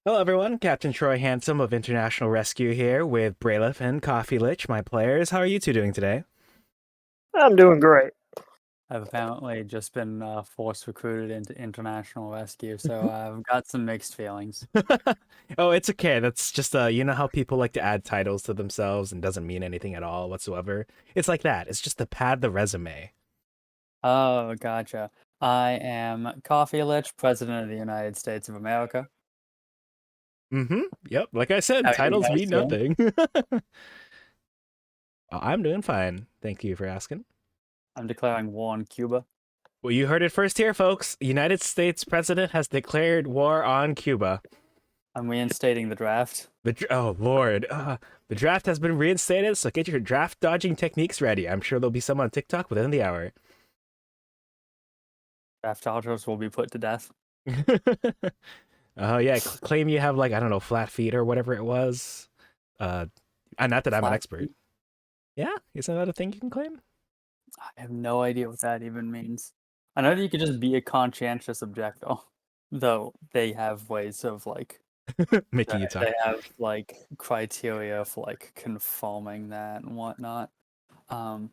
Hello, everyone. Captain Troy Handsome of International Rescue here with Brayleth and Coffee Lich, my players. How are you two doing today? I'm doing great. I've apparently just been force recruited into international rescue, so I've got some mixed feelings. Oh, it's okay. That's just you know how people like to add titles to themselves and doesn't mean anything at all whatsoever. It's like that. It's just to pad the resume. Oh, gotcha. I am Coffee Lich, President of the United States of America. Mm-hmm. Yep. Like I said, How are you titles guys mean doing? nothing. I'm doing fine. Thank you for asking. I'm declaring war on Cuba. Well, you heard it first here, folks. United States president has declared war on Cuba. I'm reinstating the draft. Oh Lord, the draft has been reinstated, so get your draft dodging techniques ready. I'm sure there'll be some on TikTok within the hour. Draft dodgers will be put to death. Oh yeah, claim you have like I don't know flat feet or whatever it was. Uh, not that I'm an Flat expert. feet? Yeah, isn't that a thing you can claim? I have no idea what that even means. I know that you could just be a conscientious objector, though they have ways of like Making you talk. they have like criteria for like confirming that and whatnot. Um,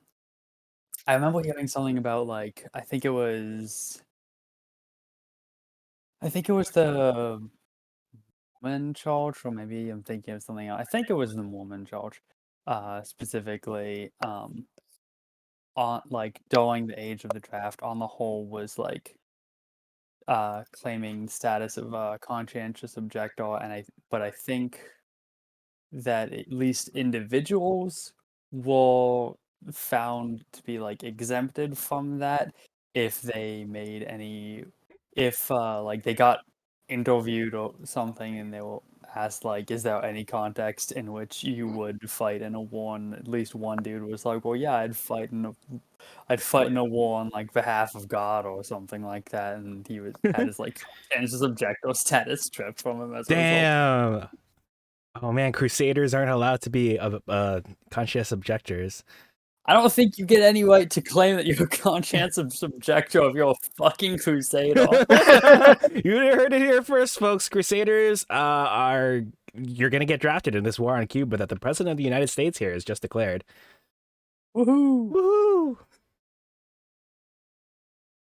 I remember hearing something about like I think it was the woman charge, or maybe I'm thinking of something else. I think it was the woman charge, specifically on like during the age of the draft. On the whole, was like claiming status of conscientious objector, but I think that at least individuals were found to be like exempted from that if they made any if like they got interviewed or something and they were asked like is there any context in which you would fight in a war, and at least one dude was like, well, yeah, I'd fight in a war on like behalf of God or something like that, and had his like conscientious objector status stripped from him as a result. Damn. Oh man, Crusaders aren't allowed to be conscious objectors. I don't think you get any right to claim that you're a conscientious objector if you're a fucking crusader. You heard it here first, folks. Crusaders are you're gonna get drafted in this war on Cuba that the president of the United States here has just declared. Woohoo! Woohoo!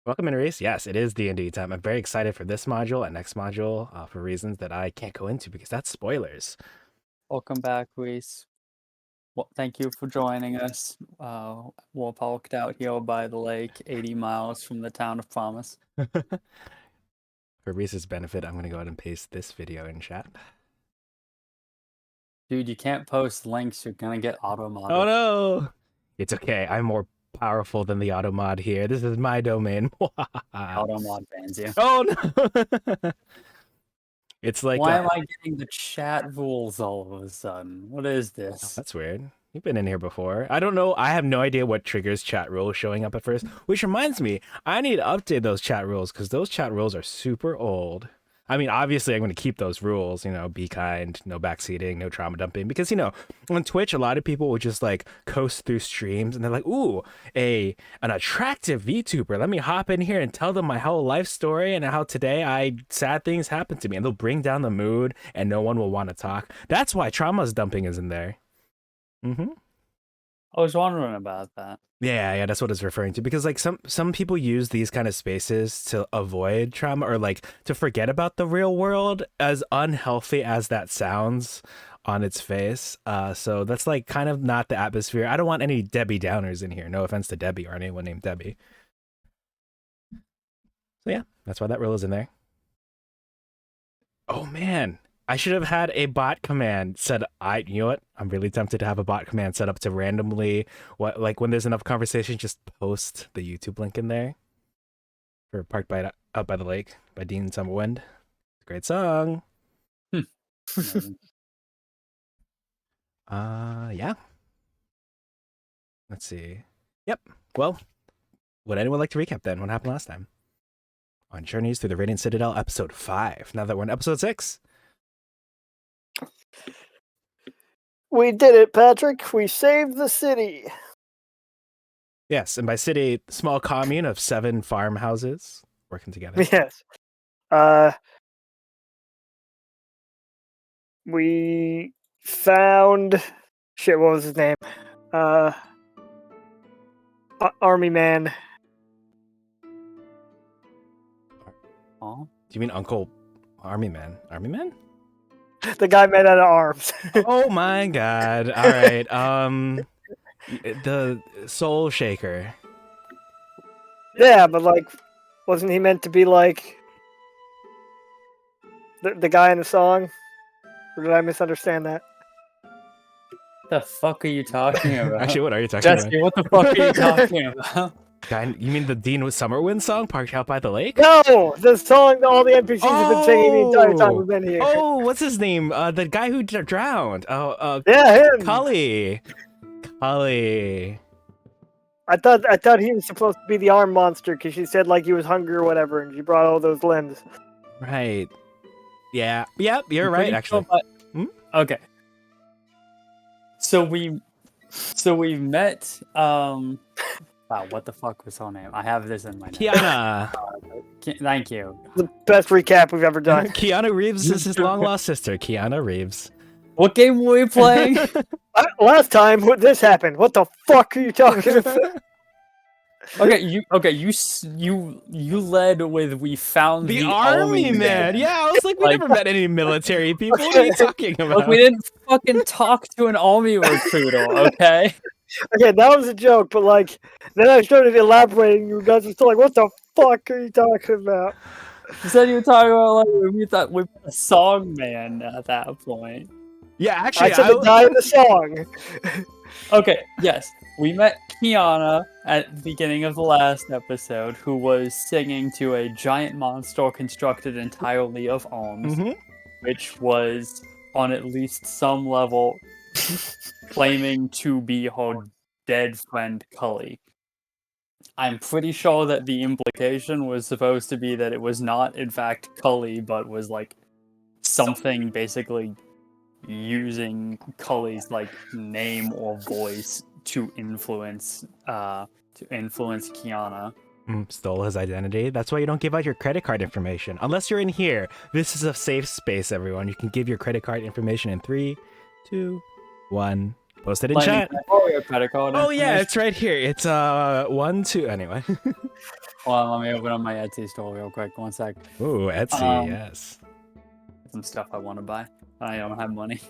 Welcome in, Reese. Yes, it is D&D time. I'm very excited for this module and next module for reasons that I can't go into because that's spoilers. Welcome back, Reese. Well, thank you for joining us. We're parked out here by the lake, 80 miles from the town of Promise. For Reese's benefit, I'm going to go ahead and paste this video in chat. Dude, you can't post links. You're gonna get auto-modded. Oh no! It's okay. I'm more powerful than the automod here. This is my domain. Auto-mod bans you. Oh no! It's like Why am I getting the chat rules all of a sudden? What is oh, this? that's weird. You've been in here before. I don't know. I have no idea what triggers chat rules showing up at first. Which reminds me, I need to update those chat rules because those chat rules are super old. I mean, obviously, I'm going to keep those rules. You know, be kind, no backseating, no trauma dumping. Because on Twitch, a lot of people will just like coast through streams, and they're like, "Ooh, an attractive VTuber. Let me hop in here and tell them my whole life story and how today sad things happened to me." And they'll bring down the mood, and no one will want to talk. That's why trauma's dumping is in there. Mm-hmm. I was wondering about that. Yeah, that's what it's referring to because like some people use these kind of spaces to avoid trauma or like to forget about the real world, as unhealthy as that sounds on its face. So that's like kind of not the atmosphere. I don't want any Debbie Downers in here. No offense to Debbie or anyone named Debbie. So yeah, that's why that rule is in there. Oh man, I should have had a bot command set. You know what? I'm really tempted to have a bot command set up to randomly, like when there's enough conversation, just post the YouTube link in there for "Parked by Up by the Lake" by Dean Summerwind. Great song. Yeah. Let's see. Yep. Well, would anyone like to recap then? What happened last time on Journeys Through the Radiant Citadel, episode 5? Now that we're in episode 6. We did it, Patrick. We saved the city. Yes, and by city, small commune of 7 farmhouses working together. Yes. We found shit. What was his name? Army man. Oh. Do you mean Uncle Army Man? Army Man? The guy made out of arms. Oh my god. All right. The Soul Shaker. Yeah, but like, wasn't he meant to be like the guy in the song? Or did I misunderstand that? The fuck are you talking about? Actually, what are you talking Jesse, what the fuck are you talking about? about? Guy, you mean the Dean with Summerwind song, Parked Out by the Lake? No, the song that all the NPCs have been singing the entire time we've been here. Oh, what's his name? The guy who drowned. Yeah, him. Cully. Cully. I thought he was supposed to be the arm monster because she said like he was hungry or whatever, and she brought all those limbs. Right. Yeah. Yep. You're I'm right. pretty Actually. sure okay. So we met. Wow, what the fuck was her name? I have this in my notes. Kiana. Thank you. The best recap we've ever done. Keanu Reeves is his long lost sister. Kiana Reeves. What game were we playing? Last time this happened. What the fuck are you talking about? You led with we found The army man. Yeah, I was like, we Like- never met any military people. What are you talking about? Like we didn't fucking talk to an army recruiter, okay? Okay, that was a joke, but like then I started elaborating. You guys were still like, "What the fuck are you talking about?" You said you were talking about like we thought we were a song man at that point. Yeah, actually, I said the guy in the song. Okay, yes. We met Kiana at the beginning of the last episode, who was singing to a giant monster constructed entirely of arms, Mhm. which was, on at least some level, claiming to be her dead friend Cully. I'm pretty sure that the implication was supposed to be that it was not, in fact, Cully, but was like something basically using Cully's like name or voice to influence Kiana. Stole his identity. That's why you don't give out your credit card information. Unless you're in here. This is a safe space, everyone. You can give your credit card information in 3, 2, 1. Post it in chat. Your credit card Oh yeah, information? it's right here. It's 1, 2. Anyway. Hold on, let me open up my Etsy store real quick. 1 sec. Ooh, Etsy. Yes. Some stuff I want to buy. I don't have money.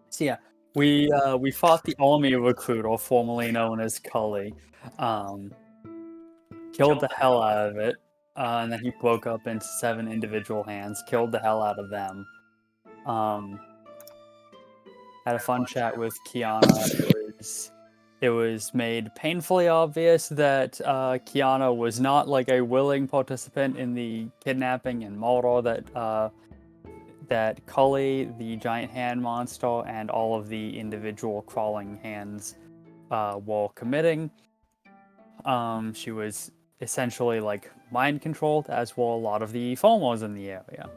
So yeah, we fought the army recruiter, formerly known as Cully. Killed the hell out of it, and then he broke up into 7 individual hands. Killed the hell out of them. Had a fun chat with Kiana. It was made painfully obvious that Kiana was not like a willing participant in the kidnapping and murder that Cully, the giant hand monster, and all of the individual crawling hands were committing. She was essentially like mind controlled, as were a lot of the farmers in the area,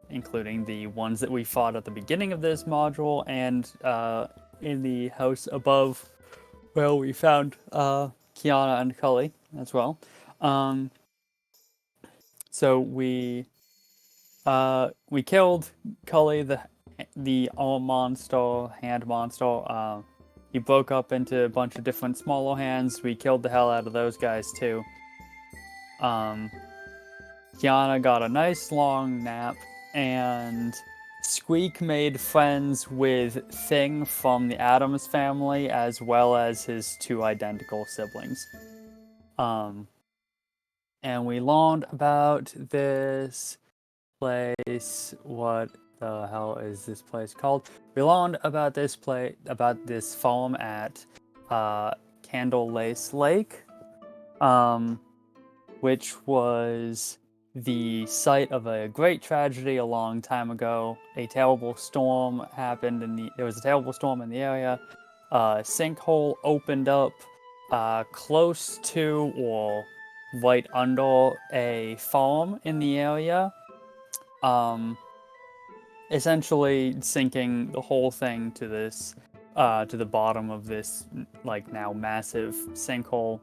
including the ones that we fought at the beginning of this module and in the house above, where we found Kiana and Cully as well. So we killed Cully, the arm monster, hand monster. He broke up into a bunch of different smaller hands. We killed the hell out of those guys too. Kiana got a nice long nap, and Squeak made friends with Thing from the Addams family, as well as his 2 identical siblings. And we learned about this place. What the hell is this place called? We learned about this farm at Candle Lace Lake, which was the site of a great tragedy a long time ago. A terrible storm happened there was a terrible storm in the area. A sinkhole opened up close to or right under a farm in the area, essentially sinking the whole thing to this to the bottom of this like now massive sinkhole,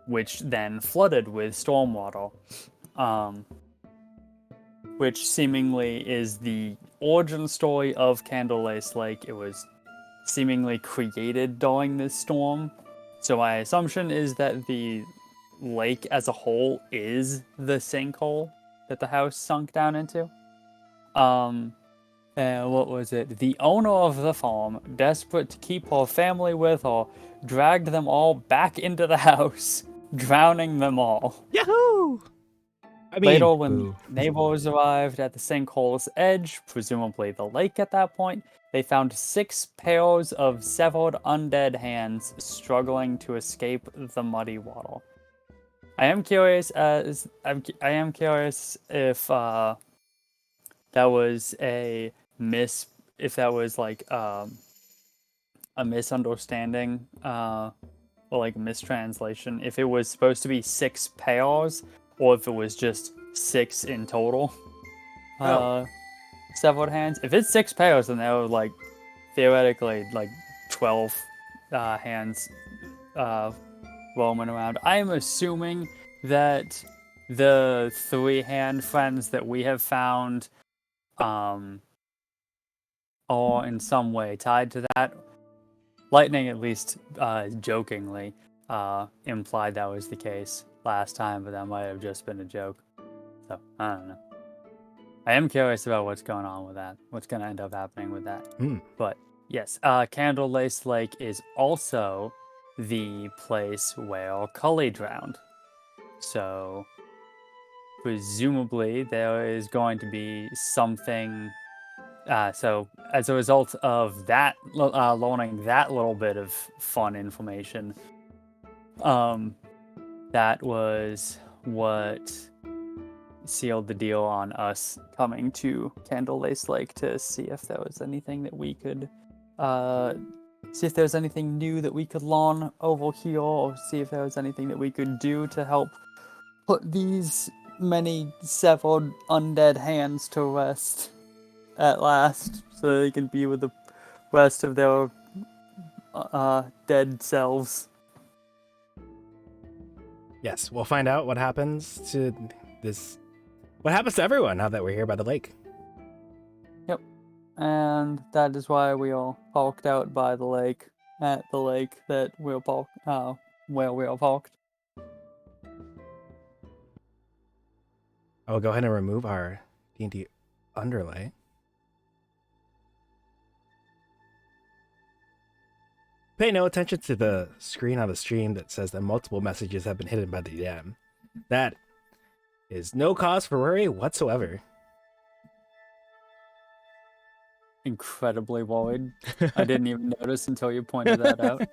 which then flooded with stormwater. which seemingly is the origin story of Candlelace Lake. It was seemingly created during this storm. So my assumption is that the lake as a whole is the sinkhole that the house sunk down into. What was it? The owner of the farm, desperate to keep her family with her, dragged them all back into the house, drowning them all. Yahoo! I mean, Later, when boo. neighbors arrived at the sinkhole's edge, presumably the lake at that point, they found 6 pairs of severed undead hands struggling to escape the muddy water. I am curious if that was if that was like a misunderstanding or like a mistranslation. If it was supposed to be 6 pairs, or if it was just 6 in total. Severed hands. If it's 6 pairs, then there were like theoretically like 12 hands roaming around. I am assuming that the 3 hand friends that we have found are in some way tied to that. Lightning, at least jokingly, implied that was the case last time, but that might have just been a joke. So, I don't know. I am curious about what's going on with that. What's going to end up happening with that. But, yes, Candlelace Lake is also the place where Cully drowned. So, presumably, there is going to be something... so, as a result of that, learning that little bit of fun information, that was what sealed the deal on us coming to Candlelace Lake to see if there was anything that we could, see if there was anything new that we could learn over here, or see if there was anything that we could do to help put these many severed undead hands to rest at last, so they can be with the rest of their dead selves. Yes, we'll find out what happens to this. What happens to everyone now that we're here by the lake? Yep. And that is why we all parked out by the lake, at the lake that we're where we are parked. I will go ahead and remove our D&D underlay. Pay no attention to the screen on the stream that says that multiple messages have been hidden by the DM. That is no cause for worry whatsoever. Incredibly worried. I didn't even notice until you pointed that out.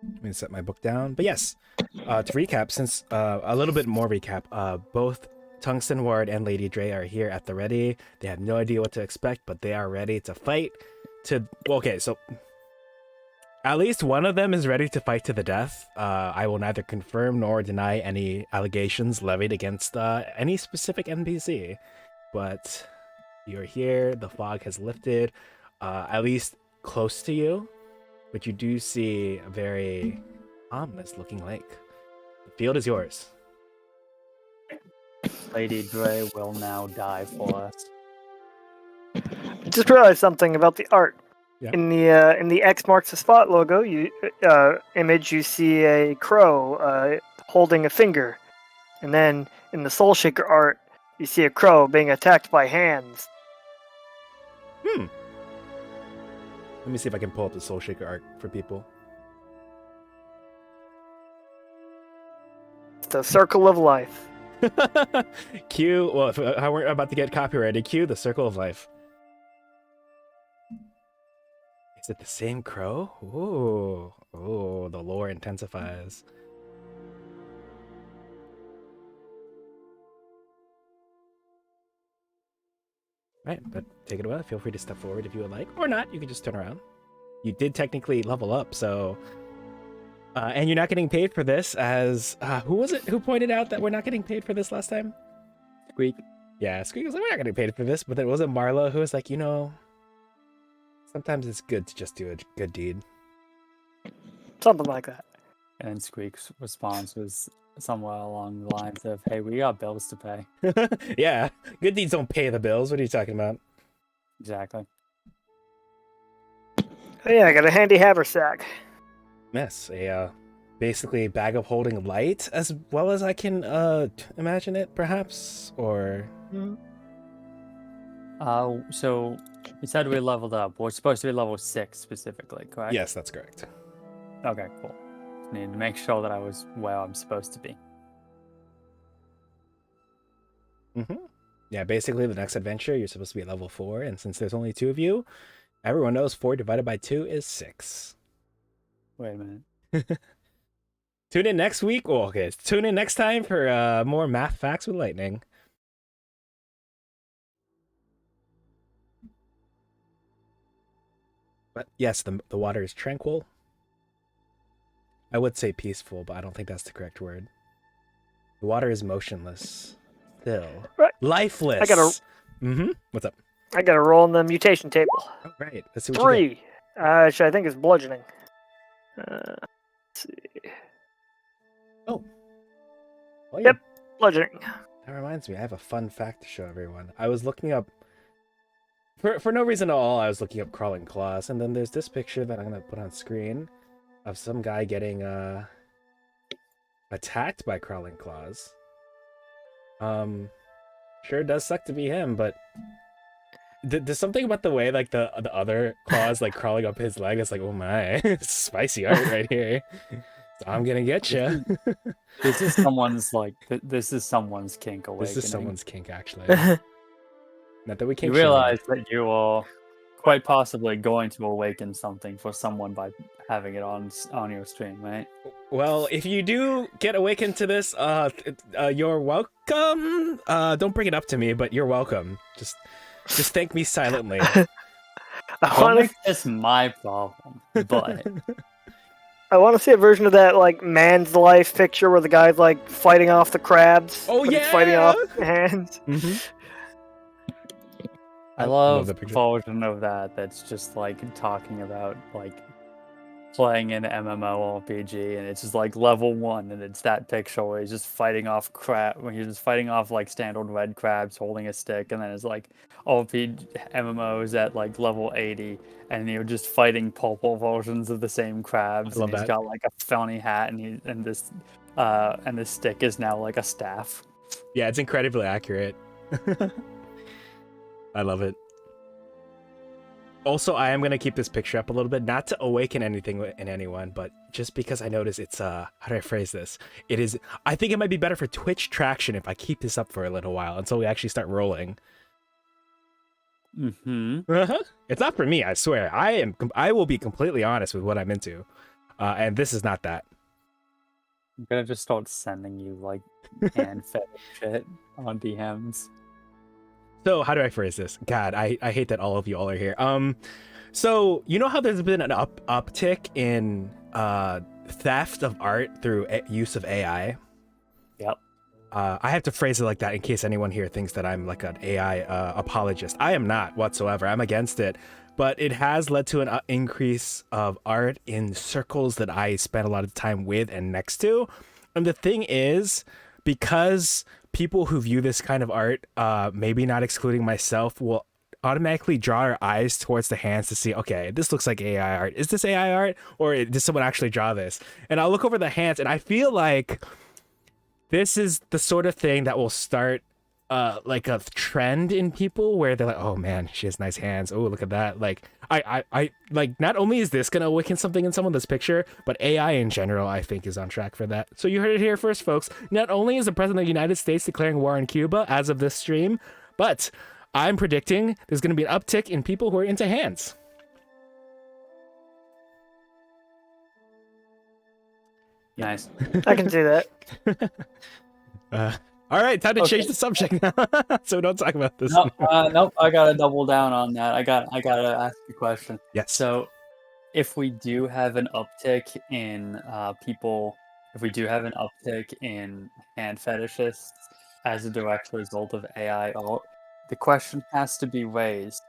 Let me set my book down. But yes, to recap, since a little bit more recap, both Tungsten Ward and Lady Dre are here at the ready. They have no idea what to expect, but they are ready to fight. Okay, so at least one of them is ready to fight to the death. I will neither confirm nor deny any allegations levied against any specific NPC. But you're here, the fog has lifted, at least close to you. But you do see a very ominous looking lake. The field is yours. Lady Dre will now die for us. I just realized something about the art. Yeah. In the X marks the spot logo, image, you see a crow holding a finger, and then in the Soul Shaker art, you see a crow being attacked by hands. Let me see if I can pull up the Soul Shaker art for people. It's the circle of life. Cue, well, if I weren't about to get copyrighted, cue the Circle of Life. Is it the same crow? Ooh, the lore intensifies. Right, but take it away. Feel free to step forward if you would like, or not. You can just turn around. You did technically level up, so... and you're not getting paid for this, as... who was it who pointed out that we're not getting paid for this last time? Squeak. Yeah, Squeak was like, we're not getting paid for this, but then it wasn't Marlo who was like, you know... Sometimes it's good to just do a good deed. Something like that. And Squeak's response was, somewhere along the lines of, "Hey, we got bills to pay." Yeah, good deeds don't pay the bills. What are you talking about? Exactly. Oh, yeah, I got a handy haversack. Yes, basically a bag of holding light, as well as I can imagine it, perhaps, or So we said we leveled up. We're supposed to be level 6 specifically, correct? yes, that's correct. Okay, cool. Need to make sure that I was where I'm supposed to be. Yeah, basically the next adventure you're supposed to be at level 4, and since there's only 2 of you, everyone knows 4 divided by 2 is 6. Wait a minute. Tune in next week. Oh, okay. Tune in next time for more math facts with lightning. But yes, the water is tranquil. I would say peaceful, but I don't think that's the correct word. The water is motionless, still, Right. lifeless. I gotta- What's up? I got to roll on the mutation table. Oh, right. Let's see what you get. 3. Which I think is bludgeoning. Let's see. Oh, yeah. Yep. Bludgeoning. That reminds me, I have a fun fact to show everyone. I was looking up, for no reason at all, I was looking up crawling claws, and then there's this picture that I'm going to put on screen of some guy getting attacked by crawling claws. Sure does suck to be him, but there's something about the way like the other claws like crawling up his leg. It's like, oh my, spicy art right here. So I'm gonna get you. This is someone's this is someone's kink awakening. This is someone's kink, actually. Not that we You kink. realize that you are quite possibly going to awaken something for someone by having it on your stream, right? Well, if you do get awakened to this, you're welcome. Don't bring it up to me, but you're welcome. Just thank me silently. I Don't want make this my problem, but to see a version of that like man's life picture where the guy's like fighting off the crabs. Oh, but he's yeah! fighting off the hands. I love the the picture. version of that that's just like talking about like playing an MMORPG and it's just like level 1 and it's that picture where he's just fighting off when he's just fighting off like standard red crabs holding a stick, and then it's like MMOs at like level 80 and you're just fighting purple versions of the same crabs. I love and he's that. got like a funny hat and this stick is now like a staff. Yeah, it's incredibly accurate. I love it. Also, I am going to keep this picture up a little bit, not to awaken anything in anyone, but just because I notice it's, how do I phrase this? I think it might be better for Twitch traction if I keep this up for a little while until we actually start rolling. It's not for me, I swear. I will be completely honest with what I'm into. And this is not that. I'm gonna just start sending you like hand fed shit on DMs. So how do I phrase this? God, I hate that all of you all are here. So you know how there's been an uptick in theft of art through use of AI? Yep. I have to phrase it like that in case anyone here thinks that I'm like an AI apologist. I am not whatsoever. I'm against it. But it has led to an increase of art in circles that I spend a lot of time with and next to. And the thing is, because people who view this kind of art, maybe not excluding myself, will automatically draw our eyes towards the hands to see, okay, this looks like AI art. Is this AI art? Or did someone actually draw this? And I'll look over the hands and I feel like this is the sort of thing that will start like a trend in people where they're like, oh man, she has nice hands. Oh, look at that. Like I like, not only is this gonna awaken something in someone, this picture, but AI in general, I think, is on track for that. So you heard it here first, folks. Not only is the president of the United States declaring war on Cuba as of this stream, but I'm predicting there's gonna be an uptick in people who are into hands. Nice. I can see that. All right, time to Okay. change the subject now. So don't talk about this. Nope, I gotta double down on that. I gotta ask you a question. Yes. So, if we do have an uptick in if we do have an uptick in hand fetishists as a direct result of AI art, the question has to be raised: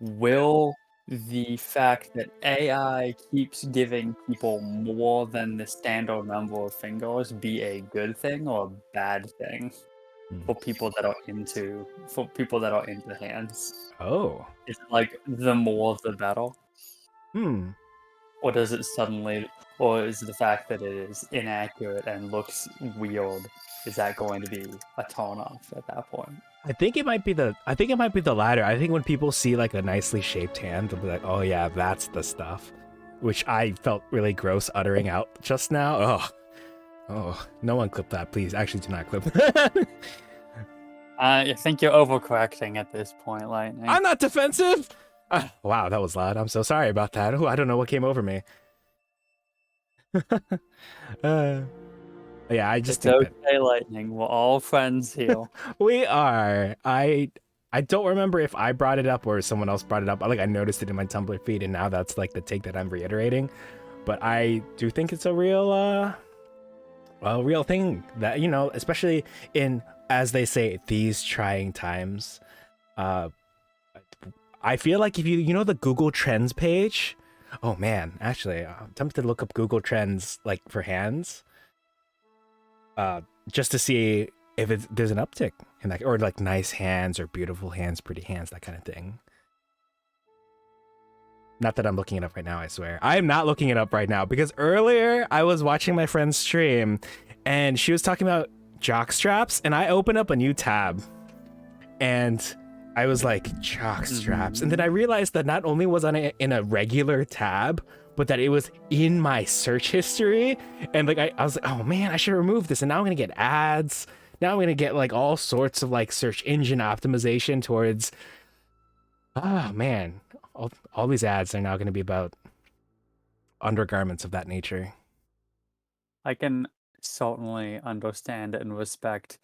will the fact that AI keeps giving people more than the standard number of fingers be a good thing or a bad thing for people that are into hands? Oh. Is it like the more the better? Hmm. Or does it suddenly, or is the fact that it is inaccurate and looks weird, is that going to be a turn off at that point? I think it might be the latter. I think when people see like a nicely shaped hand, they'll be like, "Oh yeah, that's the stuff," which I felt really gross uttering out just now. Oh, no one clip that, please. Actually, do not clip that. I think you're overcorrecting at this point, Lightning. I'm not defensive. Wow, that was loud. I'm so sorry about that. Oh, I don't know what came over me. Yeah, I just It's think that okay, Lightning. We're all friends here. we are. I don't remember if I brought it up or someone else brought it up. Like I noticed it in my Tumblr feed, and now that's like the take that I'm reiterating. But I do think it's a real thing that, you know, especially in, as they say, these trying times. I feel like if you know the Google Trends page. Oh man, actually, I'm tempted to look up Google Trends like for hands. Just to see if there's an uptick in that, or like nice hands or beautiful hands, pretty hands, that kind of thing. Not that I'm looking it up right now, I swear. I am not looking it up right now because earlier I was watching my friend's stream and she was talking about jock straps, and I opened up a new tab and I was like, jock straps. And then I realized that not only was I in a regular tab, but that it was in my search history. And like I was like, oh man, I should remove this. And now I'm gonna get ads. Now I'm gonna get like all sorts of like search engine optimization towards, oh man, all these ads are now gonna be about undergarments of that nature. I can certainly understand and respect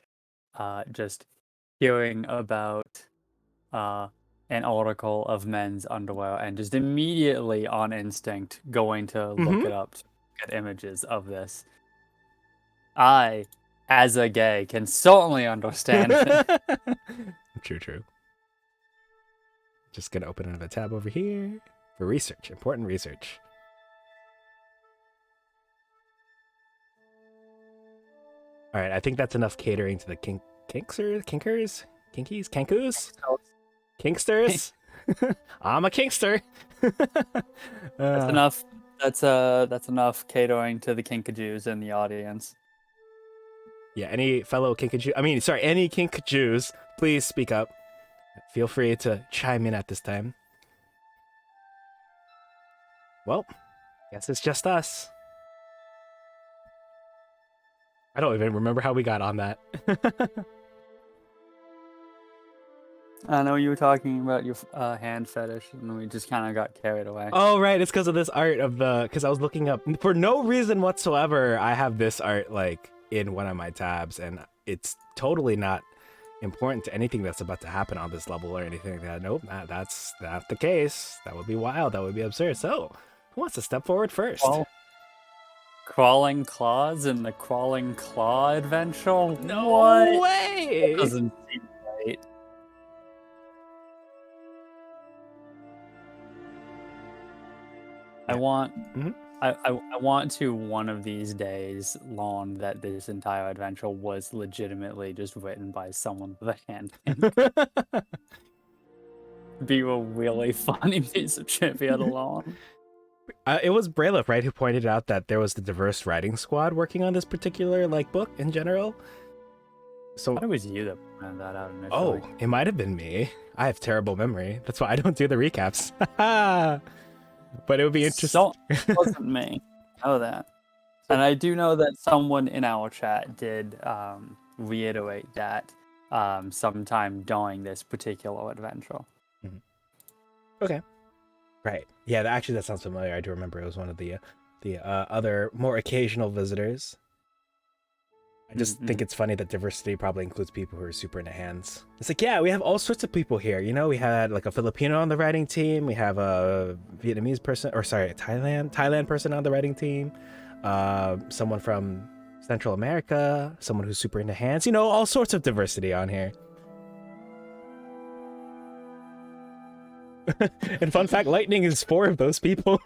just hearing about an article of men's underwear and just immediately on instinct going to look it up to get images of this. I, as a gay, can certainly understand it. True. Just gonna open another tab over here for research, important research. All right, I think that's enough catering to the kinksters. I'm a kinkster. That's enough. That's enough catering to the kinkajous in the audience. Yeah, any fellow any kinkajous, please speak up. Feel free to chime in at this time. Well, guess it's just us. I don't even remember how we got on that. I know you were talking about your hand fetish, and we just kind of got carried away. Oh, right. It's because of this art because I was looking up for no reason whatsoever. I have this art like in one of my tabs, and it's totally not important to anything that's about to happen on this level or anything like that. Nope, that's not the case. That would be wild. That would be absurd. So, who wants to step forward first? Oh. Crawling claws in the crawling claw adventure? No way! That doesn't seem right. Yeah. I want to one of these days learn that this entire adventure was legitimately just written by someone with a hand kink. Be a really funny piece of trivia to learn. It was Braylif, right, who pointed out that there was the diverse writing squad working on this particular like book in general. So I thought it was you that pointed that out initially. Oh, it might have been me. I have terrible memory. That's why I don't do the recaps. But it would be interesting. So, it wasn't me. I know that. And I do know that someone in our chat did reiterate that sometime during this particular adventure. Okay. Right. Yeah, actually that sounds familiar. I do remember it was one of the other more occasional visitors. I just think it's funny that diversity probably includes people who are super into hands. It's like, yeah, we have all sorts of people here. You know, we had like a Filipino on the writing team. We have a Vietnamese person, or sorry, a Thailand person on the writing team. Someone from Central America, someone who's super into hands. You know, all sorts of diversity on here. And fun fact, lightning is 4 of those people.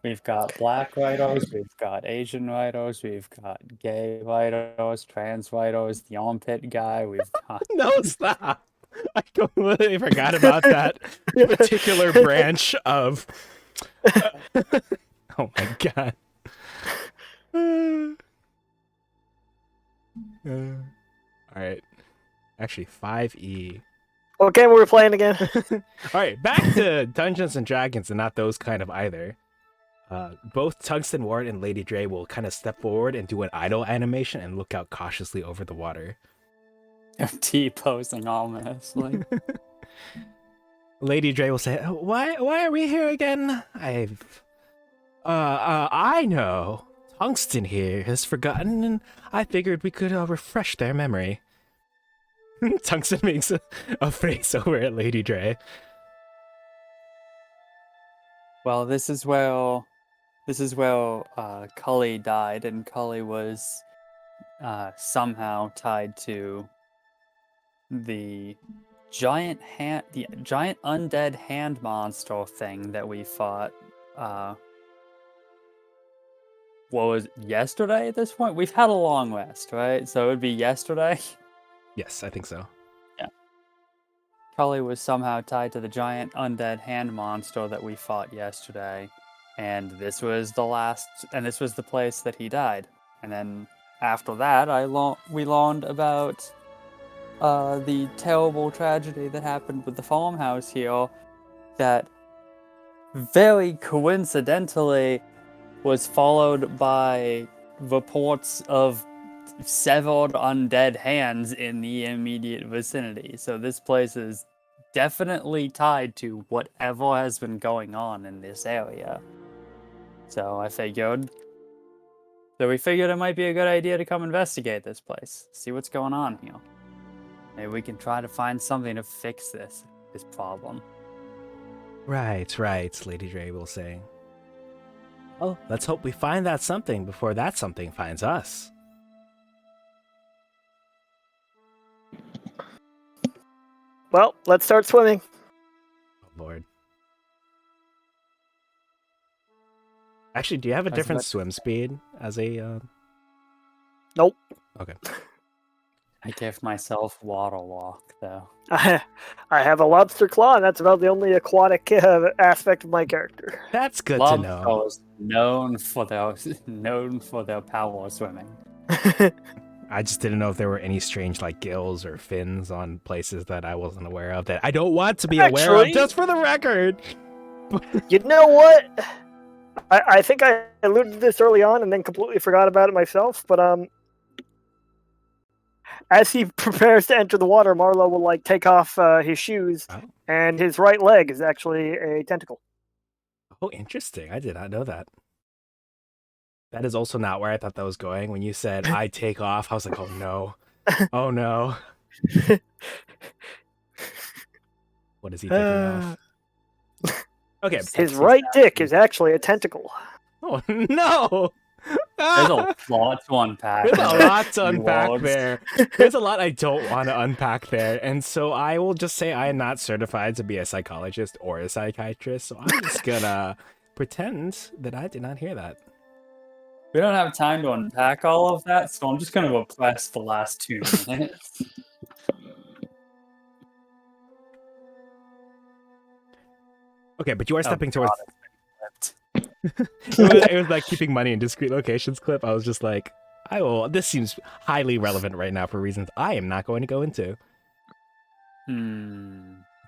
We've got black writers, we've got Asian writers, we've got gay writers, trans writers, the armpit guy, we've got No, stop. I completely forgot about that particular branch of. Oh my god. All right. Actually, 5E. What game were we playing again? All right, back to Dungeons and Dragons, and not those kind of either. Both Tungsten Ward and Lady Dre will kind of step forward and do an idle animation and look out cautiously over the water. T-posing ominously. Lady Dre will say, "Why are we here again? I know. Tungsten here has forgotten, and I figured we could refresh their memory." Tungsten makes a face over at Lady Dre. Well, this is where Cully died, and Cully was somehow tied to the giant undead hand monster thing that we fought. What was yesterday at this point? We've had a long rest, right? So it would be yesterday. Yes, I think so. Yeah. Cully was somehow tied to the giant undead hand monster that we fought yesterday, and this was the place that he died. And then after that, we learned about the terrible tragedy that happened with the farmhouse here, that very coincidentally was followed by reports of severed undead hands in the immediate vicinity. So this place is definitely tied to whatever has been going on in this area. So we figured it might be a good idea to come investigate this place, see what's going on here. Maybe we can try to find something to fix this problem. Right, Lady Dre will say. Oh, let's hope we find that something before that something finds us. Well, let's start swimming. Oh, Lord. Actually, do you have a different swim speed as a... Nope. Okay. I give myself water walk, though. I have a lobster claw, and that's about the only aquatic aspect of my character. That's good to know. Lobsters known for their power swimming. I just didn't know if there were any strange like gills or fins on places that I wasn't aware of that I don't want to be aware of, just for the record. You know what? I think I alluded to this early on and then completely forgot about it myself, but as he prepares to enter the water, Marlo will like take off his shoes, and his right leg is actually a tentacle. Oh, interesting. I did not know that. That is also not where I thought that was going. When you said, I take off, I was like, oh no. Oh no. What is he taking off? Okay. His right dick is actually a tentacle. Oh no. There's a lot to unpack. There's a lot to unpack there. There's a lot I don't want to unpack there. And so I will just say I am not certified to be a psychologist or a psychiatrist. So I'm just gonna pretend that I did not hear that. We don't have time to unpack all of that, so I'm just going to repress the last 2 minutes. Okay, but you are stepping towards... it was like keeping money in discrete locations clip. I was just like, this seems highly relevant right now for reasons I am not going to go into.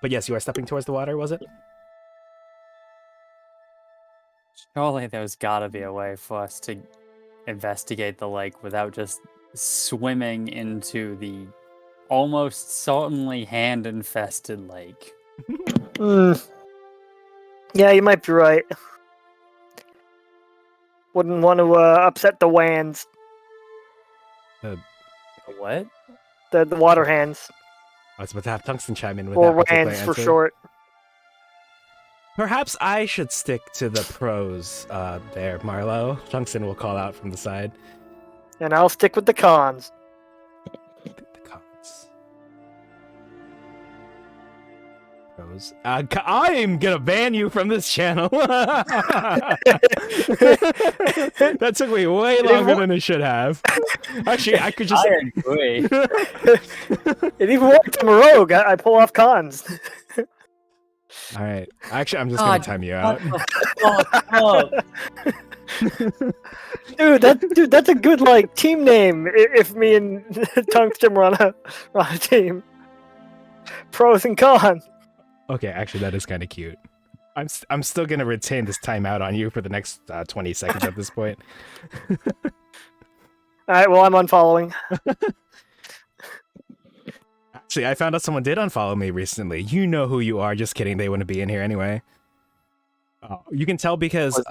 But yes, you are stepping towards the water, was it? Surely there's gotta be a way for us to investigate the lake without just swimming into the almost certainly hand-infested lake. Yeah, you might be right. Wouldn't want to upset the wands. What? The water hands. I was about to have Tungsten chime in with or that particular wands for answer. short. Perhaps I should stick to the pros there, Marlo. Tungsten will call out from the side. And I'll stick with the cons. The cons. I'm gonna ban you from this channel. That took me way longer than it should have. Actually, I could just. I agree. It even worked. I'm a rogue. I pull off cons. All right. Actually, I'm just gonna time you out. Dude, that's a good like team name. If me and Tungsten were on a team, pros and cons. Okay, actually, that is kind of cute. I'm still gonna retain this timeout on you for the next 20 seconds at this point. All right, well, I'm unfollowing. Actually, I found out someone did unfollow me recently. You know who you are. Just kidding. They wouldn't be in here anyway. You can tell because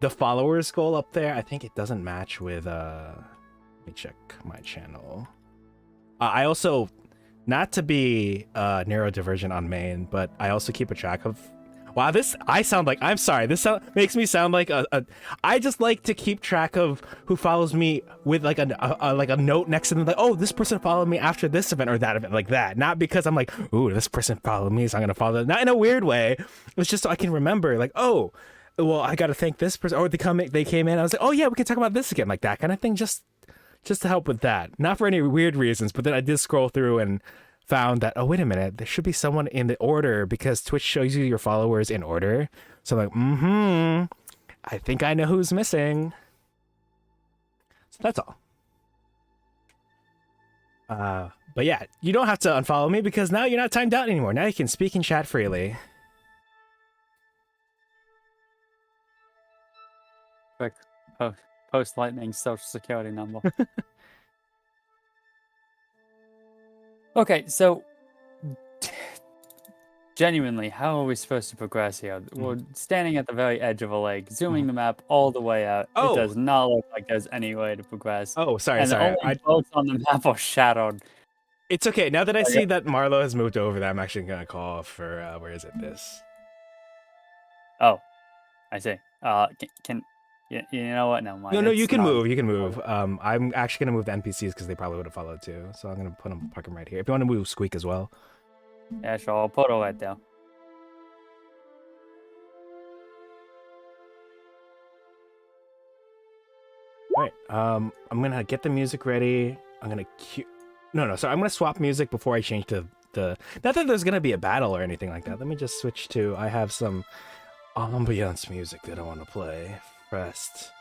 the followers goal up there, I think it doesn't match with, let me check my channel. I also, not to be neurodivergent on main, but I also keep a track of. Wow, I'm sorry. This makes me sound like I just like to keep track of who follows me with like a note next to them, like, oh, this person followed me after this event or that event, like that. Not because I'm like, ooh, this person followed me, so I'm gonna follow them. Not in a weird way. It's just so I can remember, like, oh, well, I gotta thank this person. Or they came in. I was like, oh yeah, we can talk about this again, like that kind of thing. Just to help with that. Not for any weird reasons, but then I did scroll through and found that, oh, wait a minute, there should be someone in the order because Twitch shows you your followers in order. So I'm like, I think I know who's missing. So that's all. But yeah, you don't have to unfollow me because now you're not timed out anymore. Now you can speak and chat freely. Quick post lightning social security number. Okay, so genuinely, how are we supposed to progress here? We're standing at the very edge of a lake, zooming the map all the way out. Oh. It does not look like there's any way to progress. Oh, sorry. And the only boats on the map are shadowed. It's okay. Now that I see that Marlo has moved over there, I'm actually gonna call for where is it? This. Oh, I see. You know what? No, No, you can move. You can move. I'm actually gonna move the NPCs because they probably would have followed too. So I'm gonna park them right here. If you want to move Squeak as well. Yeah, sure. I'll put it right there. All right. I'm gonna get the music ready. I'm gonna No, sorry. I'm gonna swap music before I change to the. Not that there's gonna be a battle or anything like that. Let me just switch to. I have some ambiance music that I want to play first.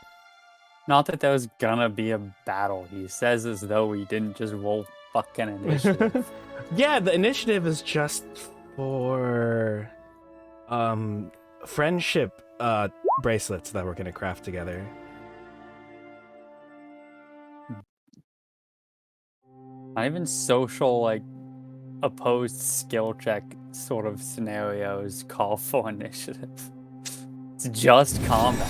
Not that there was gonna be a battle. He says as though we didn't just roll fucking initiative. Yeah, the initiative is just for friendship bracelets that we're gonna craft together. Not even social, like, opposed skill check sort of scenarios call for initiative. It's just combat.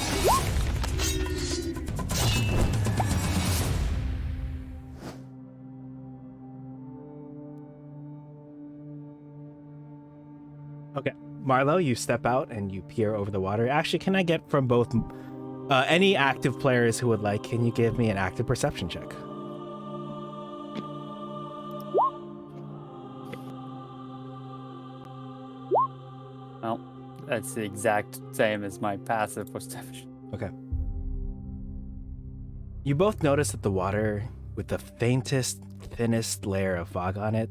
Okay, Marlo, you step out and you peer over the water. Actually, can I get from both any active players who would like, can you give me an active perception check? Well, that's the exact same as my passive perception. Okay. You both notice that the water, with the faintest, thinnest layer of fog on it,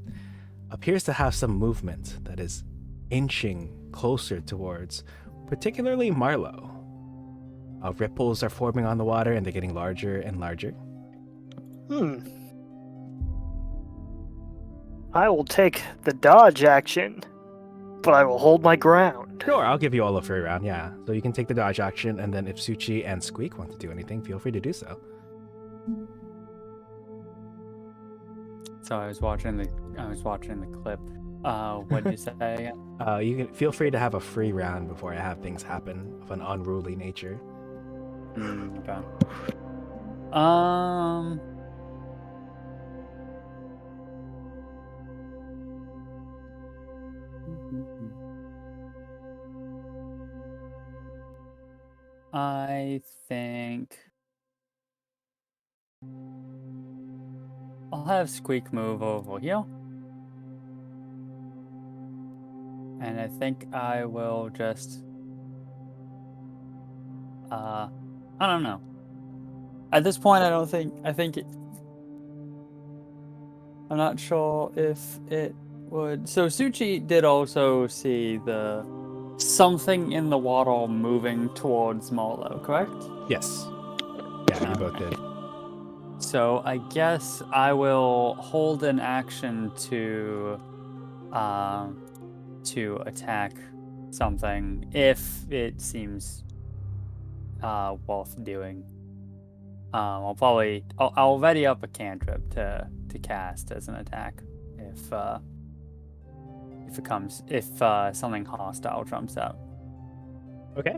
appears to have some movement that is inching closer towards, particularly Marlo. Ripples are forming on the water and they're getting larger and larger. I will take the dodge action, but I will hold my ground. Sure, I'll give you all a free round, yeah. So you can take the dodge action, and then if Suchi and Squeak want to do anything, feel free to do so. So I was watching the clip. What did you say again? You can feel free to have a free round before I have things happen of an unruly nature. Okay. I think I'll have Squeak move over here. And I think I will just I don't know. At this point I think I'm not sure if it would. So Suchi did also see the something in the water moving towards Marlowe, correct? Yes. Yeah, you both did. So I guess I will hold an action to attack something if it seems worth doing. I'll ready up a cantrip to cast as an attack if something hostile jumps out. Okay.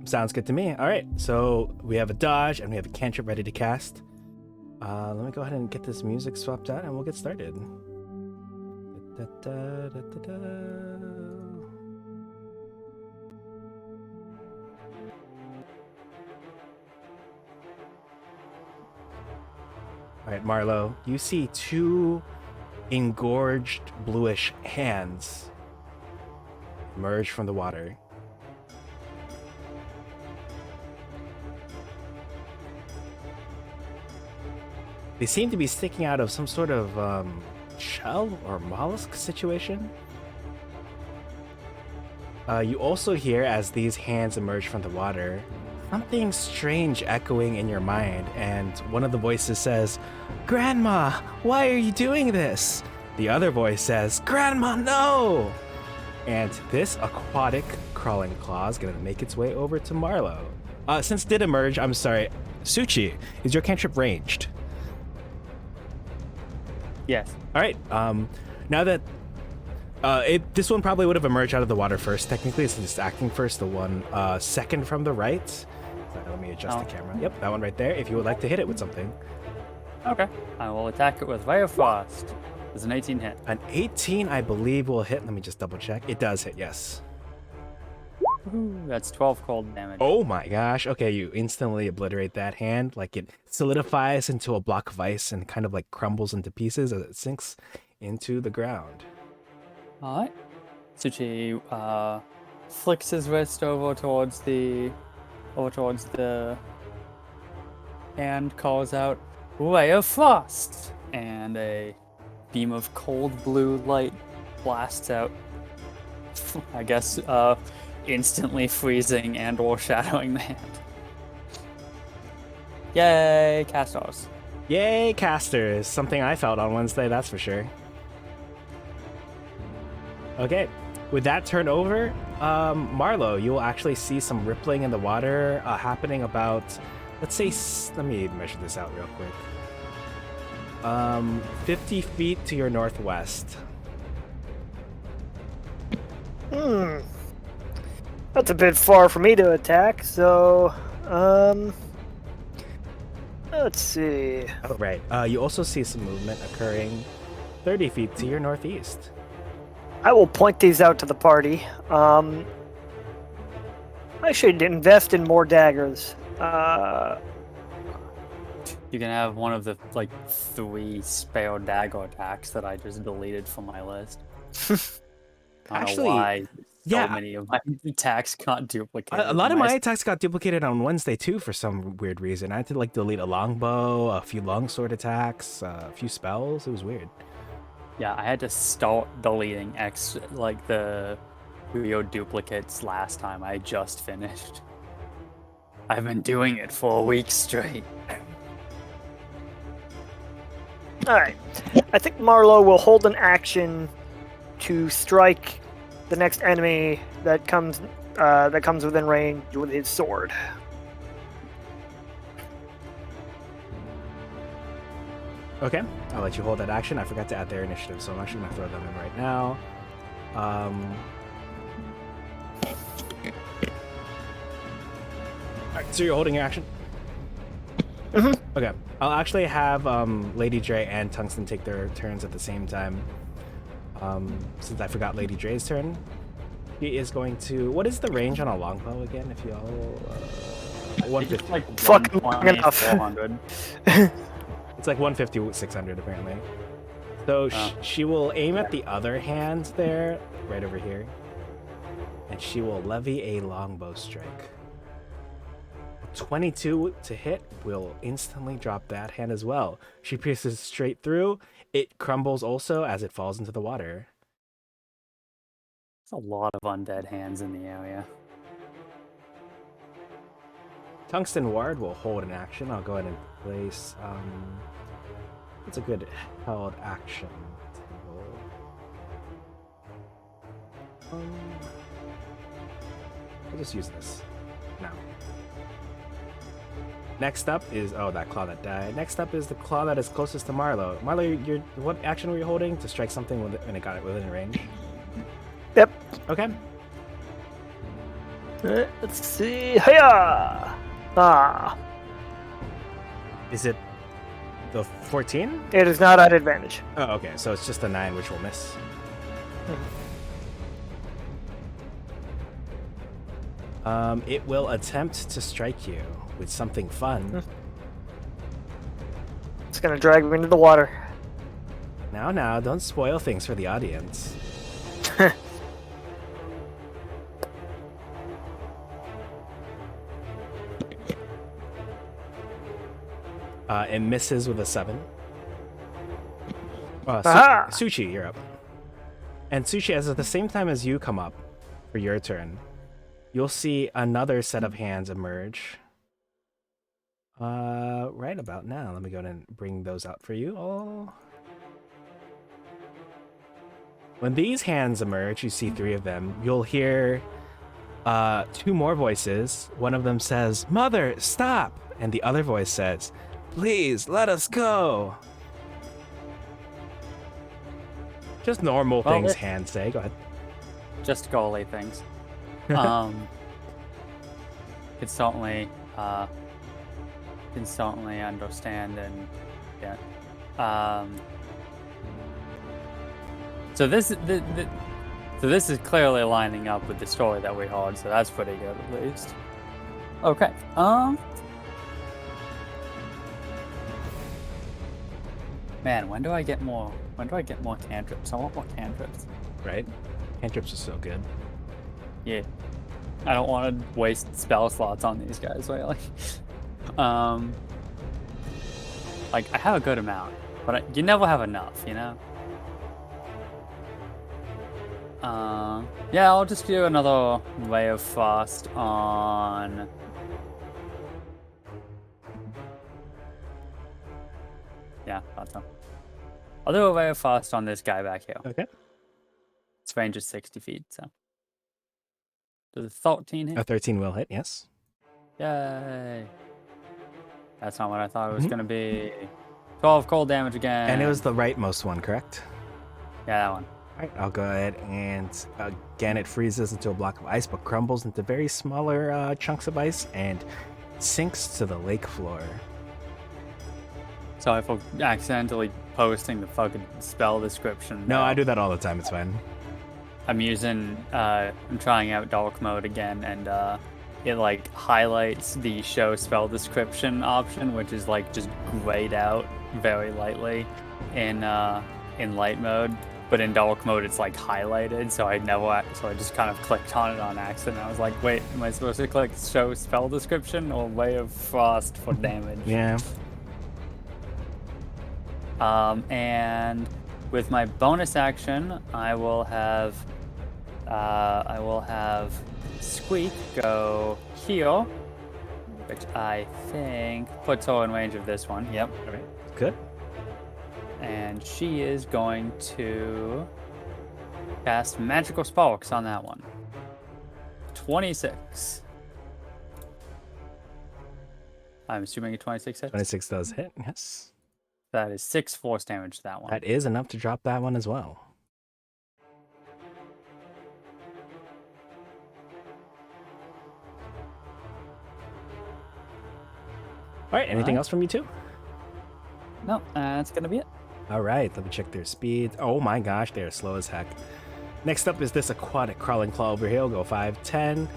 Sounds good to me. All right, so we have a dodge and we have a cantrip ready to cast. Let me go ahead and get this music swapped out and we'll get started. All right, Marlo, you see two engorged bluish hands emerge from the water. They seem to be sticking out of some sort of shell or mollusk situation. You also hear, as these hands emerge from the water, something strange echoing in your mind, and one of the voices says, "Grandma, why are you doing this?" The other voice says, "Grandma, no!" And this aquatic crawling claw is going to make its way over to Marlo. Since did emerge, I'm sorry, Suchi, is your cantrip ranged? Yes. All right. Now that this one probably would have emerged out of the water first. Technically, it's just acting first. The one second from the right. Sorry, let me adjust the camera. Yep, that one right there. If you would like to hit it with something. Okay. I will attack it with Ray of Frost. It's an 18 hit. An 18, I believe, will hit. Let me just double check. It does hit. Yes. Ooh, that's 12 cold damage. Oh my gosh. Okay, you instantly obliterate that hand. Like it solidifies into a block of ice and kind of like crumbles into pieces as it sinks into the ground. All right. Suchi flicks his wrist over towards the and calls out, "Ray of Frost!" And a beam of cold blue light blasts out. I guess instantly freezing and or shadowing the hand. Yay, casters. Yay, casters. Something I felt on Wednesday, that's for sure. Okay, with that turn over, Marlo, you'll actually see some rippling in the water happening about, let's say, let me measure this out real quick. 50 feet to your northwest. That's a bit far for me to attack, so, let's see. Oh, right. You also see some movement occurring 30 feet to your northeast. I will point these out to the party. I should invest in more daggers. You can have one of the, 3 spare dagger attacks that I just deleted from my list. I don't know why so many of my attacks got duplicated. A lot of my attacks got duplicated on Wednesday, too, for some weird reason. I had to, delete a longbow, a few longsword attacks, a few spells. It was weird. Yeah, I had to start deleting the weird duplicates last time. I just finished. I've been doing it for a week straight. Alright. I think Marlo will hold an action to strike the next enemy that comes within range with his sword. Okay, I'll let you hold that action. I forgot to add their initiative, so I'm actually going to throw them in right now. Alright, so you're holding your action? Mm-hmm. Okay, I'll actually have Lady Dre and Tungsten take their turns at the same time. Since I forgot Lady Dre's turn, he is going to... What is the range on a longbow again, if y'all... 150. Fucking long enough. 400. It's like 150 with 600, apparently. So Oh. she will aim at the other hand there, right over here. And she will levy a longbow strike. 22 to hit will instantly drop that hand as well. She pierces straight through. It crumbles also as it falls into the water. There's a lot of undead hands in the area. Tungsten Ward will hold an action. I'll go ahead and place. What's a good held action? I'll just use this now. Next up is that claw that died. Next up is the claw that is closest to Marlo. Marlo, what action were you holding to strike something when it got it within range? Yep. Okay. Let's see. Hiya! Ah, Is it the 14? it is not at advantage. Oh, okay. So it's just a 9, which will miss. It will attempt to strike you with something fun. It's gonna drag me into the water. Now, don't spoil things for the audience. It misses with a 7. Aha! Suchi, you're up. And Suchi, as at the same time as you come up for your turn, you'll see another set of hands emerge. Right about now. Let me go ahead and bring those out for you all. When these hands emerge, you see 3 of them. You'll hear 2 more voices. One of them says, "Mother, stop!" And the other voice says, "Please, let us go." Just normal Well, things hands say. Go ahead. Just goalie things. Can certainly understand and yeah. So this is clearly lining up with the story that we heard, so that's pretty good at least. Okay. Man, when do I get more cantrips? I want more cantrips. Right? Cantrips are so good. Yeah. I don't want to waste spell slots on these guys, really. Like, I have a good amount, but you never have enough, you know? Yeah, I'll just do another Ray of Frost on... Yeah, thought so. I'll do a Ray of Frost on this guy back here. Okay. Its range is 60 feet, so... Does a 13 hit? A 13 will hit, yes. Yay. That's not what I thought it was going to be. 12 cold damage again. And it was the rightmost one, correct? Yeah, that one. All right, I'll go ahead and again, it freezes into a block of ice, but crumbles into very smaller chunks of ice and sinks to the lake floor. Sorry for accidentally posting the fucking spell description. No, I do that all the time. It's fine. I'm trying out dark mode again, and it like highlights the show spell description option, which is like just grayed out very lightly in light mode, but in dark mode it's like highlighted. So I just kind of clicked on it on accident. I was like, wait, am I supposed to click show spell description or Ray of Frost for damage? Yeah. And with my bonus action, I will have Squeak go here, which I think puts her in range of this one. Yep. All right. Good. And she is going to cast Magical Sparks on that one. 26. I'm assuming a 26 hits. 26 does hit, yes. That is 6 force damage to that one. That is enough to drop that one as well. All right, anything else from you two? No, that's going to be it. All right, let me check their speed. Oh my gosh, they're slow as heck. Next up is this aquatic crawling claw over here. We'll go 5, 10,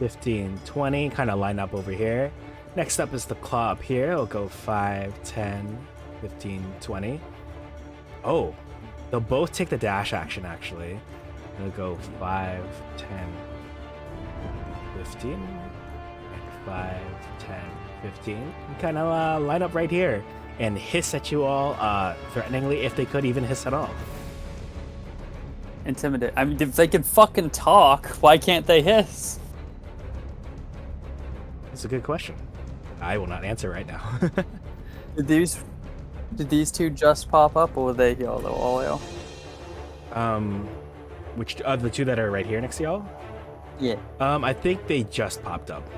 15, 20, kind of line up over here. Next up is the claw up here. We'll go 5, 10, 15, 20. Oh, They'll both take the dash action, actually. They'll go 5, 10, 15, and 5, 10, 15. And kind of line up right here and hiss at you all threateningly, if they could even hiss at all. Intimidate. I mean, if they can fucking talk, why can't they hiss? That's a good question. I will not answer right now. Did these two just pop up, or were they here a while? Which of the two that are right here next to y'all? Yeah. I think they just popped up.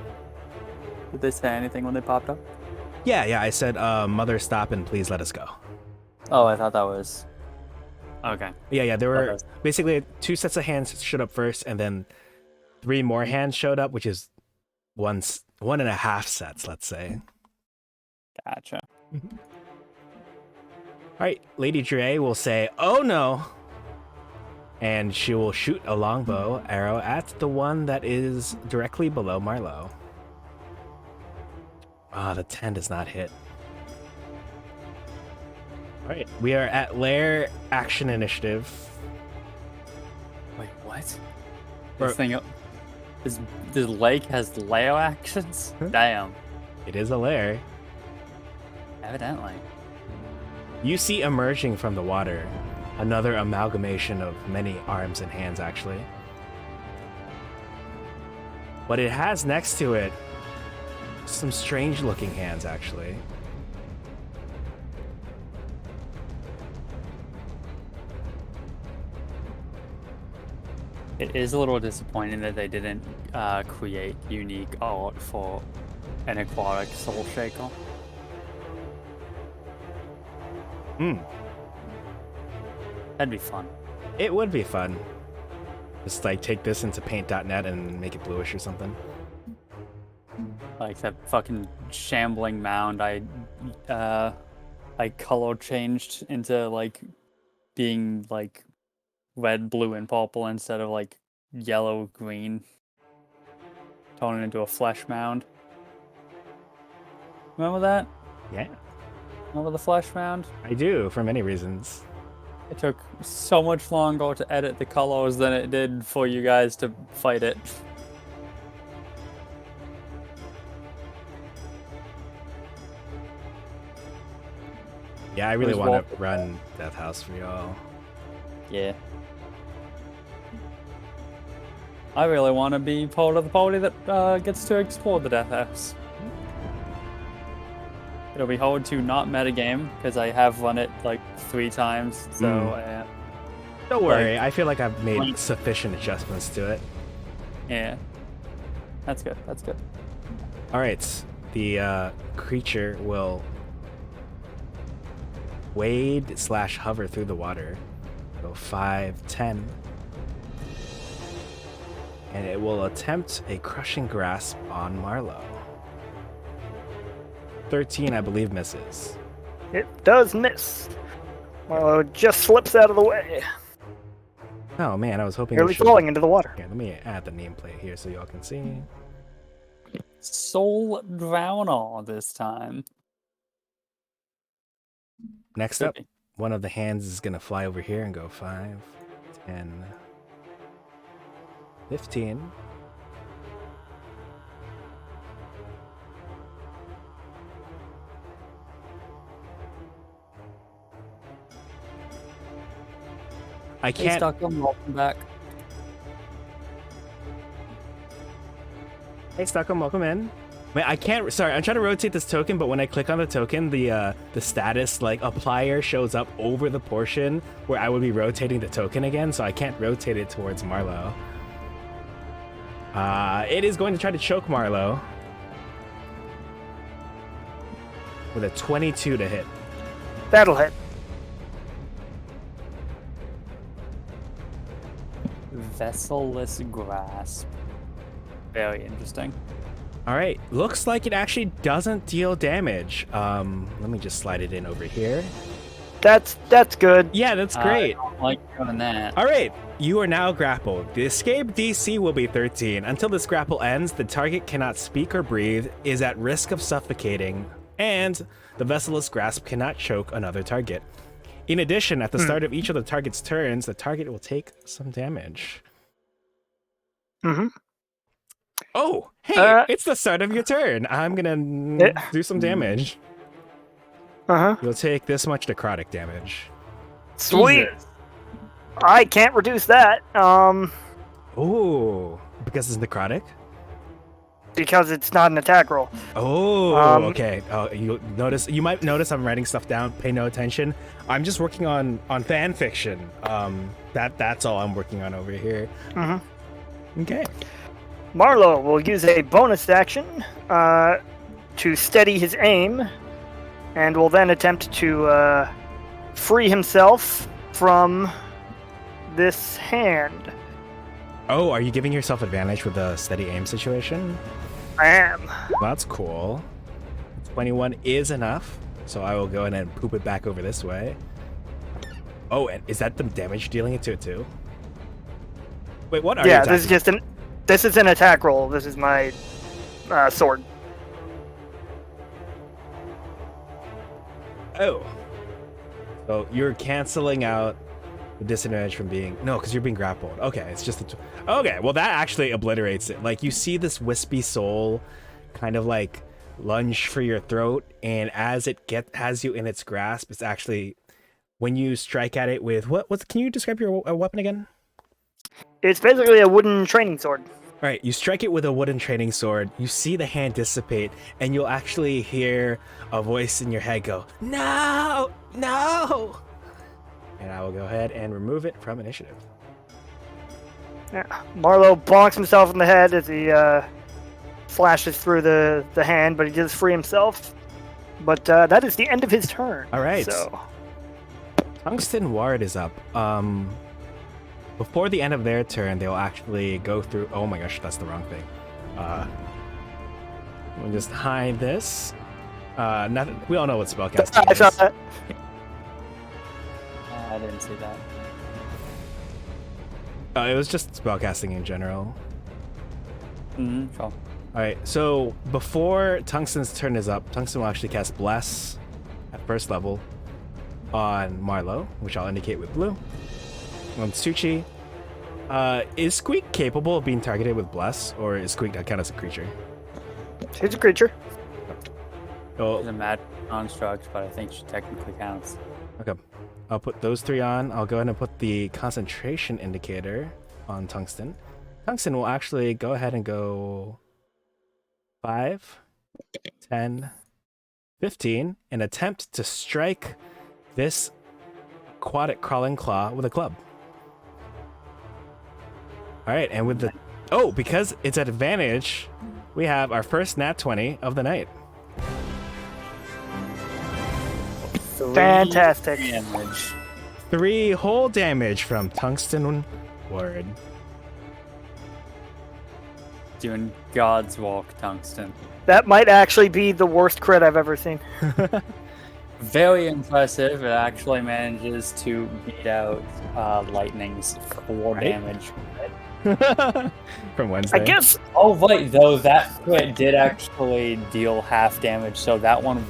Did they say anything when they popped up? Yeah, I said, mother, stop and please let us go. Oh, I thought that was... Okay. Yeah, there were Okay. basically 2 sets of hands showed up first, and then 3 more hands showed up, which is 1.5 sets, let's say. Gotcha. All right, Lady Dre will say, "Oh no," and she will shoot a longbow arrow at the one that is directly below Marlowe. The 10 does not hit. All right, we are at lair action initiative. Wait, what? Or- This thing... This lake has layer actions? Huh? Damn. It is a lair. Evidently. You see emerging from the water another amalgamation of many arms and hands, actually. But it has next to it some strange looking hands, actually. It is a little disappointing that they didn't create unique art for an aquatic soul shaker. That'd be fun. It would be fun. Just like take this into paint.net and make it bluish or something. Like that fucking shambling mound I color changed into like being like red, blue, and purple instead of like yellow, green. Turn it into a flesh mound. Remember that? Yeah, Remember the flesh mound? I do, for many reasons. It took so much longer to edit the colors than it did for you guys to fight it. Yeah, I really Where's want to Walter? run Death House for y'all. Yeah. I really want to be part of the party that gets to explore the Death House. It'll be hard to not metagame, because I have run it like 3 times, so Don't Like- worry, I feel like I've made like- sufficient adjustments to it. yeah. That's good, that's good. All right, the creature will wade/hover through the water. Go 5, 10. And it will attempt a crushing grasp on Marlowe. 13, I believe, misses. It does miss. Marlowe just slips out of the way, Oh man, I was hoping. nearly you should- falling into the water. Here, let me add the nameplate here so y'all can see. Soul Drowner this time. Next Could up, be. one of the hands is gonna fly over here and go 5, 10, 15. I Hey, can't. Stockholm, welcome back. Hey, Stockholm, welcome in. Man, I can't. Sorry, I'm trying to rotate this token, but when I click on the token, the status like applier shows up over the portion where I would be rotating the token again, so I can't rotate it towards Marlowe. It is going to try to choke Marlowe with a 22 to hit. That'll hit. Vesselless Grasp. Very interesting. All right, looks like it actually doesn't deal damage. Let me just slide it in over here. That's good. Yeah, that's great. I don't like doing that. All right, you are now grappled. The escape DC will be 13. Until this grapple ends, the target cannot speak or breathe, is at risk of suffocating, and the Vesselless Grasp cannot choke another target. In addition, at the start of each of the target's turns, the target will take some damage. Mm-hmm. Oh, hey, it's the start of your turn. I'm gonna do some damage. Uh-huh. You'll take this much necrotic damage. Sweet. Jesus. I can't reduce that. Oh, because it's necrotic? Because it's not an attack roll. Oh, okay. You might notice I'm writing stuff down. Pay no attention. I'm just working on fan fiction. That's all I'm working on over here. Mm-hmm. Okay. Marlowe will use a bonus action to steady his aim, and will then attempt to free himself from this hand. Oh, are you giving yourself advantage with the steady aim situation? I am. That's cool. 21 is enough, so I will go ahead and poop it back over this way. Oh, and is that the damage dealing it to it too? Wait, what are you attacking? This is an attack roll. This is my sword. Oh. So you're canceling out the disadvantage from being... No, because you're being grappled. Okay, it's just... Okay, well that actually obliterates it. Like, you see this wispy soul kind of like lunge for your throat, and as it has you in its grasp, it's actually... When you strike at it with... Can you describe your weapon again? It's basically a wooden training sword. All right, you strike it with a wooden training sword, you see the hand dissipate, and you'll actually hear a voice in your head go, "No! No!" And I will go ahead and remove it from initiative. Yeah. Marlowe bonks himself in the head as he slashes through the hand, but he does free himself. But that is the end of his turn. All right. So. Tungsten Ward is up. Before the end of their turn, they'll actually go through... Oh my gosh, that's the wrong thing. We'll just hide this. Nothing. We all know what spellcasting I is. saw that. I didn't see that. It was just spellcasting in general. Sure. All right, so before Tungsten's turn is up, Tungsten will actually cast Bless at first level on Marlowe, which I'll indicate with blue. On Suchi, is Squeak capable of being targeted with Bless, or is Squeak not count as a creature? He's a creature. Oh, She's a magic construct, but I think she technically counts. okay. I'll put those three on. I'll go ahead and put the concentration indicator on Tungsten. Tungsten will actually go ahead and go 5, 10, 15, and attempt to strike this aquatic crawling claw with a club. All right, and with the... Oh, because it's at advantage, we have our first nat 20 of the night. Fantastic. Damage. 3 whole damage from Tungsten Ward. Doing God's walk, Tungsten. That might actually be the worst crit I've ever seen. Very impressive. It actually manages to beat out Lightning's 4 Right? damage. From Wednesday. I guess. Oh, right, though, that crit did actually deal half damage, so that one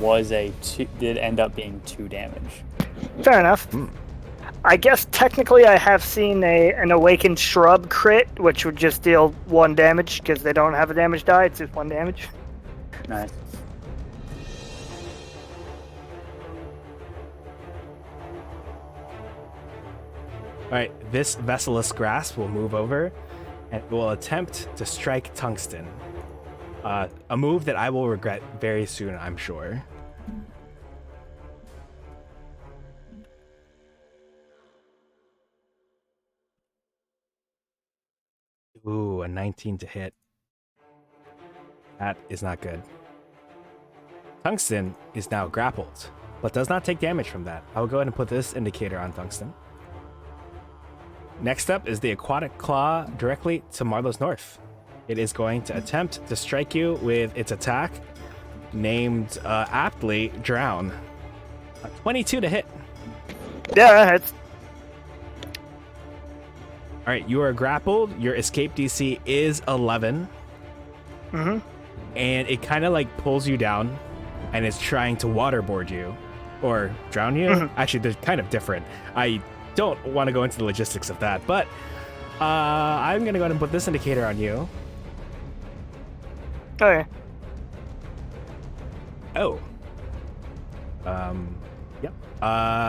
did end up being 2 damage. Fair enough. I guess technically I have seen an Awakened Shrub crit, which would just deal 1 damage, because they don't have a damage die, it's just 1 damage. Nice. Alright, this Vesselous Grasp will move over and will attempt to strike Tungsten. A move that I will regret very soon, I'm sure. Ooh, a 19 to hit. That is not good. Tungsten is now grappled, but does not take damage from that. I will go ahead and put this indicator on Tungsten. Next up is the Aquatic Claw directly to Marlowe's north. It is going to attempt to strike you with its attack, named aptly Drown. A 22 to hit. Yeah, it's. Alright, you are grappled. Your escape DC is 11. Mm-hmm. And it kind of like pulls you down and is trying to waterboard you. or drown you. Mhm. Actually, they're kind of different. I don't want to go into the logistics of that, but I'm gonna go ahead and put this indicator on you. Okay. Oh. Yep.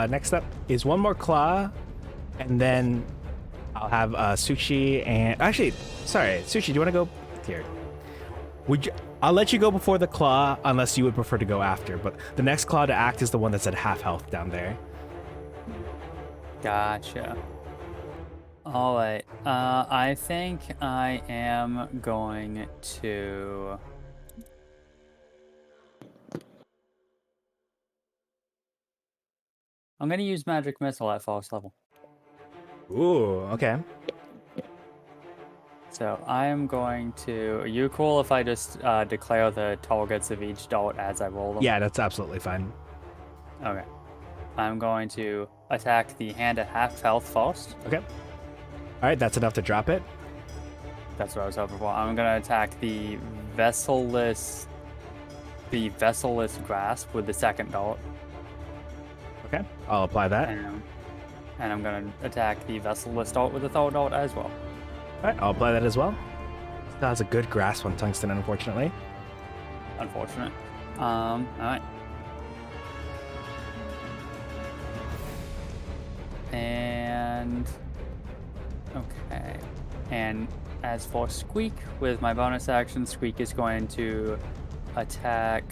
Next up is one more claw, and then I'll have Sushi and actually, sorry, Sushi. Do you want to go here? Would you? I'll let you go before the claw, unless you would prefer to go after. But the next claw to act is the one that's at half health down there. Gotcha. All right. I think I am going to. I'm gonna use Magic Missile at first level. Ooh. Okay. So I am going to. Are you cool if I just declare the targets of each dart as I roll them? Yeah, that's absolutely fine. Okay. I'm going to attack the hand at half health first. Okay. All right, that's enough to drop it. That's what I was hoping for. I'm gonna attack the vesselless grasp with the second dart, Okay. I'll apply that. and I'm gonna attack the vesselless dart with the third dart as well. All right, I'll apply that as well. Still has a good grasp on tungsten, unfortunately. Unfortunate. All right. And okay. And as for Squeak, with my bonus action, Squeak is going to attack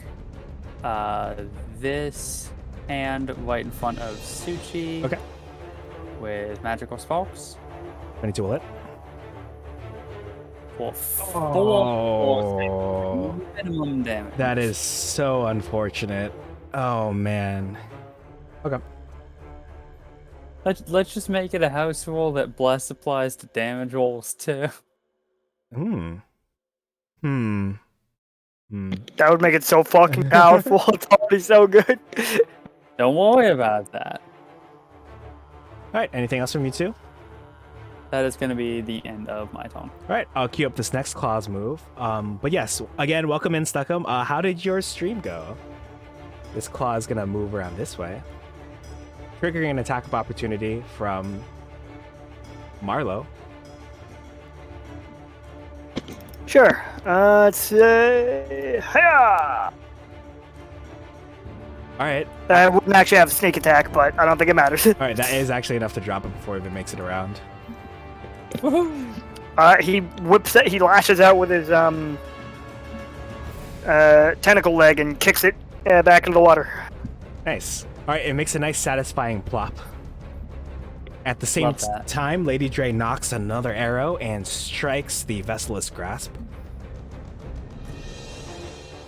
this hand right in front of Suchi. Okay. With magical sparks 22 will hit. for Oh, minimum damage. that is so unfortunate. Oh man. Okay. Let's just make it a house rule that bless applies to damage rolls too. Hmm. That would make it so fucking powerful. It's already so good. Don't worry about that. All right. Anything else from you two? That is going to be the end of my turn. All right. I'll queue up this next claws move. But yes, again, welcome in, Stuckum. How did your stream go? This claw is gonna move around this way, triggering an attack of opportunity from Marlo. Sure. Let's say, hiya! All right. I wouldn't actually have a sneak attack, but I don't think it matters. All right. That is actually enough to drop it before it even makes it around. Woohoo! He whips it. He lashes out with his tentacle leg and kicks it back into the water. Nice. All right. It makes a nice, satisfying plop. At the same Love that. time, Lady Dre knocks another arrow and strikes the Vesselous Grasp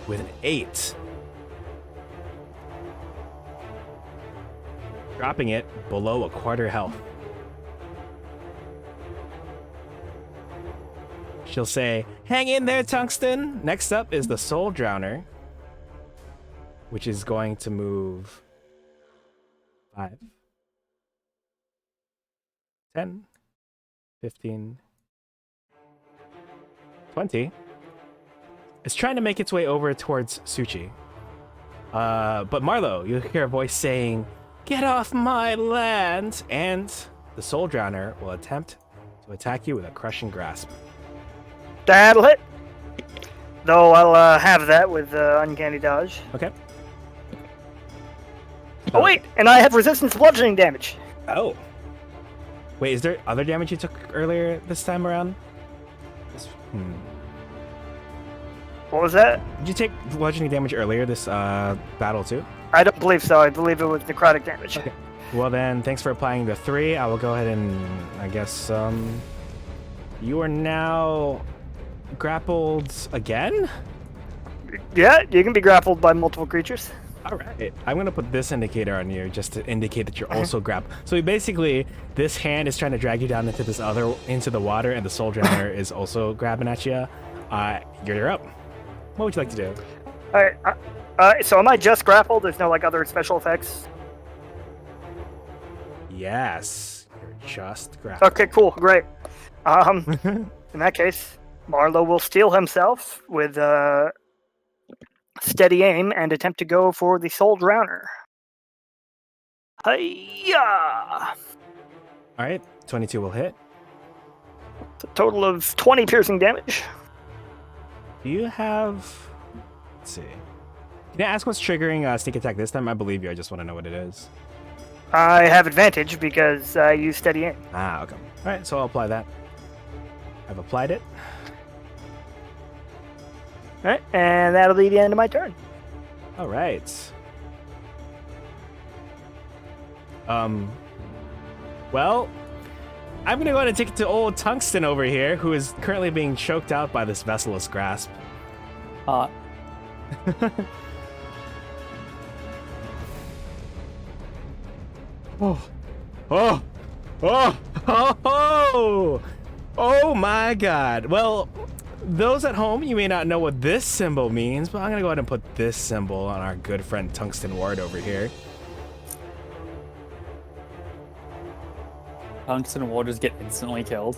with an 8. Dropping it below a quarter health. She'll say, "Hang in there, Tungsten." Next up is the Soul Drowner, which is going to move 5, 10, 15, 20. It's trying to make its way over towards Suchi. But Marlo, you hear a voice saying, "Get off my land!" And the Soul Drowner will attempt to attack you with a crushing grasp. That'll hit. Though I'll have that with Uncanny Dodge. Okay. Oh wait, and I have resistance to bludgeoning damage. Oh. Wait, is there other damage you took earlier this time around? What was that? Did you take bludgeoning damage earlier this battle too? I don't believe so. I believe it was necrotic damage. Okay. Well then, thanks for applying the 3. I will go ahead and, I guess, you are now grappled again? Yeah, you can be grappled by multiple creatures. All right. I'm going to put this indicator on you just to indicate that you're also grappled. So basically, this hand is trying to drag you down into the water, and the Soul Drowner is also grabbing at you. You're up. What would you like to do? Alright, so am I just grappled? There's no like other special effects? Yes. You're just grappled. Okay, cool, great. In that case, Marlo will steel himself with steady aim and attempt to go for the Soul Drowner. Hiya! All right, 22 will hit. It's a total of 20 piercing damage. Do you have? Let's see. Can I ask what's triggering sneak attack this time? I believe you. I just want to know what it is. I have advantage because I use steady aim. Ah, okay. All right, so I'll apply that. I've applied it. All right, and that'll be the end of my turn. All right. Well, I'm gonna go ahead and take it to old Tungsten over here, who is currently being choked out by this vesselous grasp. Uh, Oh, oh, oh, oh, oh, oh my God. Well, those at home, you may not know what this symbol means, but I'm gonna go ahead and put this symbol on our good friend Tungsten Ward over here. Tungsten will just get instantly killed.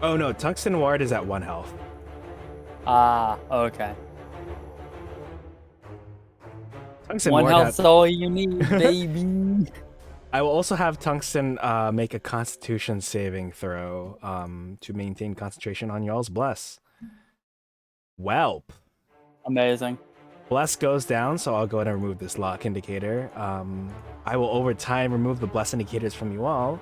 Oh no, Tungsten Ward is at 1 health. Ah, okay. Tungsten One Ward health's has- all you need, baby. I will also have Tungsten make a Constitution saving throw to maintain concentration on y'all's bless. Welp. Amazing. Bless goes down, so I'll go ahead and remove this lock indicator. I will over time remove the bless indicators from you all.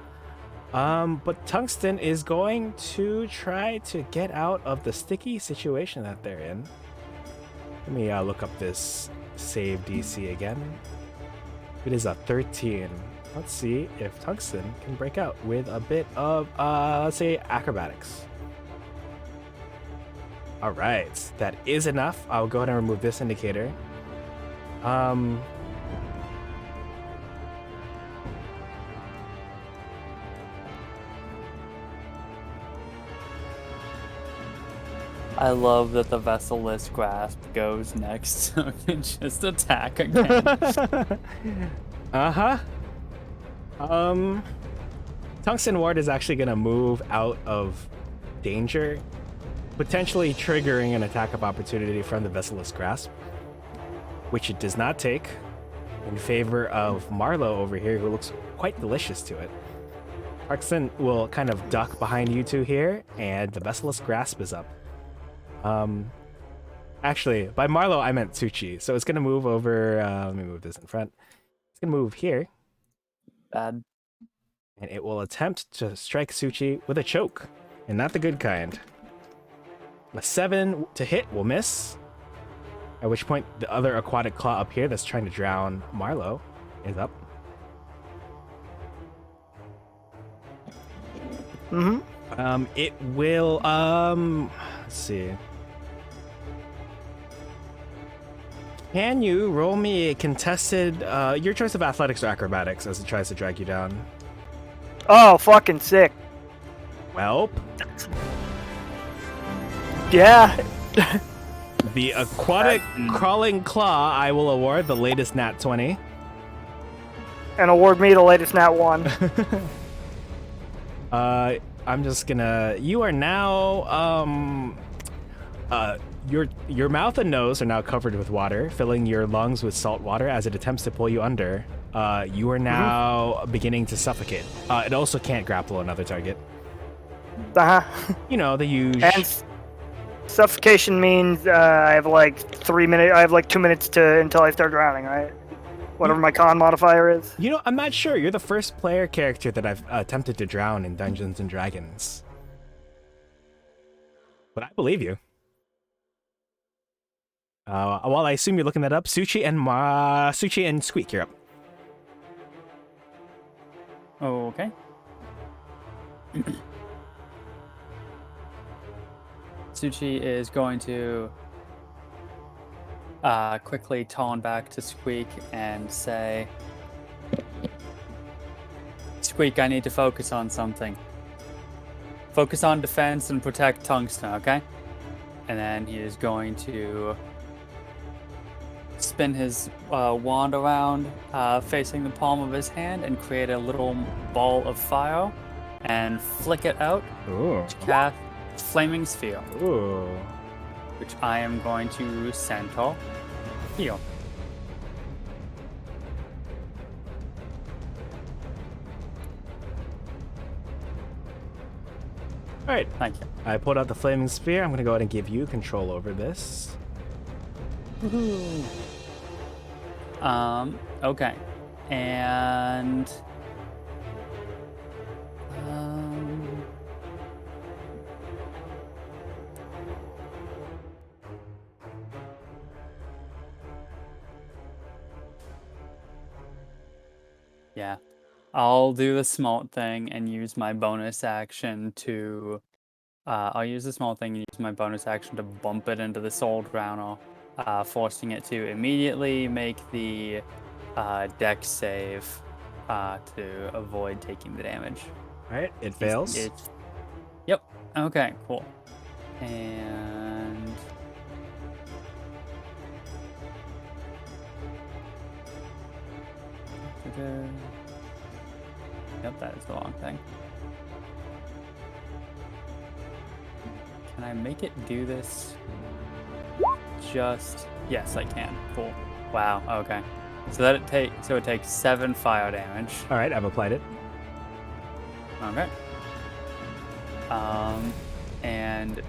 But Tungsten is going to try to get out of the sticky situation that they're in. Let me look up this save DC again. It is a 13. Let's see if Tungsten can break out with a bit of, let's say, acrobatics. All right, that is enough. I'll go ahead and remove this indicator. I love that the Vesselist Grasp goes next, so it can just attack again. Uh-huh. Tungsten Ward is actually gonna move out of danger, potentially triggering an attack of opportunity from the Vesselist Grasp, which it does not take, in favor of Marlowe over here, who looks quite delicious to it. Tungsten will kind of duck behind you two here, and the Vesselist Grasp is up. Actually, by Marlowe, I meant Tsuchi, so it's gonna move over, let me move this in front. It's gonna move here, Bad. and it will attempt to strike Tsuchi with a choke, and not the good kind. A 7 to hit will miss, at which point the other aquatic claw up here that's trying to drown Marlowe is up. Mm-hmm. It will, let's see. Can you roll me a contested, your choice of athletics or acrobatics as it tries to drag you down? Oh, fucking sick. Welp. Yeah. The aquatic crawling claw, I will award the latest nat 20. And award me the latest nat 1. I'm just gonna. You are now. Your mouth and nose are now covered with water, filling your lungs with salt water as it attempts to pull you under. You are now beginning to suffocate. It also can't grapple another target. Uh-huh. You know the usual. And suffocation means I have like 3 minutes. I have like 2 minutes until I start drowning, right? Whatever my con modifier is. You know, I'm not sure. You're the first player character that I've attempted to drown in Dungeons and Dragons. But I believe you. While I assume you're looking that up, Suchi and Squeak, you're up. Okay. Tsuchi is going to quickly taunt back to Squeak and say, Squeak, I need to focus on something. Focus on defense and protect Tungsten, okay? And then he is going to spin his wand around, facing the palm of his hand, and create a little ball of fire and flick it out Ooh. to cast Flaming Sphere, Ooh. which I am going to centaur heal. All right. Thank you. I pulled out the flaming spear. I'm gonna go ahead and give you control over this. Woohoo. Okay. And yeah. I'll do the smart thing and use my bonus action to I'll use the small thing and use my bonus action to bump it into the Soul Drowner, forcing it to immediately make the dex save to avoid taking the damage. All right. It fails. Yep. Okay, cool. And yep, that is the wrong thing. Can I make it do this? Yes, I can. Cool. Wow. Okay. So it takes 7 fire damage. All right. I've applied it. Okay. And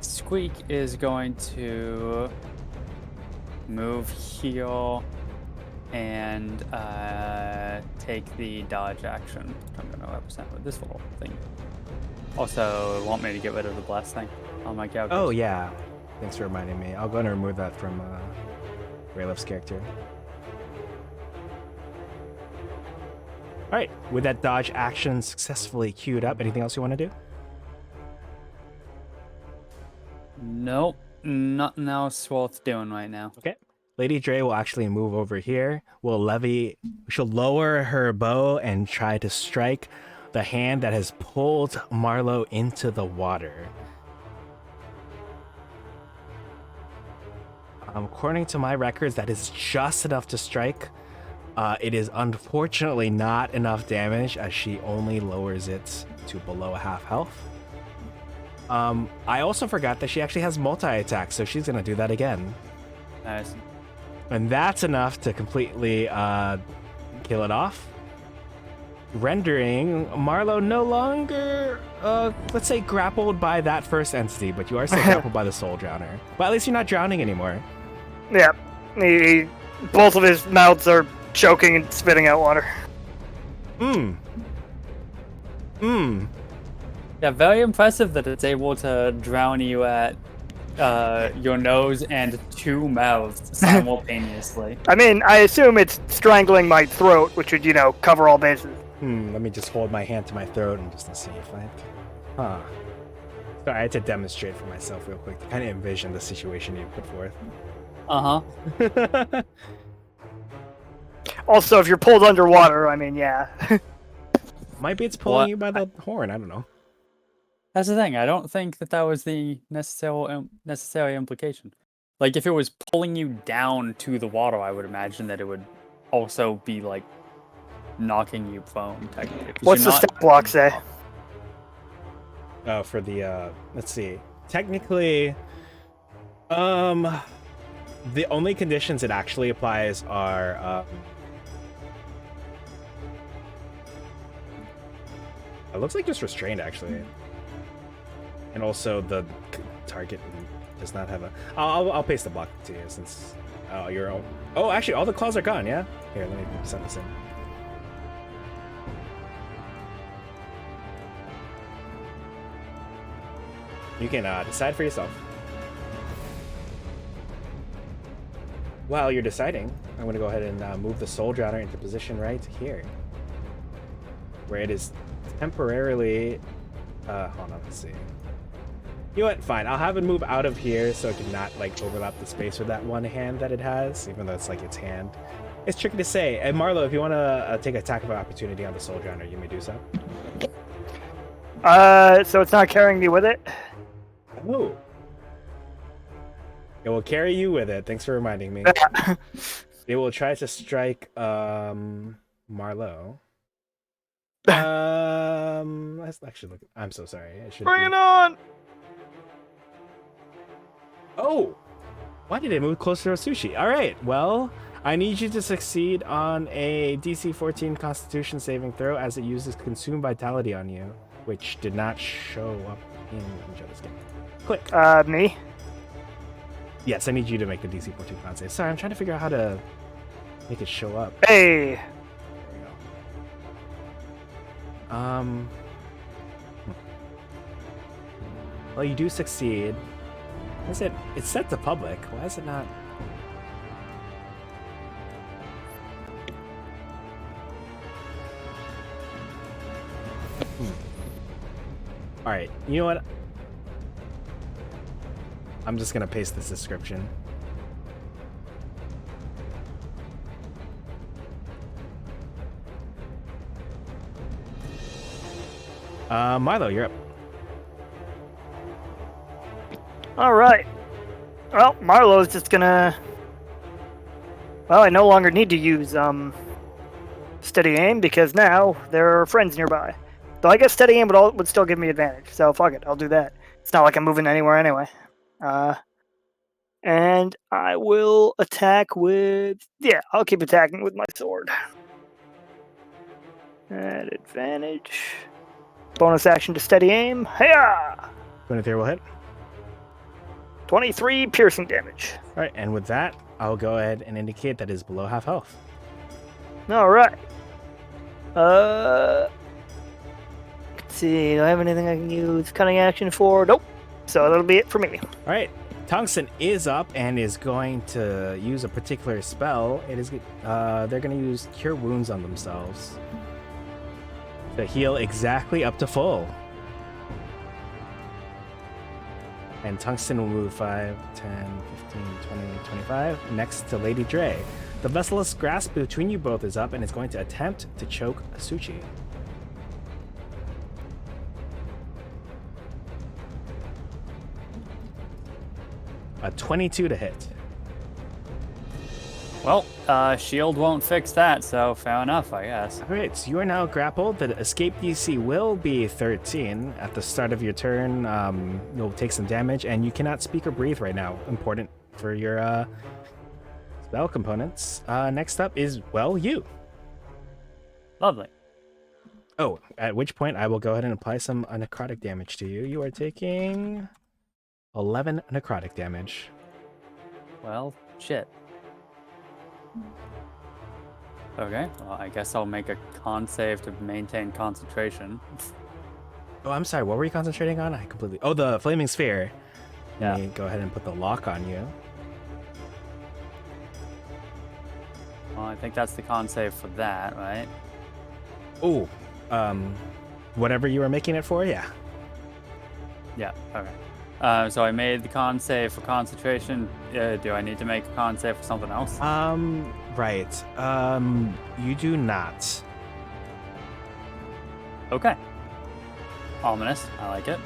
Squeak is going to move here and take the dodge action. I'm going to represent with this little thing. Also, want me to get rid of the blast thing on my character? Oh yeah. Thanks for reminding me. I'll go and remove that from Rayleif's character. All right. With that dodge action successfully queued up, anything else you want to do? Nope. Nothing else worth doing right now. Okay. Lady Dre will actually move over here. She'll lower her bow and try to strike the hand that has pulled Marlowe into the water. According to my records, that is just enough to strike. It is unfortunately not enough damage as she only lowers it to below half health. I also forgot that she actually has multi-attack, so she's going to do that again. Nice. And that's enough to completely kill it off. Rendering Marlowe no longer, let's say, grappled by that first entity, but you are still grappled by the Soul Drowner. But at least you're not drowning anymore. Yeah. Both of his mouths are choking and spitting out water. Yeah, very impressive that it's able to drown you at your nose and 2 mouths simultaneously. I mean, I assume it's strangling my throat, which would, cover all bases. Let me just hold my hand to my throat and just see if I... Huh. Sorry, I had to demonstrate for myself real quick to kind of envision the situation you put forth. Uh-huh. Also, if you're pulled underwater, I mean, yeah. Might be it's pulling you by the horn, I don't know. That's the thing. I don't think that was the necessary implication. Like, if it was pulling you down to the water, I would imagine that it would also be, like, knocking you prone, technically. What's the stat block say? For the, let's see. Technically, the only conditions it actually applies are, it looks like just restrained, actually. And also the target does not have a... I'll paste the block to you since you're... Oh, actually, all the claws are gone, yeah? Here, let me send this in. You can decide for yourself. While you're deciding, I'm going to go ahead and move the Soul Drowner into position right here. Where it is temporarily... hold on, let's see. You know what? Fine. I'll have it move out of here so it can not, like, overlap the space with that one hand that it has, even though it's, like, its hand. It's tricky to say. And Marlo, if you want to take attack of opportunity on the Soul Drowner, you may do so. So it's not carrying me with it? Oh. It will carry you with it. Thanks for reminding me. It will try to strike, Marlo. Let's actually look. I'm so sorry. Bring it on! Oh! Why did it move closer to Sushi? Alright, well, I need you to succeed on a DC 14 Constitution saving throw as it uses Consume Vitality on you. which did not show up in this game. Click. Me. Yes, I need you to make the DC 14 con save. Sorry, I'm trying to figure out how to make it show up. Hey. There we go. Well, you do succeed. Why is it? It's set to public. Why is it not? All right. You know what? I'm just gonna paste this description. Milo, you're up. All right. Well, Marlowe's just gonna. Well, I no longer need to use steady aim because now there are friends nearby. Though I guess steady aim would still give me advantage. So fuck it, I'll do that. It's not like I'm moving anywhere anyway. And I will attack with. Yeah, I'll keep attacking with my sword. At advantage. Bonus action to steady aim. Hiya! 23 will hit. 23 piercing damage. All right, and with that, I'll go ahead and indicate that is below half health. All right. Let's see. Do I have anything I can use cunning action for? Nope. So that'll be it for me. All right, Tungsten is up and is going to use a particular spell. It is they're going to use Cure Wounds on themselves to heal exactly up to full. And Tungsten will move 5, 10, 15, 20, 25 next to Lady Dre. The Vessel's grasp between you both is up and is going to attempt to choke Asuchi. A 22 to hit. Well, shield won't fix that, so fair enough, I guess. All right, so you are now grappled. The escape DC will be 13. At the start of your turn, you'll take some damage, and you cannot speak or breathe right now. Important for your spell components. Next up is, well, you. Lovely. Oh, at which point I will go ahead and apply some necrotic damage to you. You are taking 11 necrotic damage. Well, shit. Okay, well, I guess I'll make a con save to maintain concentration. Oh, I'm sorry. What were you concentrating on? I completely. Oh, the flaming sphere. Yeah. Let me go ahead and put the lock on you. Well, I think that's the con save for that, right? Oh, whatever you were making it for, yeah. Yeah, okay. So I made the con save for concentration. Do I need to make a con save for something else? Right. You do not. Okay. Ominous. I like it.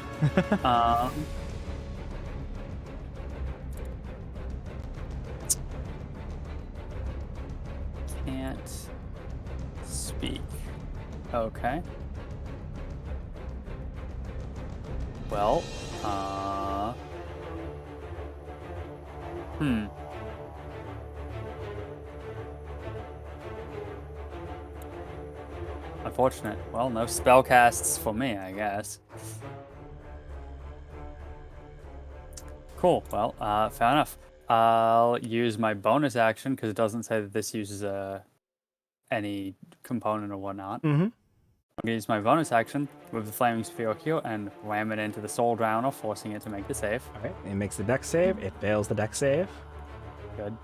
Can't speak. Okay. Well, Unfortunate. Well, no spell casts for me, I guess. Cool. Well, fair enough. I'll use my bonus action because it doesn't say that this uses any component or whatnot. Mm-hmm. I'm gonna use my bonus action with the flaming sphere here and ram it into the soul drowner, forcing it to make the save. All right. It makes the dex save. It fails the dex save. Good.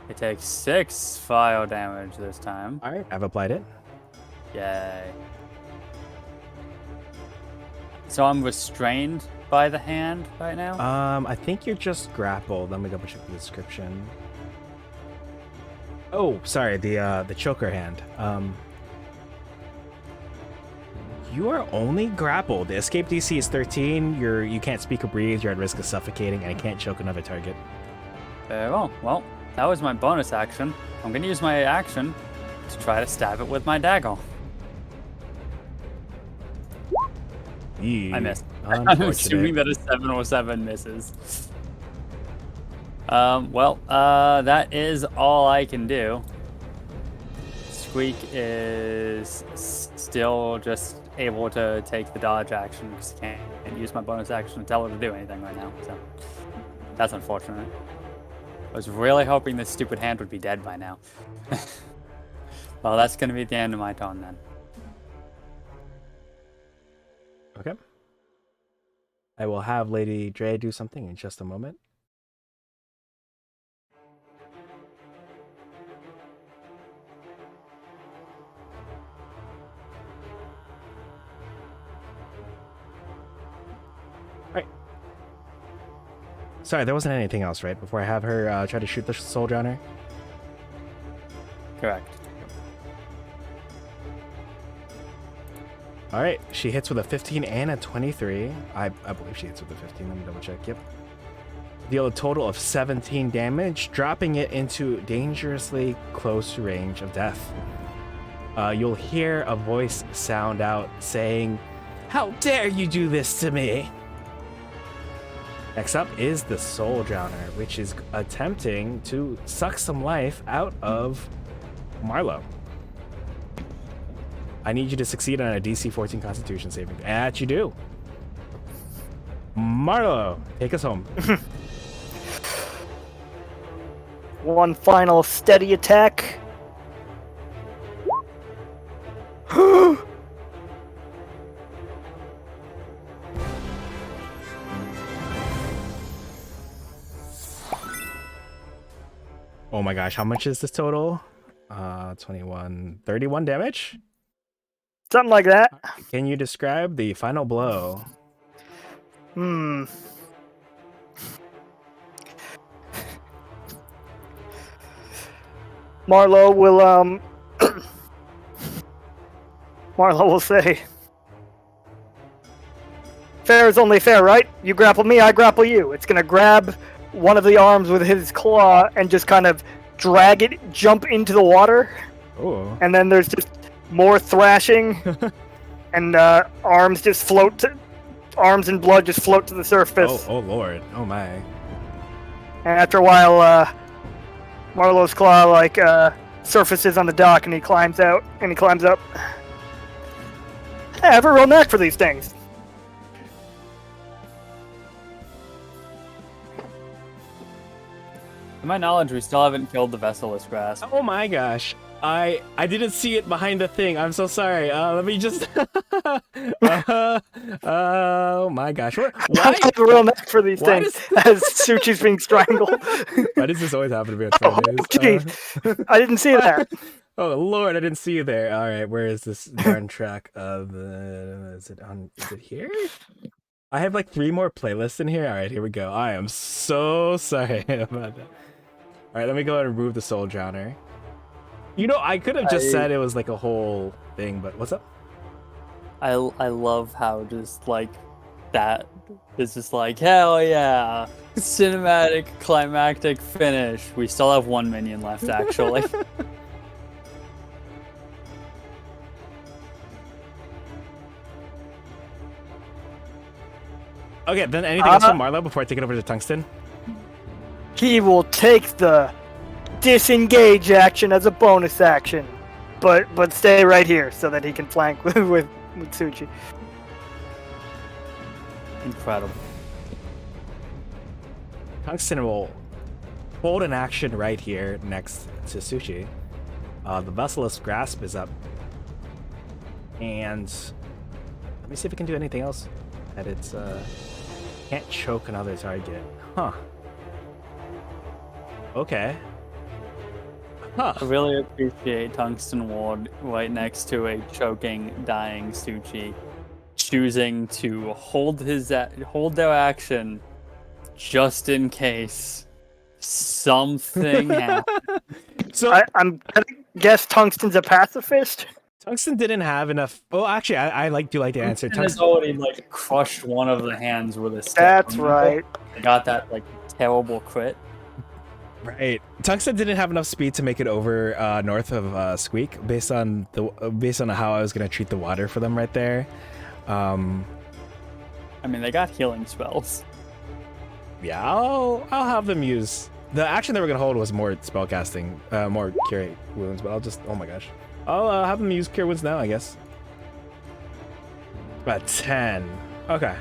It takes 6 fire damage this time. All right. I've applied it. Yay. So I'm restrained by the hand right now? I think you're just grappled. Let me double check the description. Oh, sorry, the choker hand. You are only grappled. The escape DC is 13. You can't speak or breathe. You're at risk of suffocating, and I can't choke another target. Very well. Well, that was my bonus action. I'm gonna use my action to try to stab it with my dagger. Yeah. I missed. I'm assuming that a 7 or 7 misses. That is all I can do. Squeak is still just able to take the dodge action because I can't use my bonus action to tell her to do anything right now. So that's unfortunate. I was really hoping this stupid hand would be dead by now. Well, that's going to be the end of my turn then. Okay. I will have Lady Dre do something in just a moment. Alright. Sorry, there wasn't anything else, right? Before I have her try to shoot the soul drowner? Correct. All right, she hits with a 15 and a 23. I believe she hits with a 15. Let me double check. Yep. Deal a total of 17 damage, dropping it into dangerously close range of death. You'll hear a voice sound out saying, "How dare you do this to me?" Next up is the Soul Drowner, which is attempting to suck some life out of Marlo. I need you to succeed on a DC 14 Constitution saving. And that you do. Marlo, take us home. One final steady attack. Oh my gosh, how much is this total? 31 damage? Something like that. Can you describe the final blow? Marlo will Marlo will say, "Fair is only fair, right? You grapple me, I grapple you." It's gonna grab one of the arms with his claw and just kind of drag it, jump into the water. Oh. And then there's just more thrashing, and arms and blood just float to the surface. Oh lord. Oh my. And after a while, Marlo's claw surfaces on the dock, and he climbs out, and he climbs up. I have a real knack for these things. To my knowledge, we still haven't killed the Vesselist Grasp. Oh my gosh. I didn't see it behind the thing. I'm so sorry. Let me just oh my gosh. Why? I have a real knack for these things. As Suchi's being strangled. Why does this always happen to me on Fridays? Jeez. I didn't see that. Oh Lord, I didn't see you there. All right, where is this darn track of is it here? I have like 3 more playlists in here. All right, here we go. I am so sorry about that. All right, let me go ahead and remove the Soul Drowner. You know, I could have just said it was like a whole thing, but what's up? I love how just like that is just like, hell yeah, cinematic climactic finish. We still have 1 minion left, actually. Okay, then anything else from Marlo before I take it over to Tungsten? He will take the disengage action as a bonus action, but stay right here so that he can flank with Suchi. Incredible. Tungsten will hold an action right here next to Suchi. The Vesselist Grasp is up. And let me see if it can do anything else. That it's can't choke another target. Huh. Okay. Huh. I really appreciate Tungsten Ward right next to a choking, dying Suchi, choosing to hold their action just in case something happens. So I'm gonna guess Tungsten's a pacifist. Tungsten didn't have enough. Well, actually, I do like to answer. Tungsten has already like crushed one of the hands with a stick. That's right. I got that like terrible crit. Right. Tungsten didn't have enough speed to make it over north of Squeak, based on how I was gonna treat the water for them right there. I mean, they got healing spells. Yeah, I'll have them use the action they were gonna hold was more spellcasting, more curate wounds. But oh my gosh, I'll have them use cure wounds now, I guess. About 10. Okay.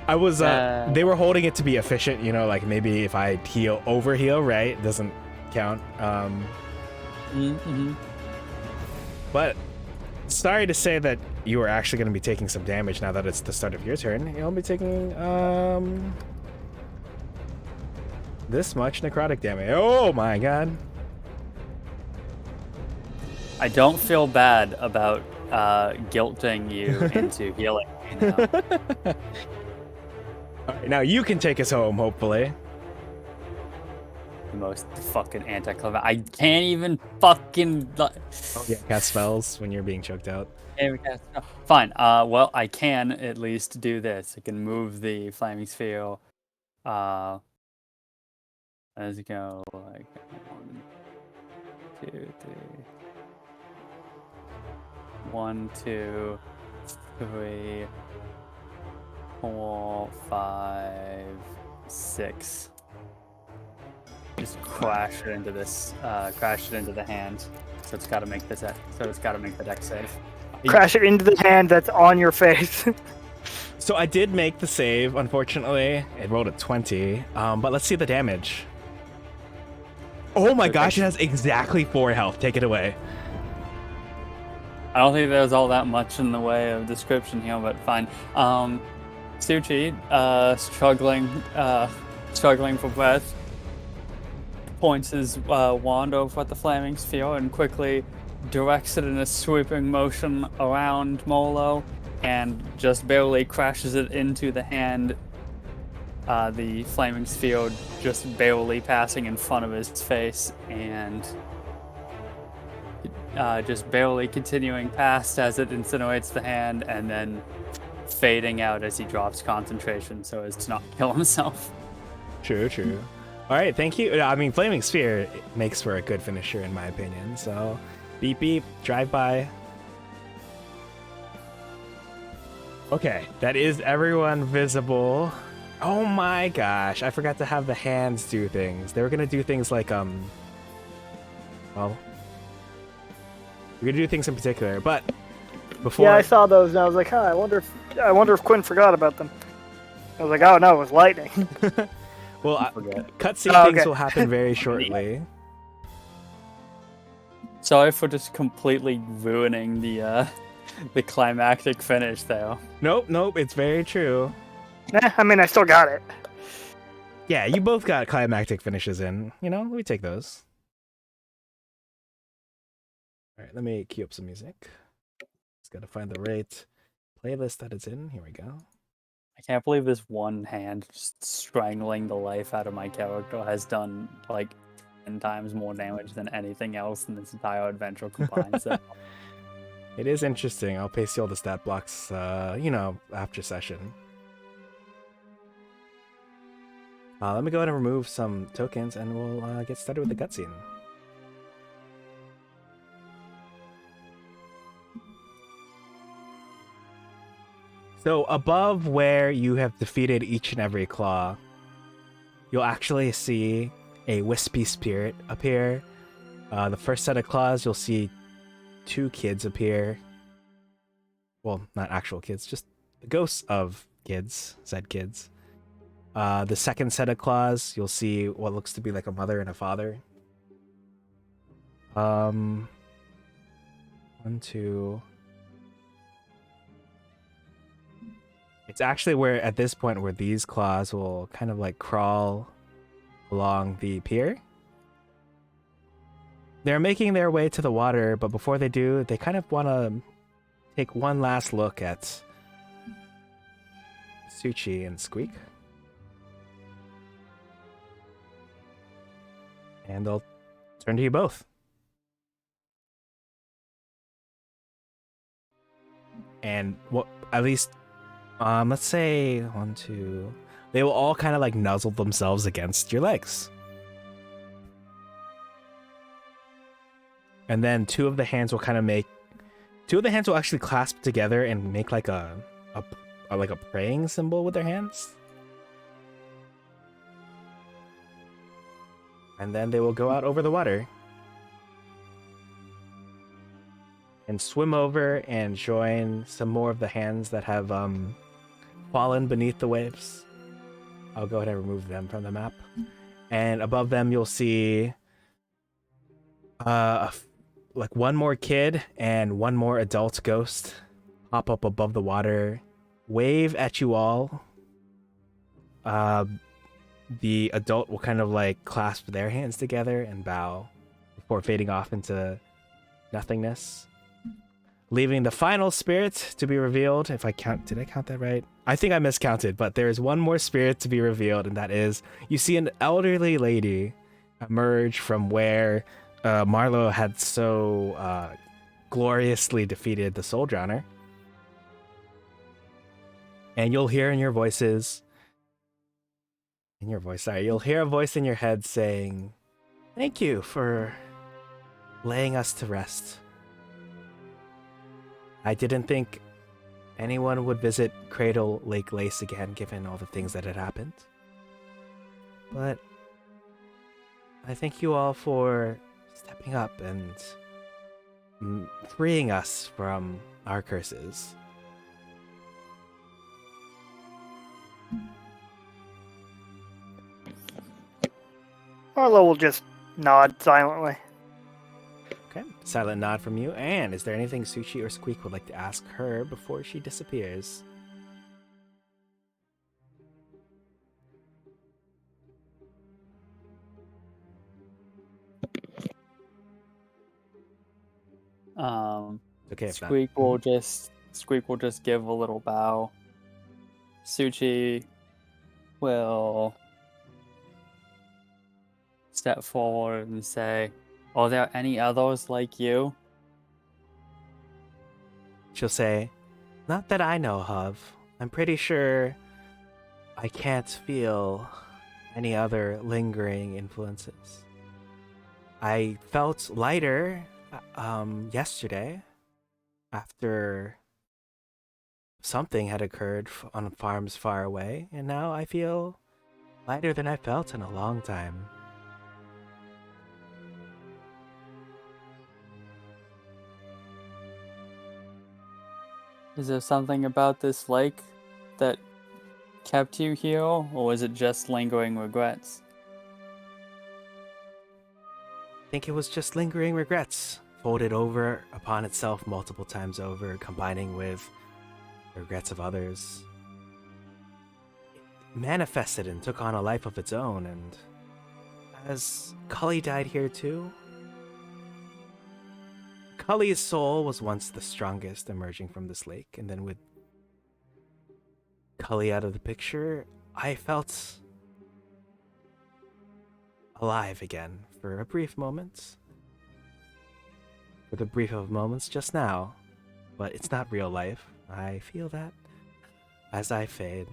I was they were holding it to be efficient, you know, like maybe if I over heal, right? It doesn't count. But sorry to say that you are actually going to be taking some damage now that it's the start of your turn. You'll be taking this much necrotic damage. Oh my god. I don't feel bad about guilting you into healing me now. All right, now you can take us home, hopefully. The most fucking anticlimactic. I can't even fucking. Oh yeah, cast spells when you're being choked out. Fine. Well, I can at least do this. I can move the flaming sphere. Let's go. Like 1, 2, 3. 1, 2, 3, 4, 5, 6. Just crash it into this. Crash it into the hand. So it's got to make this. So it's got to make the deck save. Crash it into the hand that's on your face. So I did make the save, unfortunately. It rolled a 20. But let's see the damage. Oh my gosh, it has exactly 4 health. Take it away. I don't think there's all that much in the way of description here, but fine. Suchi, struggling for breath, points his wand over at the flaming sphere and quickly directs it in a sweeping motion around Molo and just barely crashes it into the hand. The flaming sphere just barely passing in front of his face and just barely continuing past as it incinerates the hand and then fading out as he drops concentration so as to not kill himself. True. All right, thank you. I mean, Flaming Sphere makes for a good finisher in my opinion. So, beep beep, drive by. Okay, that is everyone visible. Oh my gosh, I forgot to have the hands do things. They were gonna do things like well, we're gonna do things in particular, but before. Yeah, I saw those and I was like, huh, I wonder if Quinn forgot about them. I was like, oh no, it was lightning. Well, cutscene things okay. will happen very shortly. Sorry for just completely ruining the climactic finish though. Nope, it's very true. Nah, I mean, I still got it. Yeah, you both got climactic finishes in. You know, we take those. All right, let me cue up some music. Just gotta find the right playlist that it's in. Here we go. I can't believe this one hand just strangling the life out of my character has done like 10 times more damage than anything else in this entire adventure combined. So. It is interesting. I'll paste you all the stat blocks, after session. Let me go ahead and remove some tokens and we'll get started with the cutscene. So above where you have defeated each and every claw, you'll actually see a wispy spirit appear. The first set of claws, you'll see 2 kids appear. Well, not actual kids, just the ghosts of kids, said kids. The second set of claws, you'll see what looks to be like a mother and a father. 1, 2. It's actually where, at this point, where these claws will kind of like crawl along the pier. They're making their way to the water, but before they do, they kind of want to take one last look at Suchi and Squeak. And they'll turn to you both. And what, at least, let's say 1, 2. They will all kind of like nuzzle themselves against your legs. And then 2 of the hands will kind of make. 2 of the hands will actually clasp together and make like a praying symbol with their hands. And then they will go out over the water. and swim over and join some more of the hands that have fallen beneath the waves. I'll go ahead and remove them from the map. And above them, you'll see like one more kid and one more adult ghost pop up above the water, wave at you all. The adult will kind of like clasp their hands together and bow before fading off into nothingness, leaving the final spirit to be revealed. If I count, did I count that right? I think I miscounted, but there is one more spirit to be revealed, and that is you see an elderly lady emerge from where Marlowe had so gloriously defeated the Soul Drowner. And you'll hear in your voices, you'll hear a voice in your head saying, "Thank you for laying us to rest. I didn't think anyone would visit Cradle Lake Lace again, given all the things that had happened. But I thank you all for stepping up and freeing us from our curses." Marlo will just nod silently. Okay, silent nod from you. And is there anything Sushi or Squeak would like to ask her before she disappears? Okay, if not. Squeak will just give a little bow. Suchi will step forward and say, "Are there any others like you?" She'll say, "Not that I know of. I'm pretty sure I can't feel any other lingering influences. I felt lighter yesterday after something had occurred on farms far away, and now I feel lighter than I felt in a long time." Is there something about this lake that kept you here, or was it just lingering regrets? I think it was just lingering regrets, folded over upon itself multiple times over, combining with the regrets of others. It manifested and took on a life of its own, and as Cully died here too, Cully's soul was once the strongest emerging from this lake, and then with Cully out of the picture, I felt alive again for a brief moment. For the brief of moments just now, but it's not real life. I feel that as I fade.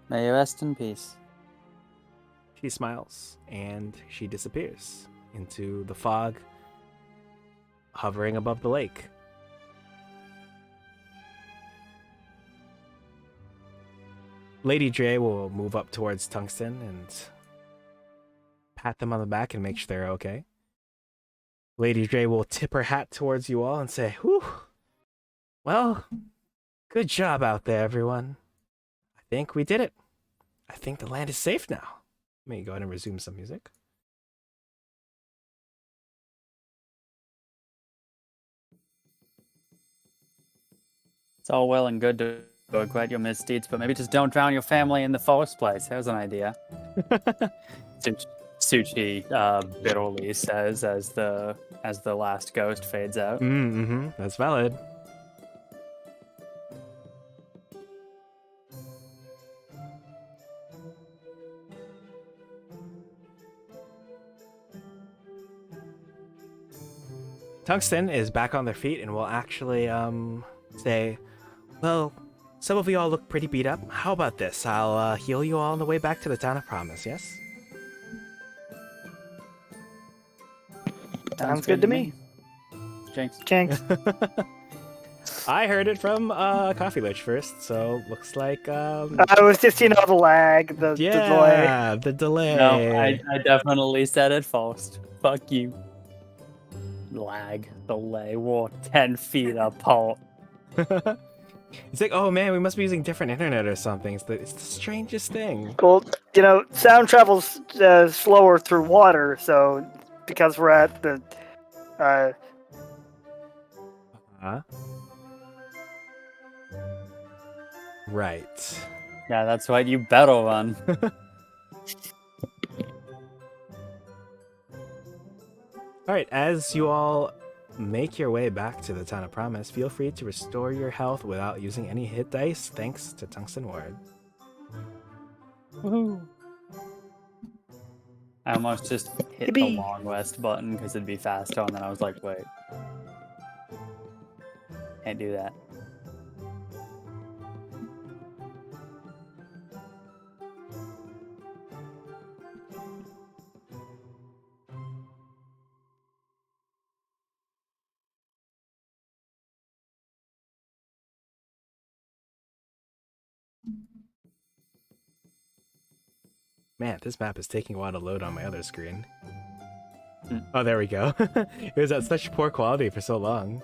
May you rest in peace. She smiles and she disappears into the fog hovering above the lake. Lady Dre will move up towards Tungsten and pat them on the back and make sure they're okay. Lady Dre will tip her hat towards you all and say, "Whew, well, good job out there, everyone. I think we did it. I think the land is safe now." Let me go ahead and resume some music. It's all well and good to regret your misdeeds, but maybe just don't drown your family in the first place. There's an idea. Suchi bitterly says as the last ghost fades out. Mm-hmm. That's valid. Tungsten is back on their feet and will actually say, "Well, some of you all look pretty beat up. How about this? I'll heal you all on the way back to the town of Promise, yes?" Sounds good to me. Jinx. Jinx. I heard it from Coffee Lich first, so looks like I was just, the lag, the delay. yeah, the delay. No, I definitely said it first. Fuck you. lag delay. We're 10 feet apart. It's like, oh man, we must be using different internet or something. It's the strangest thing. Well, sound travels slower through water, so because we're at the Huh? Right. Yeah, that's right. You better run. All right, as you all make your way back to the Town of Promise, feel free to restore your health without using any hit dice, thanks to Tungsten Ward. Woohoo. I almost just hit the Yippee. long rest button because it'd be faster, and then I was like, wait. Can't do that. Man, this map is taking a while to load on my other screen. Hmm. Oh, there we go. It was at such poor quality for so long.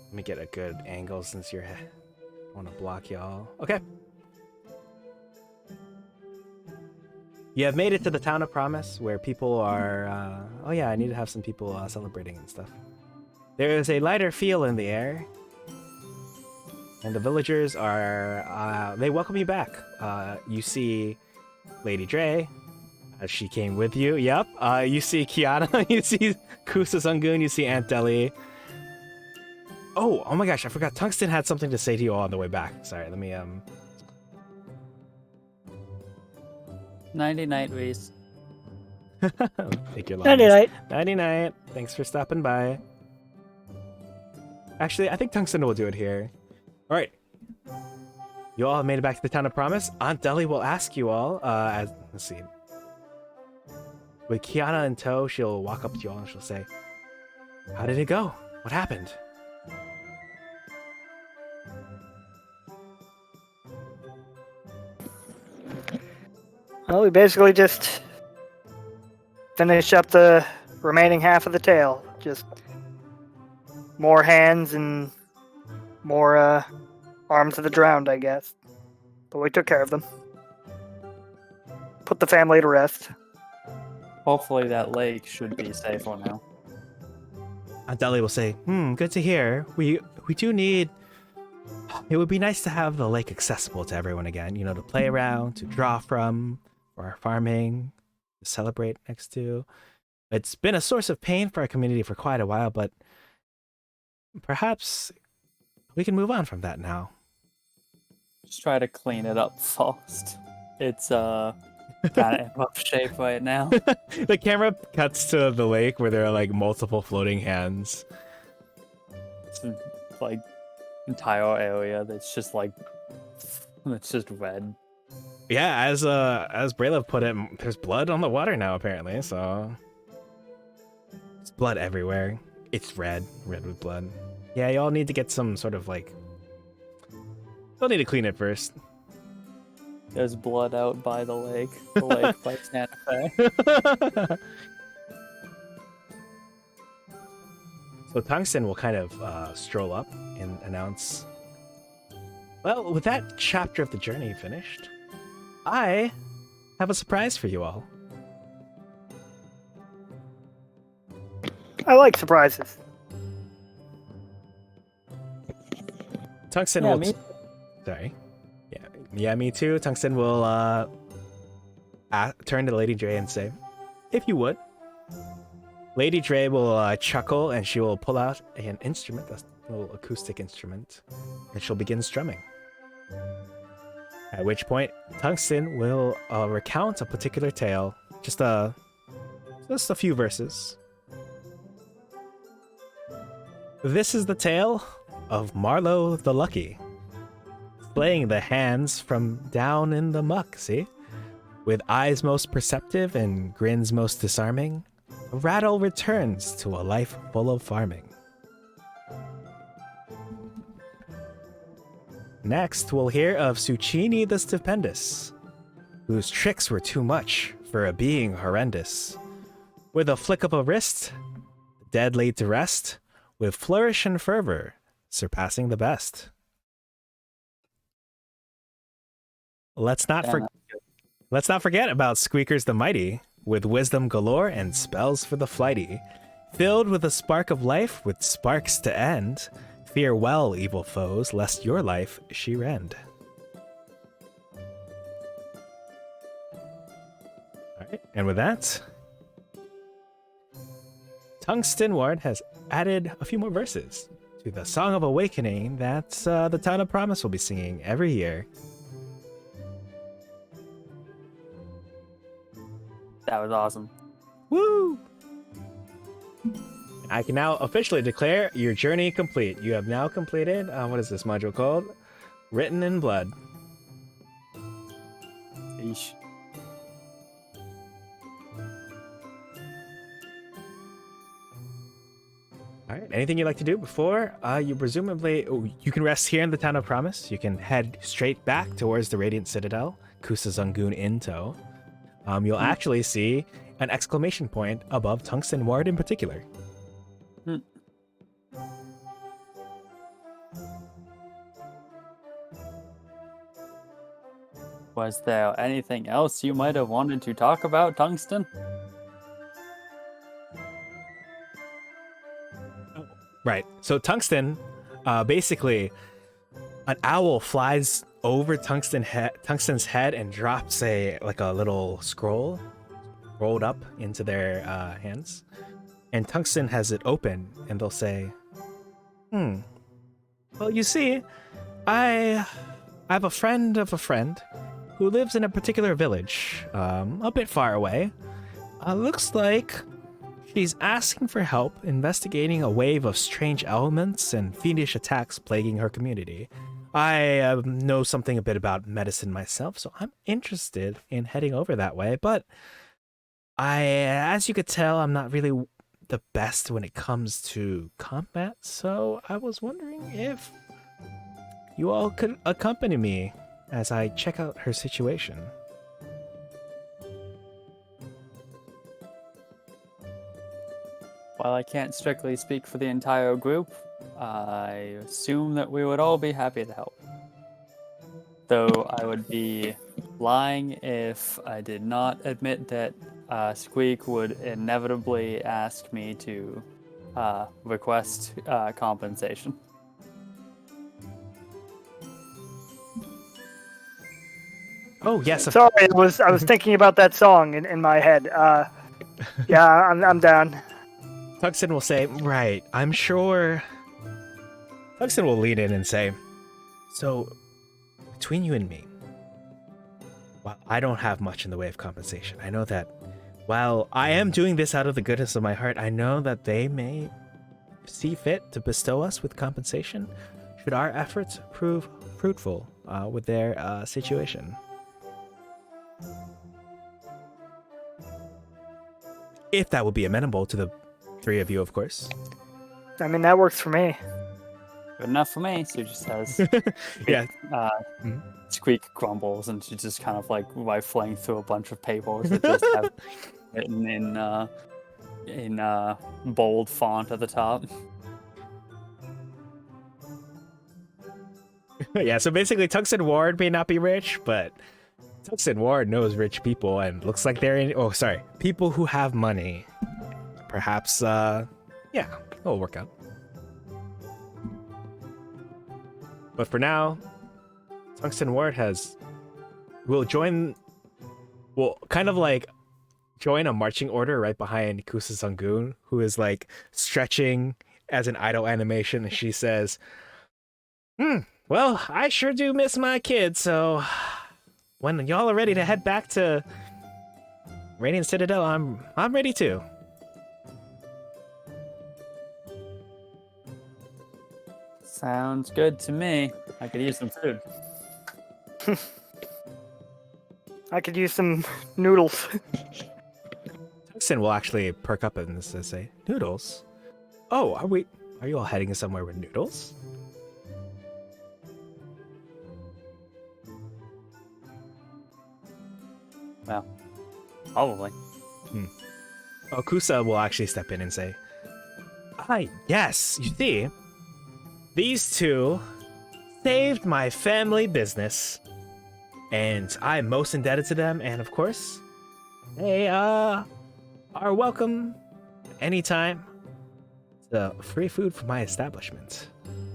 Let me get a good angle since I want to block y'all. Okay. You have made it to the Town of Promise, where people are... oh yeah, I need to have some people celebrating and stuff. There is a lighter feel in the air. And the villagers are... they welcome you back. You see Lady Dre, as she came with you. Yep. You see Kiana. You see Kusa Sungun. You see Aunt Deli. Oh my gosh, I forgot. Tungsten had something to say to you all on the way back. Sorry, let me... Nighty-night, Reese. Take your Nighty lines. night. Nighty night. Thanks for stopping by. Actually, I think Tungsten will do it here. All right. You all have made it back to the Town of Promise. Aunt Deli will ask you all. Let's see. With Kiana in tow, she'll walk up to you all and she'll say, "How did it go? What happened?" Well, we basically just finished up the remaining half of the tale. Just more hands and more arms of the drowned, I guess. But we took care of them. Put the family to rest. Hopefully that lake should be safer now. Aunt Deli will say, good to hear. We do need... It would be nice to have the lake accessible to everyone again, to play around, to draw from, for our farming, to celebrate next to. It's been a source of pain for our community for quite a while, but perhaps we can move on from that now. Just try to clean it up first. It's kind of in rough shape right now. The camera cuts to the lake where there are like multiple floating hands. It's like entire area that's just like it's just red. Yeah, as Braylev put it, there's blood on the water now apparently, so it's blood everywhere. It's red with blood. Yeah, y'all need to get some sort of like... You'll need to clean it first. There's blood out by the lake by Santa Fe. So Tungsten will kind of stroll up and announce, well, with that chapter of the journey finished, I have a surprise for you all. I like surprises. Tungsten Yeah, will... me- Sorry. Yeah, me too. Tungsten will turn to Lady Dre and say, if you would. Lady Dre will chuckle and she will pull out an instrument, a little acoustic instrument, and she'll begin strumming. At which point, Tungsten will recount a particular tale, just a few verses. This is the tale of Marlowe the Lucky, slaying the hands from down in the muck, see? With eyes most perceptive and grins most disarming, Rattle returns to a life full of farming. Next, we'll hear of Succhini the Stupendous, whose tricks were too much for a being horrendous. With a flick of a wrist, the dead laid to rest, with flourish and fervor, surpassing the best. Let's not forget about Squeakers the Mighty, with wisdom galore and spells for the flighty. Filled with a spark of life, with sparks to end. Fear well, evil foes, lest your life she rend. Alright, and with that, Tungsten Ward has added a few more verses to the Song of Awakening that the Town of Promise will be singing every year. That was awesome. Woo! I can now officially declare your journey complete. You have now completed, what is this module called? Written in Blood. Yeesh. All right, anything you'd like to do before you presumably... Oh, you can rest here in the Town of Promise. You can head straight back towards the Radiant Citadel, Kusa Zungun in tow. You'll actually see an exclamation point above Tungsten Ward in particular. Was there anything else you might have wanted to talk about, Tungsten? Right. So Tungsten, basically, an owl flies over Tungsten's head and drops a little scroll rolled up into their hands. And Tungsten has it open, and they'll say, well, you see, I have a friend of a friend who lives in a particular village, a bit far away. Looks like she's asking for help investigating a wave of strange elements and fiendish attacks plaguing her community. I know something a bit about medicine myself, so I'm interested in heading over that way, but as you could tell, I'm not really the best when it comes to combat, so I was wondering if you all could accompany me as I check out her situation. While I can't strictly speak for the entire group, I assume that we would all be happy to help. Though I would be lying if I did not admit that Squeak would inevitably ask me to request compensation. Oh yes, Sorry, I was thinking about that song in my head. Yeah, I'm down. Tungsten will say, right, I'm sure. Tungsten will lean in and say, so, between you and me, while I don't have much in the way of compensation, I know that while I am doing this out of the goodness of my heart, I know that they may see fit to bestow us with compensation should our efforts prove fruitful with their situation. If that would be amenable to the three of you, of course. I mean, that works for me. Good enough for me, Sue just says. Yeah. Squeak grumbles, and she's just kind of like rifling through a bunch of papers that just have written in bold font at the top. Yeah, so basically Tungsten Ward may not be rich, but Tungsten Ward knows rich people and looks like they're people who have money. Perhaps, yeah, it'll work out. But for now, Tungsten Ward will kind of like join a marching order right behind Kusa Zungun, who is like stretching as an idle animation, and she says, well, I sure do miss my kids, so when y'all are ready to head back to Radiant Citadel, I'm ready too. Sounds good to me. I could use some food. I could use some noodles. Tungsten will actually perk up and say, noodles? Oh, are you all heading somewhere with noodles? Well, probably. Okusa will actually step in and say, "Hi, yes, you see, these two saved my family business, and I'm most indebted to them, and of course, they are welcome anytime to free food from my establishment.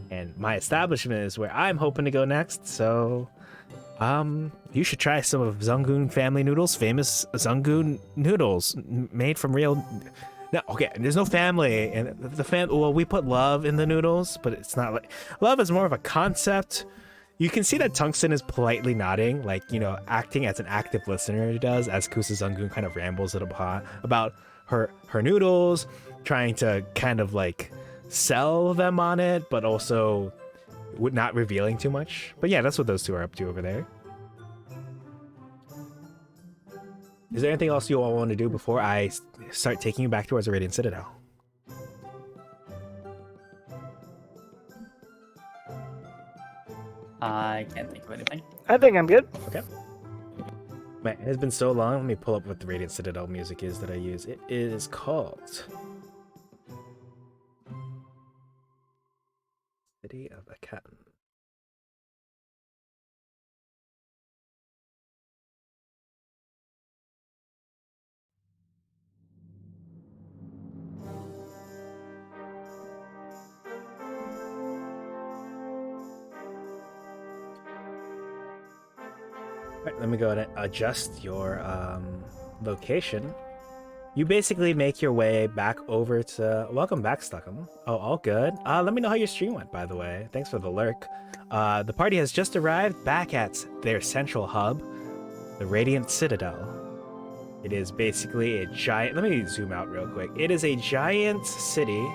And my establishment is where I'm hoping to go next, so you should try some of Zungun family noodles, famous Zungun noodles made from real. No, okay, there's no family, and well, we put love in the noodles, but it's not like love is more of a concept. You can see that Tungsten is politely nodding, like, you know, acting as an active listener does, as Kusa Zungun kind of rambles about her noodles, trying to kind of like sell them on it, but also not revealing too much. But yeah, that's what those two are up to over there. Is there anything else you all want to do before I start taking you back towards the Radiant Citadel? I can't think of anything. I think I'm good. Okay. Man, it has been so long. Let me pull up what the Radiant Citadel music is that I use. It is called City of Akan. Alright, let me go ahead and adjust your location. You basically make your way back over to... Welcome back, Stuckham. Oh, all good. Let me know how your stream went, by the way. Thanks for the lurk. The party has just arrived back at their central hub, the Radiant Citadel. It is basically a giant... Let me zoom out real quick. It is a giant city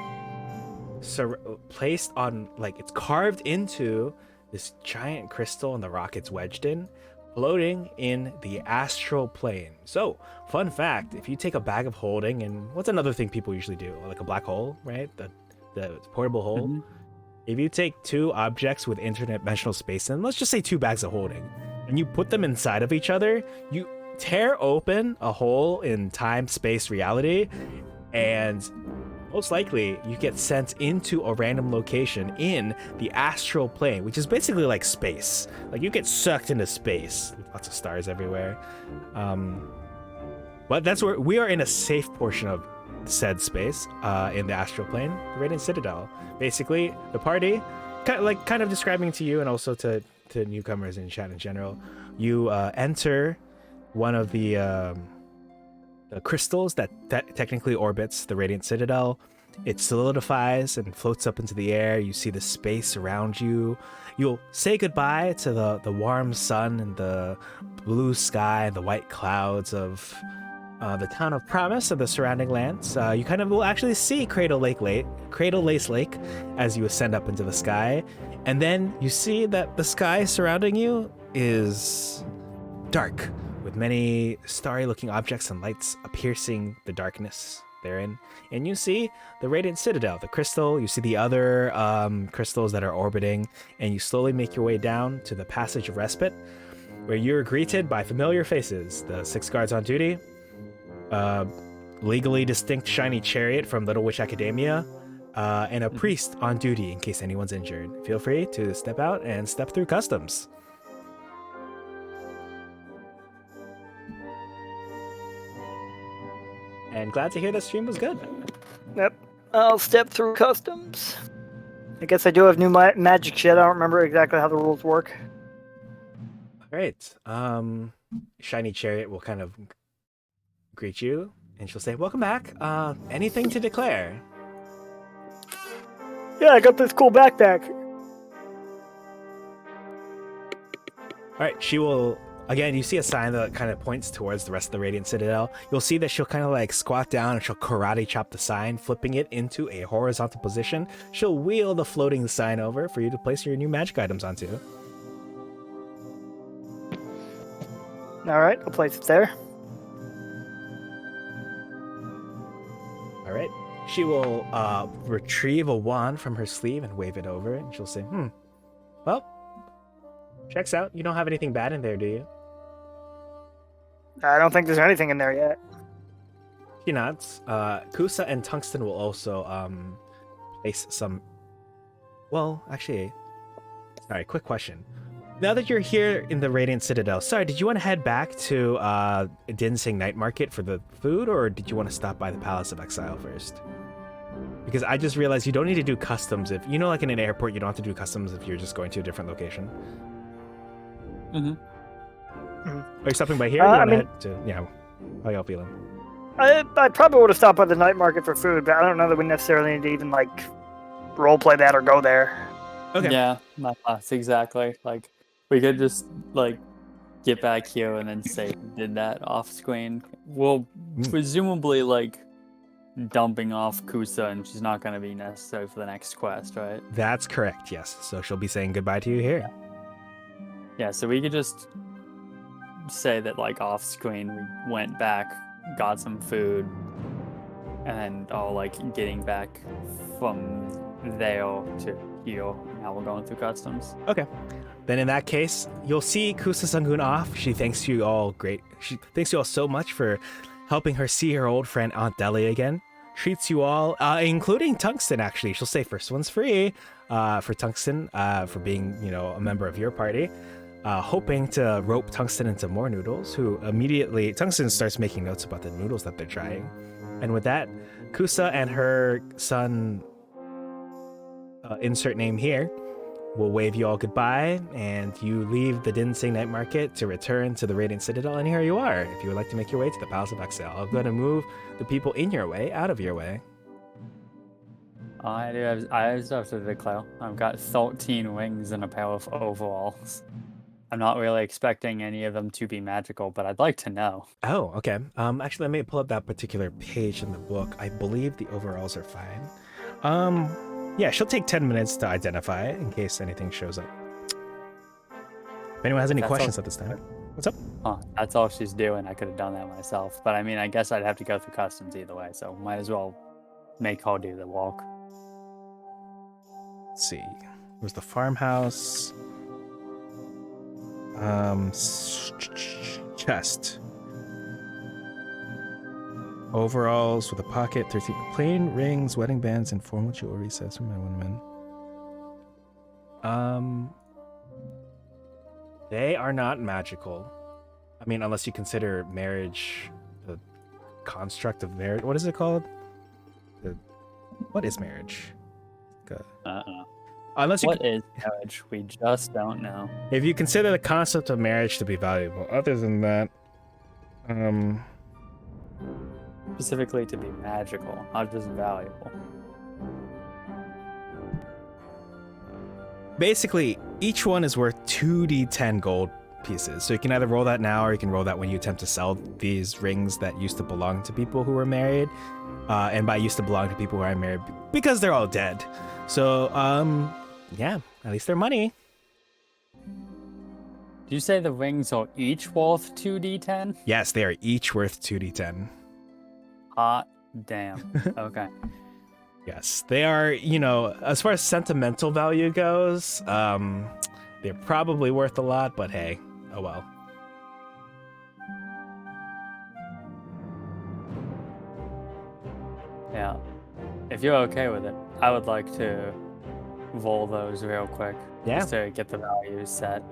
placed on... Like, it's carved into this giant crystal and the rock it's wedged in, floating in the astral plane. So, fun fact, if you take a bag of holding, and what's another thing people usually do? Like a black hole, right? The portable hole. Mm-hmm. If you take two objects with interdimensional space in, let's just say two bags of holding, and you put them inside of each other, you tear open a hole in time, space, reality, and most likely you get sent into a random location in the astral plane, which is basically like space. Like you get sucked into space. Lots of stars everywhere. But that's where we are, in a safe portion of said space, in the astral plane, the Radiant Citadel. Basically, the party, kind of describing to you and also to newcomers in chat in general, you enter one of the crystals that technically orbits the Radiant Citadel. It solidifies and floats up into the air. You see the space around you. You'll say goodbye to the warm sun and the blue sky and the white clouds of the town of Promise and the surrounding lands. You kind of will actually see Cradle Lace Lake as you ascend up into the sky. And then you see that the sky surrounding you is dark, with many starry-looking objects and lights piercing the darkness therein. And you see the Radiant Citadel, the crystal. You see the other crystals that are orbiting, and you slowly make your way down to the Passage of Respite, where you're greeted by familiar faces: the 6 guards on duty, legally distinct shiny chariot from Little Witch Academia, and a priest on duty in case anyone's injured. Feel free to step out and step through customs. And glad to hear that stream was good. Yep. I'll step through customs. I guess I do have new magic shit. I don't remember exactly how the rules work. All right. Shiny Chariot will kind of greet you, and she'll say, "Welcome back. Anything to declare?" Yeah, I got this cool backpack. All right. She will... Again, you see a sign that kind of points towards the rest of the Radiant Citadel. You'll see that she'll kind of like squat down and she'll karate chop the sign, flipping it into a horizontal position. She'll wheel the floating sign over for you to place your new magic items onto. All right, I'll place it there. All right. She will retrieve a wand from her sleeve and wave it over, and she'll say, well, checks out. You don't have anything bad in there, do you? I don't think there's anything in there yet. He nods. Kusa and Tungsten will also place some. Well, actually, sorry. Quick question. Now that you're here in the Radiant Citadel, sorry, did you want to head back to Dinsing Night Market for the food, or did you want to stop by the Palace of Exile first? Because I just realized you don't need to do customs if you know, like in an airport, you don't have to do customs if you're just going to a different location. Are you stopping by here? Or do you want to head to? Yeah. How y'all feeling? I probably would have stopped by the night market for food, but I don't know that we necessarily need to even like roleplay that or go there. Okay. Yeah, my thoughts exactly. Like, we could just like get back here and then say we did that off screen. We'll presumably like dumping off Kusa, and she's not going to be necessary for the next quest, right? That's correct. Yes. So she'll be saying goodbye to you here. Yeah. So we could just say that like off screen we went back, got some food, and then all like getting back from there to here. Now we're going through customs. Okay. Then in that case, you'll see Kusa Sangun off. She thanks you all so much for helping her see her old friend Aunt Deli again. Treats you all, including Tungsten, actually. She'll say first one's free for Tungsten for being, a member of your party. Hoping to rope Tungsten into more noodles, Tungsten starts making notes about the noodles that they're trying. And with that, Kusa and her son, insert name here, will wave you all goodbye, and you leave the Dinsing Night Market to return to the Radiant Citadel, and here you are, if you would like to make your way to the Palace of Exile. I'll go ahead and move the people in your way out of your way. I have stuff to declare. I've got 13 wings and a pair of overalls. I'm not really expecting any of them to be magical, but I'd like to know. Oh, okay. Actually, let me pull up that particular page in the book. I believe the overalls are fine. Yeah, she'll take 10 minutes to identify it in case anything shows up. If anyone has any questions at this time. What's up? Huh, that's all she's doing. I could have done that myself. But I mean, I guess I'd have to go through customs either way, so might as well make her do the walk. Let's see. There's the farmhouse. Chest. Overalls with a pocket, 13 plain rings, wedding bands, and formal jewelry sets from my women. They are not magical. I mean, unless you consider marriage the construct of marriage. What is it called? What is marriage? Unless you What is marriage? We just don't know. If you consider the concept of marriage to be valuable, other than that, Specifically to be magical, not just valuable. basically, each one is worth 2d10 gold pieces. So you can either roll that now, or you can roll that when you attempt to sell these rings that used to belong to people who were married. And by used to belong to people who are married, because they're all dead. So, yeah, at least they're money. Did you say the rings are each worth 2d10? Yes, they are each worth 2d10. Hot damn. Okay. Yes, they are, as far as sentimental value goes, they're probably worth a lot, but hey, oh well. Yeah. If you're okay with it, I would like to roll those real quick. Yeah. Just to get the values set.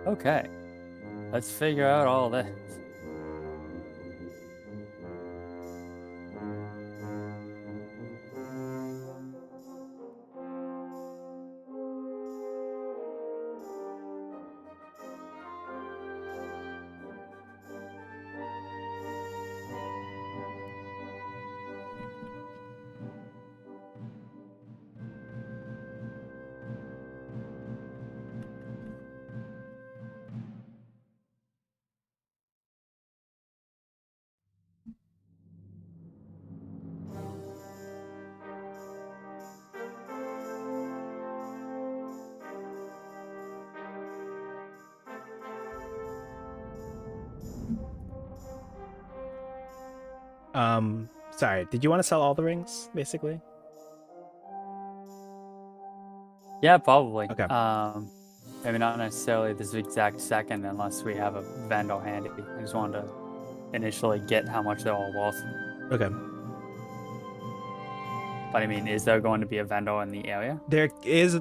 Okay. Let's figure out all this. Sorry, did you want to sell all the rings, basically? Yeah, probably. Okay. Maybe not necessarily this exact second unless we have a vendor handy. I just wanted to initially get how much they're all worth. Okay. But I mean, is there going to be a vendor in the area? There is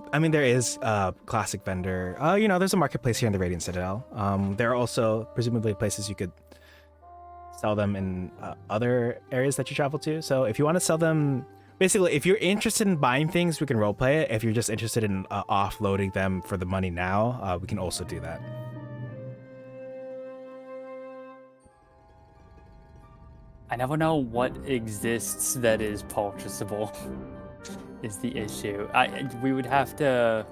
classic vendor. There's a marketplace here in the Radiant Citadel. There are also presumably places you could sell them in other areas that you travel to. So if you want to sell them, basically, if you're interested in buying things, we can roleplay it. If you're just interested in offloading them for the money now, we can also do that. I never know what exists that is purchasable. Is the issue. We would have to.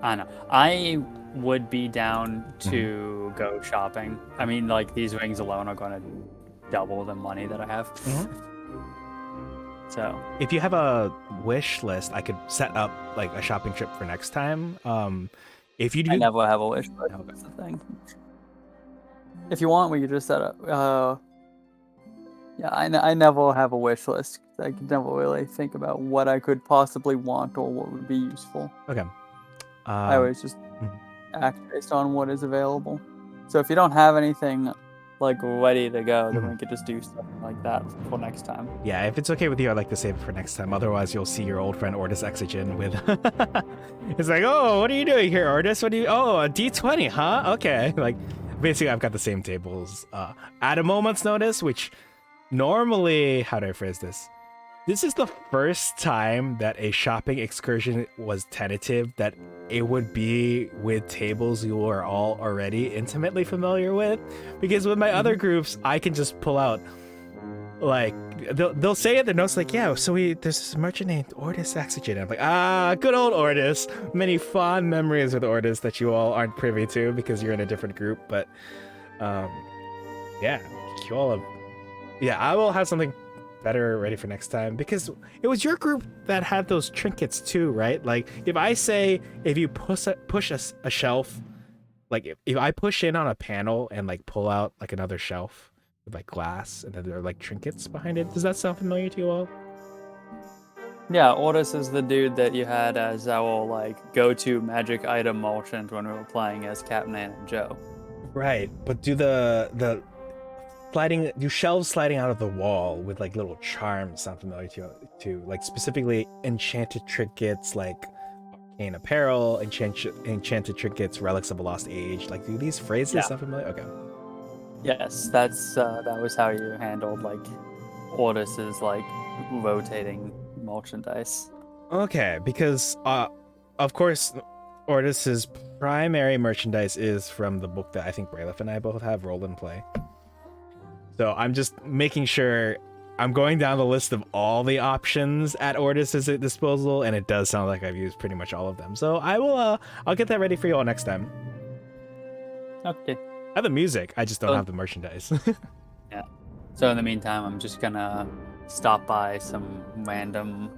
I don't know. I would be down to go shopping. I mean, like these rings alone are going to double the money that I have. So if you have a wish list, I could set up like a shopping trip for next time. If you do, I never have a wish list. Okay. That's the thing. If you want, we could just set up. Yeah, I never have a wish list. I could never really think about what I could possibly want or what would be useful. Okay. I always just act based on what is available. So if you don't have anything like ready to go, then we could just do something like that for next time. Yeah, if it's okay with you, I'd like to save it for next time. Otherwise, you'll see your old friend Ordis Exogen with. It's like, oh, what are you doing here, Ordis? What do you? Oh, a D20, huh? Okay. Like, basically, I've got the same tables at a moment's notice, which normally, how do I phrase this? This is the first time that a shopping excursion was tentative that it would be with tables you are all already intimately familiar with. Because with my other groups, I can just pull out, like, they'll say it in their notes, like, yeah, so there's this merchant named Ordis Exogen. I'm like, good old Ordis. Many fond memories with Ordis that you all aren't privy to because you're in a different group. But, yeah, you all have, yeah, I will have something better ready for next time, because it was your group that had those trinkets too, right? Like if you push a shelf, like if I push in on a panel and like pull out like another shelf with like glass and then there are like trinkets behind it, does that sound familiar to you all? Yeah, Ordis is the dude that you had as our like go-to magic item merchant when we were playing as Captain Ann and Joe. Right, but do the shelves sliding out of the wall with like little charms sound familiar to you too? Like specifically enchanted trinkets, like arcane apparel, enchanted trinkets, relics of a lost age. Like, do these phrases sound familiar? Okay. Yes, that was how you handled like Ordis's like rotating merchandise. Okay, because of course Ordis's primary merchandise is from the book that I think Brayleth and I both have, Roll and Play. So I'm just making sure I'm going down the list of all the options at Ordis's disposal, and it does sound like I've used pretty much all of them. So I'll get that ready for you all next time. Okay. I have the music, I just don't have the merchandise. Yeah. So in the meantime, I'm just gonna stop by some random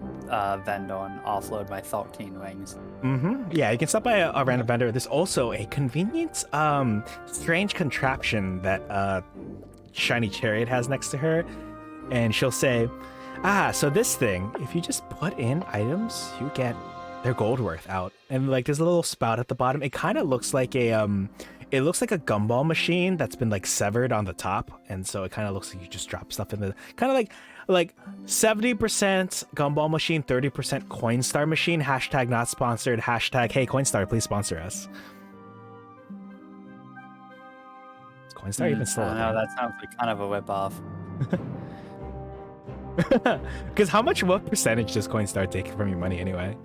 vendor and offload my 13 rings. Yeah, you can stop by a random vendor. There's also a convenient, strange contraption that Shiny Chariot has next to her, and she'll say, so this thing, if you just put in items, you get their gold worth out. And like there's a little spout at the bottom. It kind of looks like a gumball machine that's been like severed on the top, and so it kind of looks like you just drop stuff in the kind of like 70% gumball machine, 30% Coinstar machine. Hashtag not sponsored. Hashtag hey Coinstar, please sponsor us. Coinstar even still? I know, that sounds like kind of a whip-off. Because what percentage does Coinstar take from your money anyway?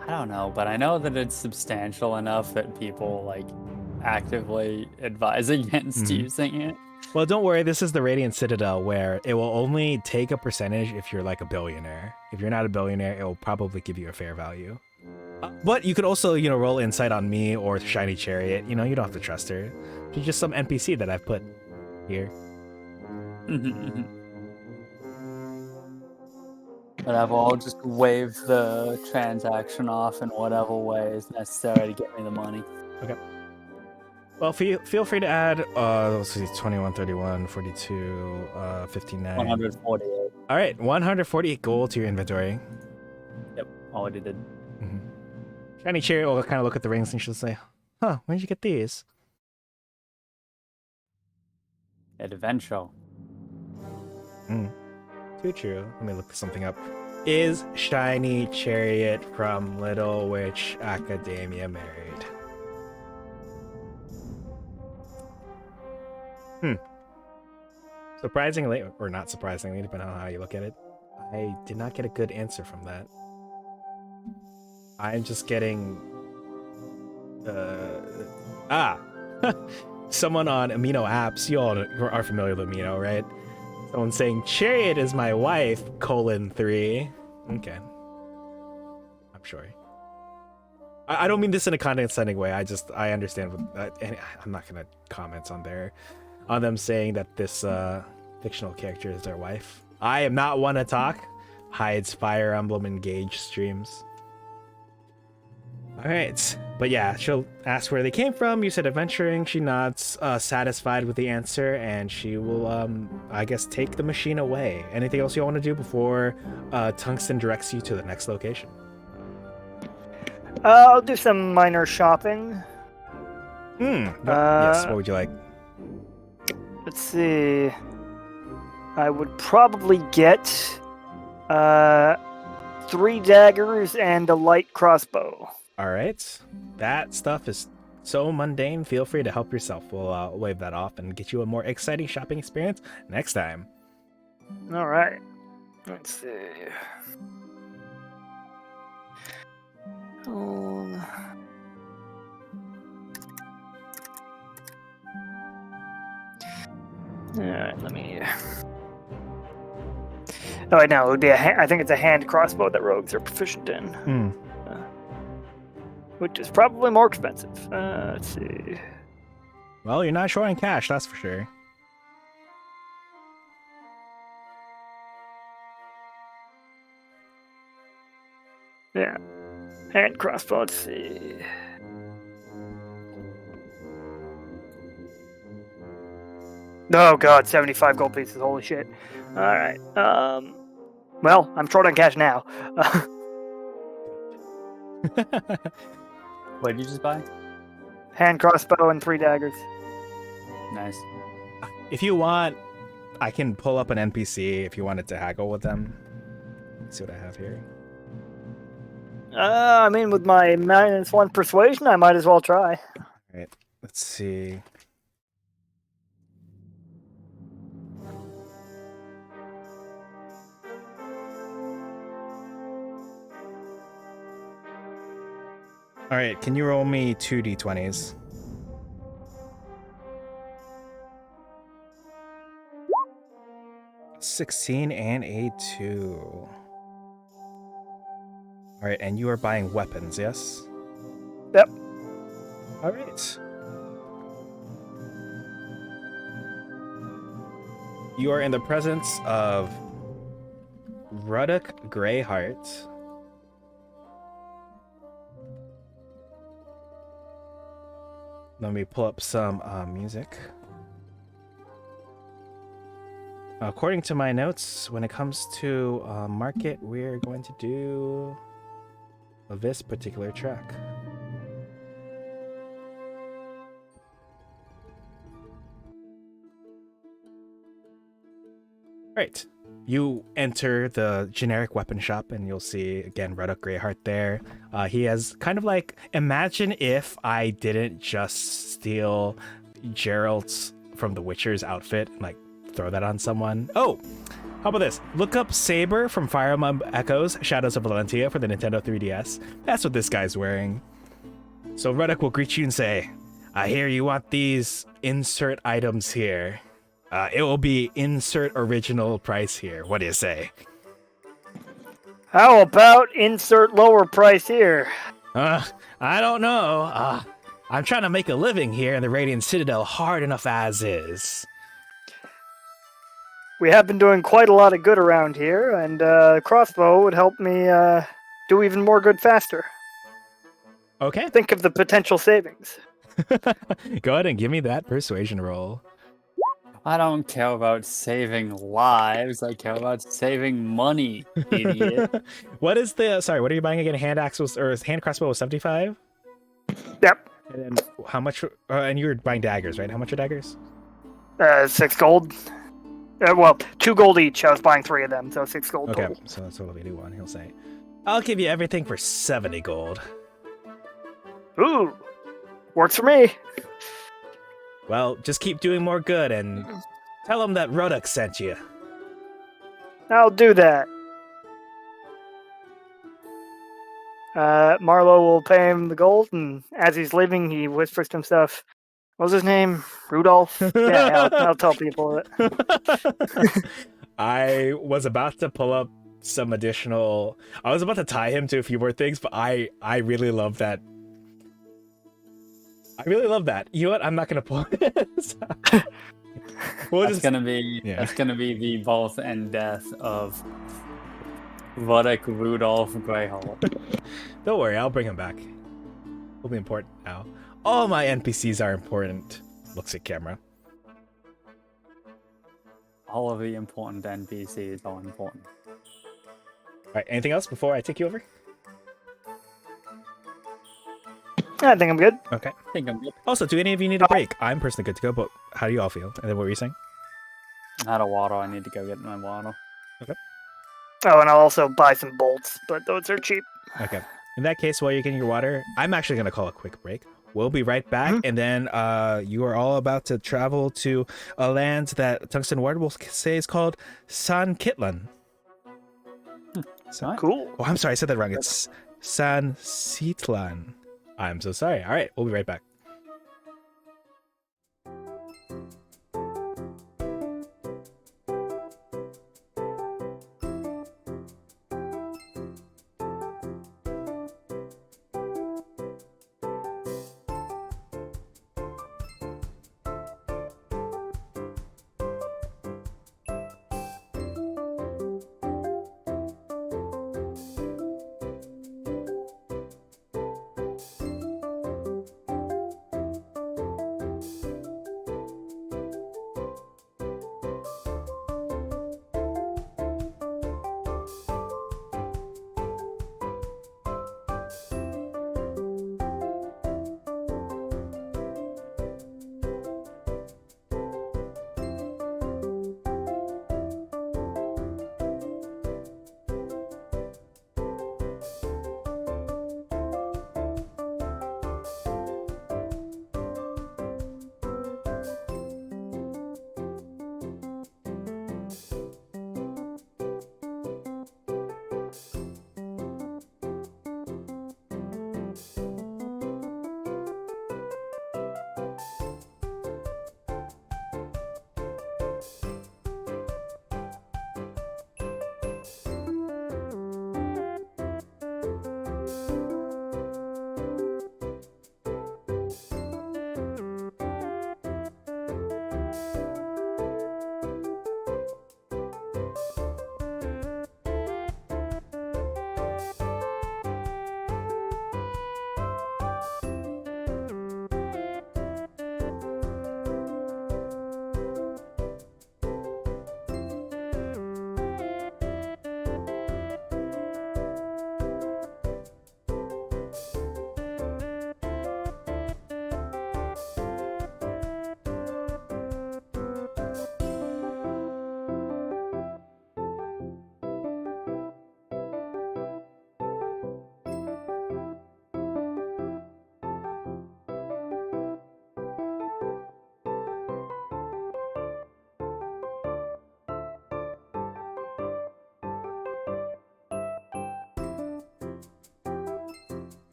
I don't know, but I know that it's substantial enough that people like actively advise against using it. Well, don't worry, this is the Radiant Citadel, where it will only take a percentage if you're like a billionaire. If you're not a billionaire, it will probably give you a fair value. But you could also, roll insight on me or Shiny Chariot. You don't have to trust her. She's just some NPC that I've put here. Whatever, I'll just waive the transaction off in whatever way is necessary to get me the money. Okay. Well, feel free to add, let's see, 21, 31, 42, 59. 148. All right, 148 gold to your inventory. Yep, already did. Mm-hmm. Shiny Chariot will kind of look at the rings and she'll say, huh, when did you get these? Adventure. Too true. Let me look something up. Is Shiny Chariot from Little Witch Academia married? Surprisingly, or not surprisingly, depending on how you look at it, I did not get a good answer from that. I'm just getting... someone on Amino Apps, you all are familiar with Amino, right? Someone saying, Chariot is my wife, :3. Okay. I'm sure. I don't mean this in a condescending way. I understand. And I'm not going to comment on them saying that this fictional character is their wife. I am not one to talk. Hides Fire Emblem Engage streams. All right. But yeah, she'll ask where they came from. You said adventuring. She nods, satisfied with the answer, and she will, I guess, take the machine away. Anything else you want to do before Tungsten directs you to the next location? I'll do some minor shopping. Yes, what would you like? Let's see. I would probably get 3 daggers and a light crossbow. All right. That stuff is so mundane. Feel free to help yourself. We'll wave that off and get you a more exciting shopping experience next time. All right. Let's see. All right, let me. Oh, wait, no, it would be I think it's a hand crossbow that rogues are proficient in, which is probably more expensive. Let's see. Well, you're not short on cash, that's for sure. Yeah, hand crossbow. Let's see. Oh god, 75 gold pieces. Holy shit. All right. Well, I'm short on cash now. What did you just buy? Hand crossbow and 3 daggers. Nice. If you want, I can pull up an NPC if you wanted to haggle with them. Let's see what I have here. I mean, with my -1 persuasion, I might as well try. All right, let's see. All right, can you roll me 2 d20s? $16 and a 2. All right, and you are buying weapons, yes? Yep. All right. You are in the presence of Ruddock Greyheart. Let me pull up some music. According to my notes, when it comes to market, we're going to do this particular track. Right. You enter the generic weapon shop and you'll see, again, Ruddock Greyheart there. He has kind of like, imagine if I didn't just steal Geralt's from The Witcher's outfit and like throw that on someone. Oh, how about this? Look up Saber from Fire Emblem Echoes, Shadows of Valentia for the Nintendo 3DS. That's what this guy's wearing. So Ruddock will greet you and say, I hear you want these insert items here. It will be insert original price here. What do you say? How about insert lower price here? I don't know. I'm trying to make a living here in the Radiant Citadel hard enough as is. We have been doing quite a lot of good around here, and crossbow would help me do even more good faster. Okay. Think of the potential savings. Go ahead and give me that persuasion roll. I don't care about saving lives. I care about saving money, idiot. What is the sorry? What are you buying again? Hand axles or hand crossbow was 75. Yep. And then how much? And you were buying daggers, right? How much are daggers? 6 gold. Well, 2 gold each. I was buying 3 of them, so 6 gold Okay, total. so that's what we do. One. He'll say, "I'll give you everything for 70 gold." Ooh, works for me. Well, just keep doing more good and tell him that Ruddock sent you. I'll do that. Marlowe will pay him the gold, and as he's leaving, he whispers to himself, "What was his name? Rudolph?" Yeah, I'll tell people it. I was about to pull up some additional. I was about to tie him to a few more things, but I really love that. I really love that. You know what? I'm not gonna pull it. That's gonna be the birth and death of Ruddock Rudolph Greyhawk. Don't worry, I'll bring him back. He'll be important now. All my NPCs are important. Looks at camera. All of the important NPCs are important. All right. Anything else before I take you over? I think I'm good. Okay. I think I'm good. Also, do any of you need a break? I'm personally good to go, but how do you all feel? And then what were you saying? Out of water, I need to go get my water. Oh, and I'll also buy some bolts, but those are cheap. Okay. In that case, while you're getting your water, I'm actually going to call a quick break. We'll be right back, and then you are all about to travel to a land that Tungsten Ward will say is called San Kitlan. Right. Cool. Oh, I'm sorry, I said that wrong. It's San Citlan. I'm so sorry. All right, we'll be right back.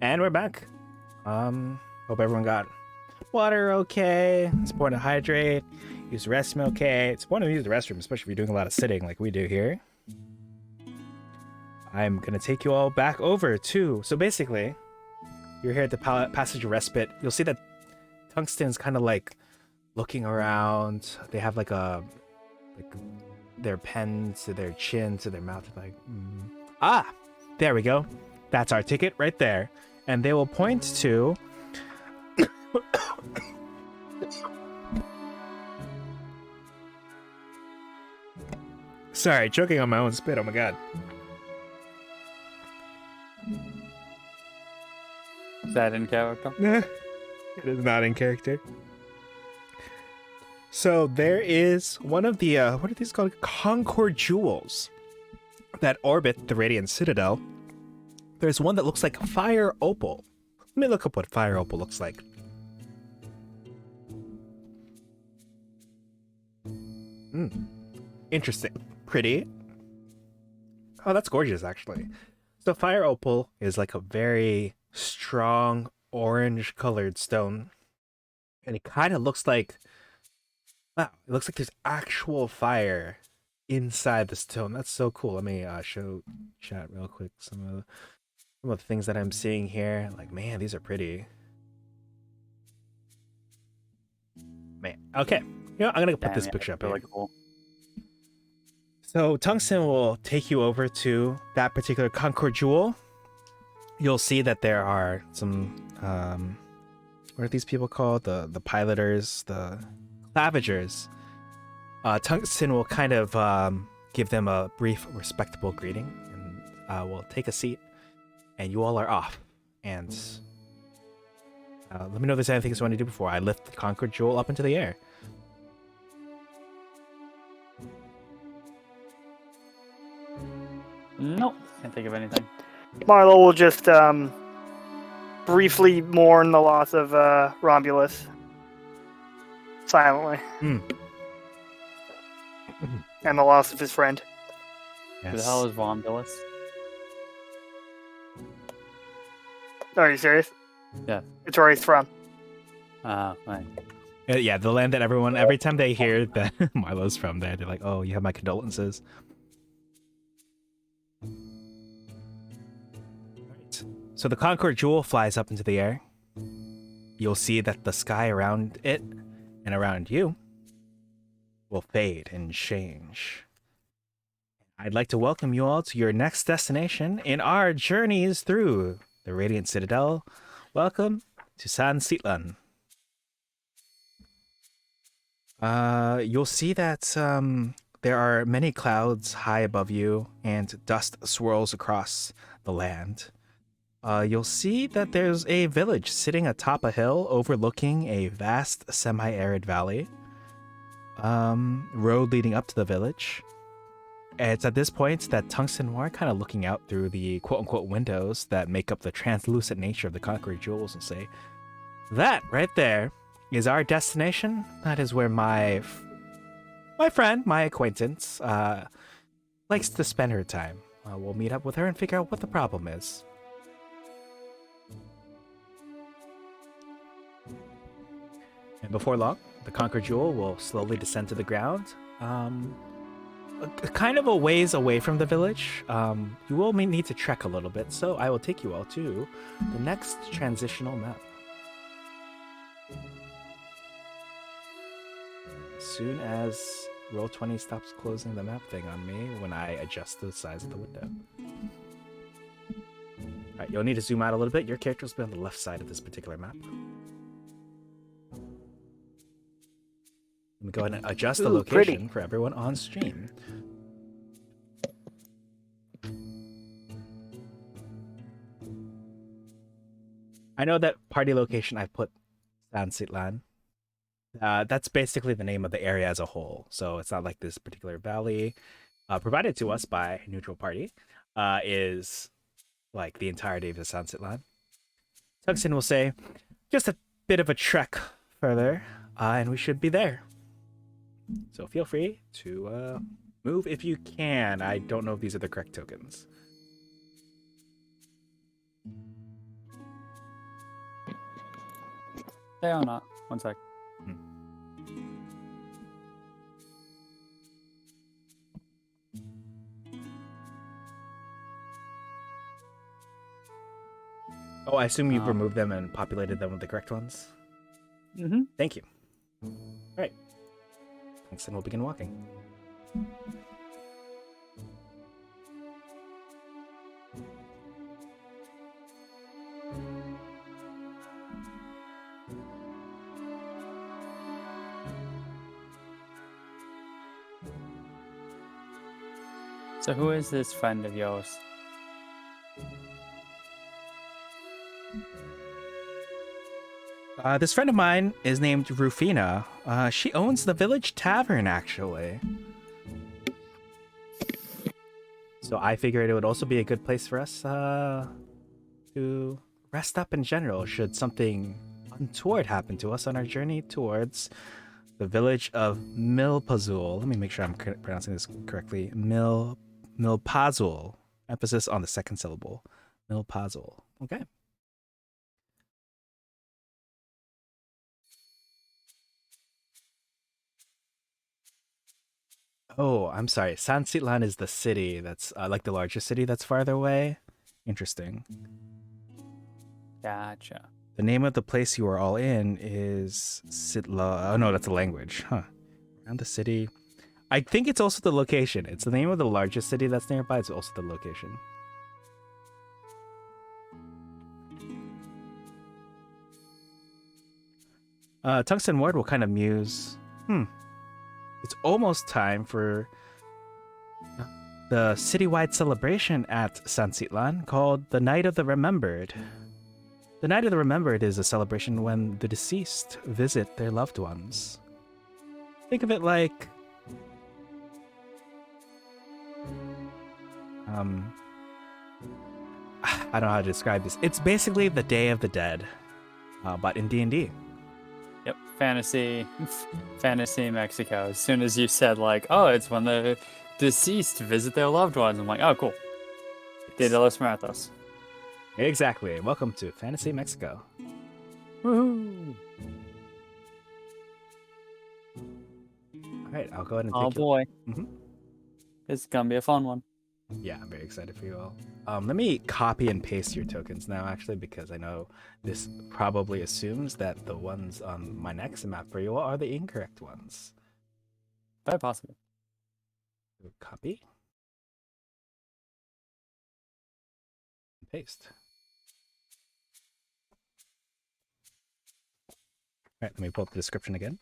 And we're back. Hope everyone got water okay. It's important to hydrate. Use the restroom okay. It's important to use the restroom, especially if you're doing a lot of sitting like we do here. I'm gonna take you all back over to. So basically, you're here at the Passage of Respite. You'll see that Tungsten's kind of like looking around. They have like their pen to their chin to their mouth, like there we go. That's our ticket right there. And they will point to sorry, choking on my own spit. Oh my god. Is that in character? It is not in character. So there is one of the what are these called? Concord jewels that orbit the Radiant Citadel. There's one that looks like fire opal. Let me look up what fire opal looks like. Interesting. Pretty. Oh, that's gorgeous, actually. So fire opal is like a very strong orange colored stone. And it kind of looks like, wow, it looks like there's actual fire inside the stone. That's so cool. Let me show chat real quick some of the things that I'm seeing here. Like, man, these are pretty. Man, okay. You know, I'm gonna put this picture up here. Really cool. So Tungsten will take you over to that particular Concord jewel. You'll see that there are some what are these people called? The piloters, the clavigers. Tungsten will kind of give them a brief, respectable greeting, and will take a seat. And you all are off. And let me know if there's anything you want to do before I lift the Concord jewel up into the air. Nope, can't think of anything. Marlo will just briefly mourn the loss of Romulus. Silently. And the loss of his friend. Who the hell is Romulus? Are you serious? Yeah. It's where he's from. Right. Yeah, the land that everyone, every time they hear that Milo's from there, they're like, oh, you have my condolences. Alright. So the Concord jewel flies up into the air. You'll see that the sky around it and around you will fade and change. I'd like to welcome you all to your next destination in our journeys through the Radiant Citadel. Welcome to San Sitlan. You'll see that there are many clouds high above you and dust swirls across the land. You'll see that there's a village sitting atop a hill overlooking a vast semi-arid valley. Road leading up to the village. It's at this point that Tungsten are kind of looking out through the quote-unquote windows that make up the translucent nature of the Concord jewels and say, that right there is our destination. That is where my friend, my acquaintance, likes to spend her time. We'll meet up with her and figure out what the problem is. And before long, the Concord jewel will slowly descend to the ground. Kind of a ways away from the village. You will need to trek a little bit, so I will take you all to the next transitional map. As soon as Roll20 stops closing the map thing on me when I adjust the size of the window. Alright, you'll need to zoom out a little bit. Your character will be on the left side of this particular map. Let me go ahead and adjust the location for everyone on stream. I know that party location I put San Sitlan. That's basically the name of the area as a whole. So it's not like this particular valley provided to us by Neutral Party is like the entirety of the San Sitlan. Tungsten will say, just a bit of a trek further, and we should be there. So feel free to move if you can. I don't know if these are the correct tokens. They are not. One sec. Oh, I assume you've Um, removed them and populated them with the correct ones. Mm-hmm. Thank you. All right. Tungsten will begin walking. So who is this friend of yours? This friend of mine is named Rufina. She owns the village tavern, actually. So I figured it would also be a good place for us to rest up in general should something untoward happen to us on our journey towards the village of Milpazul. Let me make sure I'm pronouncing this correctly. Milpazul. Emphasis on the second syllable. Milpazul. Okay. Oh, I'm sorry. San Sitlan is the city that's like the largest city that's farther away. Interesting. Gotcha. The name of the place you are all in is Sitla. Oh no, that's a language. Huh. Around the city. I think it's also the location. It's the name of the largest city that's nearby. It's also the location. Tungsten Ward will kind of muse. It's almost time for the citywide celebration at San Sitlan called the Night of the Remembered. The Night of the Remembered is a celebration when the deceased visit their loved ones. Think of it like I don't know how to describe this. It's basically the Day of the Dead, but in D&D. Yep. Fantasy Mexico. As soon as you said like, oh, it's when the deceased visit their loved ones, I'm like, oh, cool. Dia de los Muertos. Exactly. Welcome to Fantasy Mexico. Woohoo! All right, I'll go ahead and Oh take you. boy. Mhm. It's gonna be a fun one. Yeah, I'm very excited for you all. Let me copy and paste your tokens now, actually, because I know this probably assumes that the ones on my next map for you all are the incorrect ones. Very possible. Copy. And paste. All right, let me pull up the description again.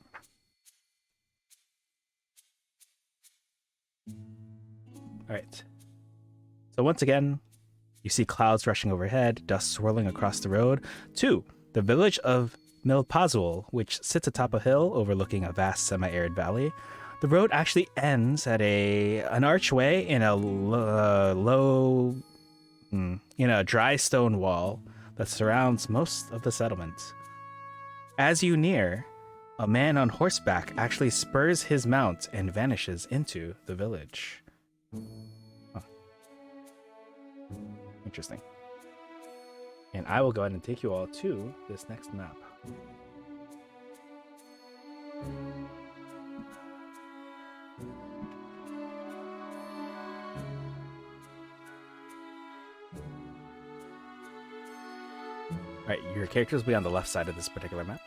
All right. So once again, you see clouds rushing overhead, dust swirling across the road, to the village of Milpazul, which sits atop a hill overlooking a vast semi-arid valley. The road actually ends at an archway in a dry stone wall that surrounds most of the settlement. As you near, a man on horseback actually spurs his mount and vanishes into the village. Huh. Interesting. And I will go ahead and take you all to this next map. Alright, your characters will be on the left side of this particular map.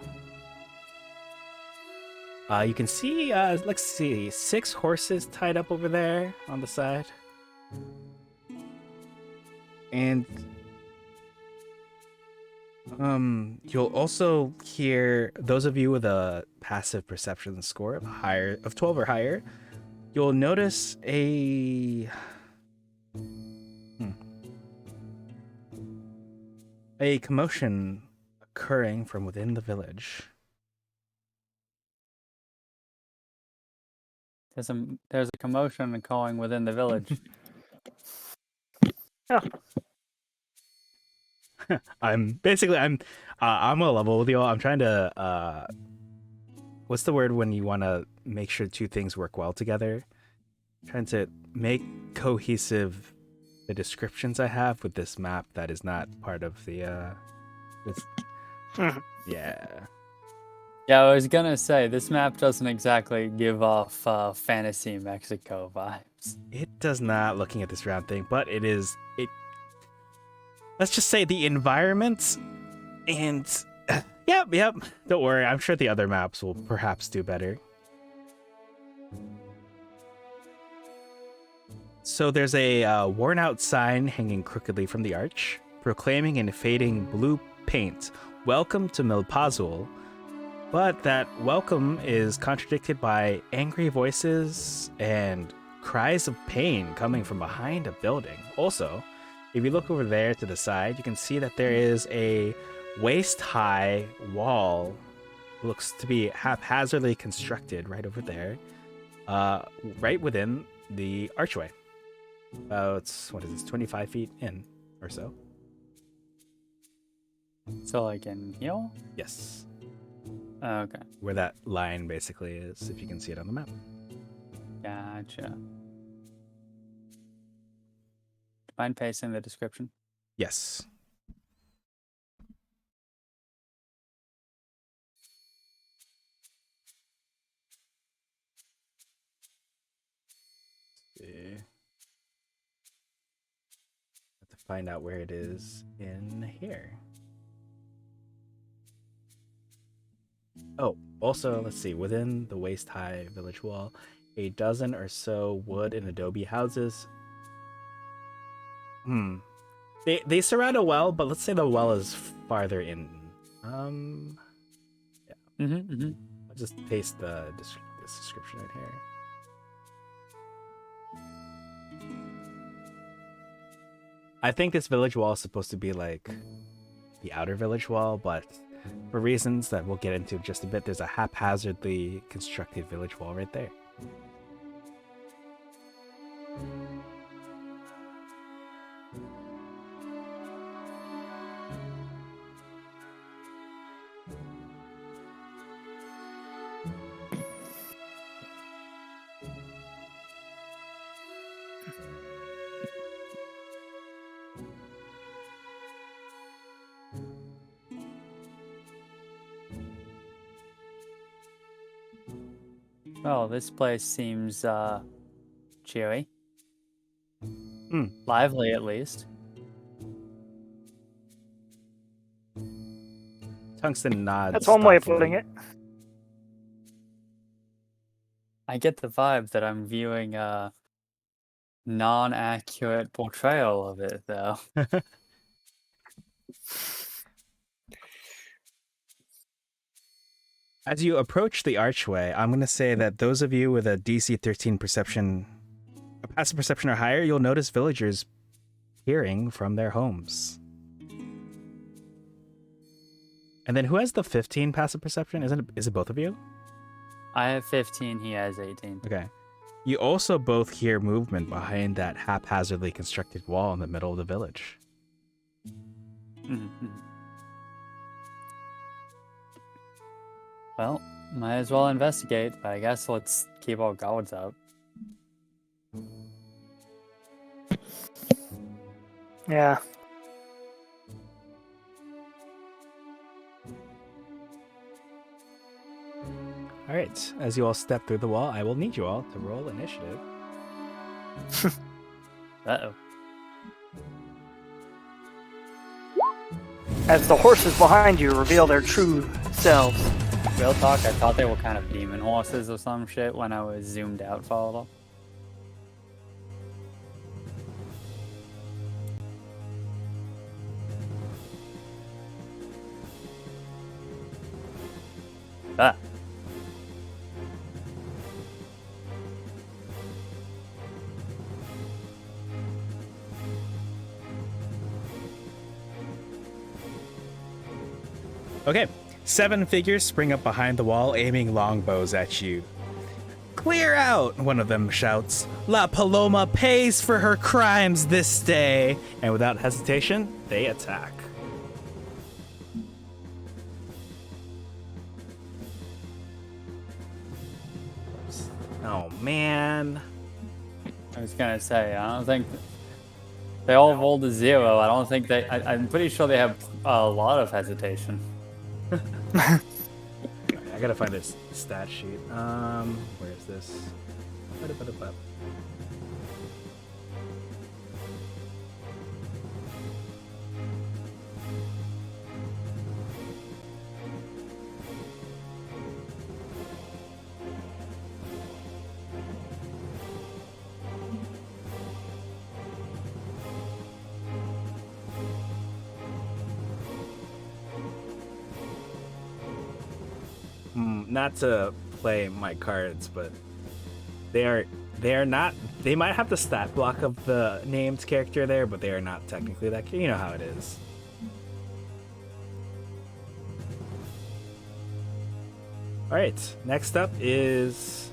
You can see, let's see, 6 horses tied up over there on the side. And you'll also hear, those of you with a passive perception score of 12 or higher, you'll notice a commotion occurring from within the village. There's a commotion going within the village. I'm a level with you all. I'm trying to what's the word when you want to make sure two things work well together? Trying to make cohesive the descriptions I have with this map that is not part of the yeah. Yeah, I was gonna say this map doesn't exactly give off fantasy Mexico vibes. It does not, looking at this round thing, but it is. It. Let's just say the environment and. Yep. Don't worry. I'm sure the other maps will perhaps do better. So there's a worn out sign hanging crookedly from the arch, proclaiming in fading blue paint, "Welcome to Milpazul." But that welcome is contradicted by angry voices and cries of pain coming from behind a building. Also, if you look over there to the side, you can see that there is a waist-high wall. Looks to be haphazardly constructed right over there, right within the archway. About, 25 feet in or so. So like in here? Yes. Okay, Where that line basically is, if you can see it on the map. gotcha. Mind pasting the description? Yes. See. Have to find out where it is in here. Oh, also, let's see. Within the waist-high village wall, a dozen or so wood and adobe houses. They surround a well, but let's say the well is farther in. I'll just paste the description right here. I think this village wall is supposed to be like the outer village wall, but for reasons that we'll get into in just a bit, there's a haphazardly constructed village wall right there. Well, this place seems cheery. Hmm. Lively at least. Tungsten nods. That's one way of thoughtfully. putting it. I get the vibe that I'm viewing a non-accurate portrayal of it, though. As you approach the archway, I'm going to say that those of you with a DC 13 perception, a passive perception or higher, you'll notice villagers peering from their homes. And then who has the 15 passive perception? Is it both of you? I have 15, he has 18. Okay. You also both hear movement behind that haphazardly constructed wall in the middle of the village. Mhm. Well, might as well investigate, but I guess let's keep our guards up. Yeah. All right. As you all step through the wall, I will need you all to roll initiative. Uh-oh. As the horses behind you reveal their true selves. Real talk, I thought they were kind of demon horses or some shit when I was zoomed out for a little. Ah. Okay. 7 figures spring up behind the wall, aiming longbows at you. "Clear out!" one of them shouts. "La Paloma pays for her crimes this day!" And without hesitation, they attack. Oh, man. I was gonna say, I don't think they all rolled a 0. I don't think they. I'm pretty sure they have a lot of hesitation. I gotta find this stat sheet. Where is this? Ba-da-ba-da-ba. Not to play my cards, but they are not. They might have the stat block of the named character there, but they are not technically that. You know how it is. All right. Next up is.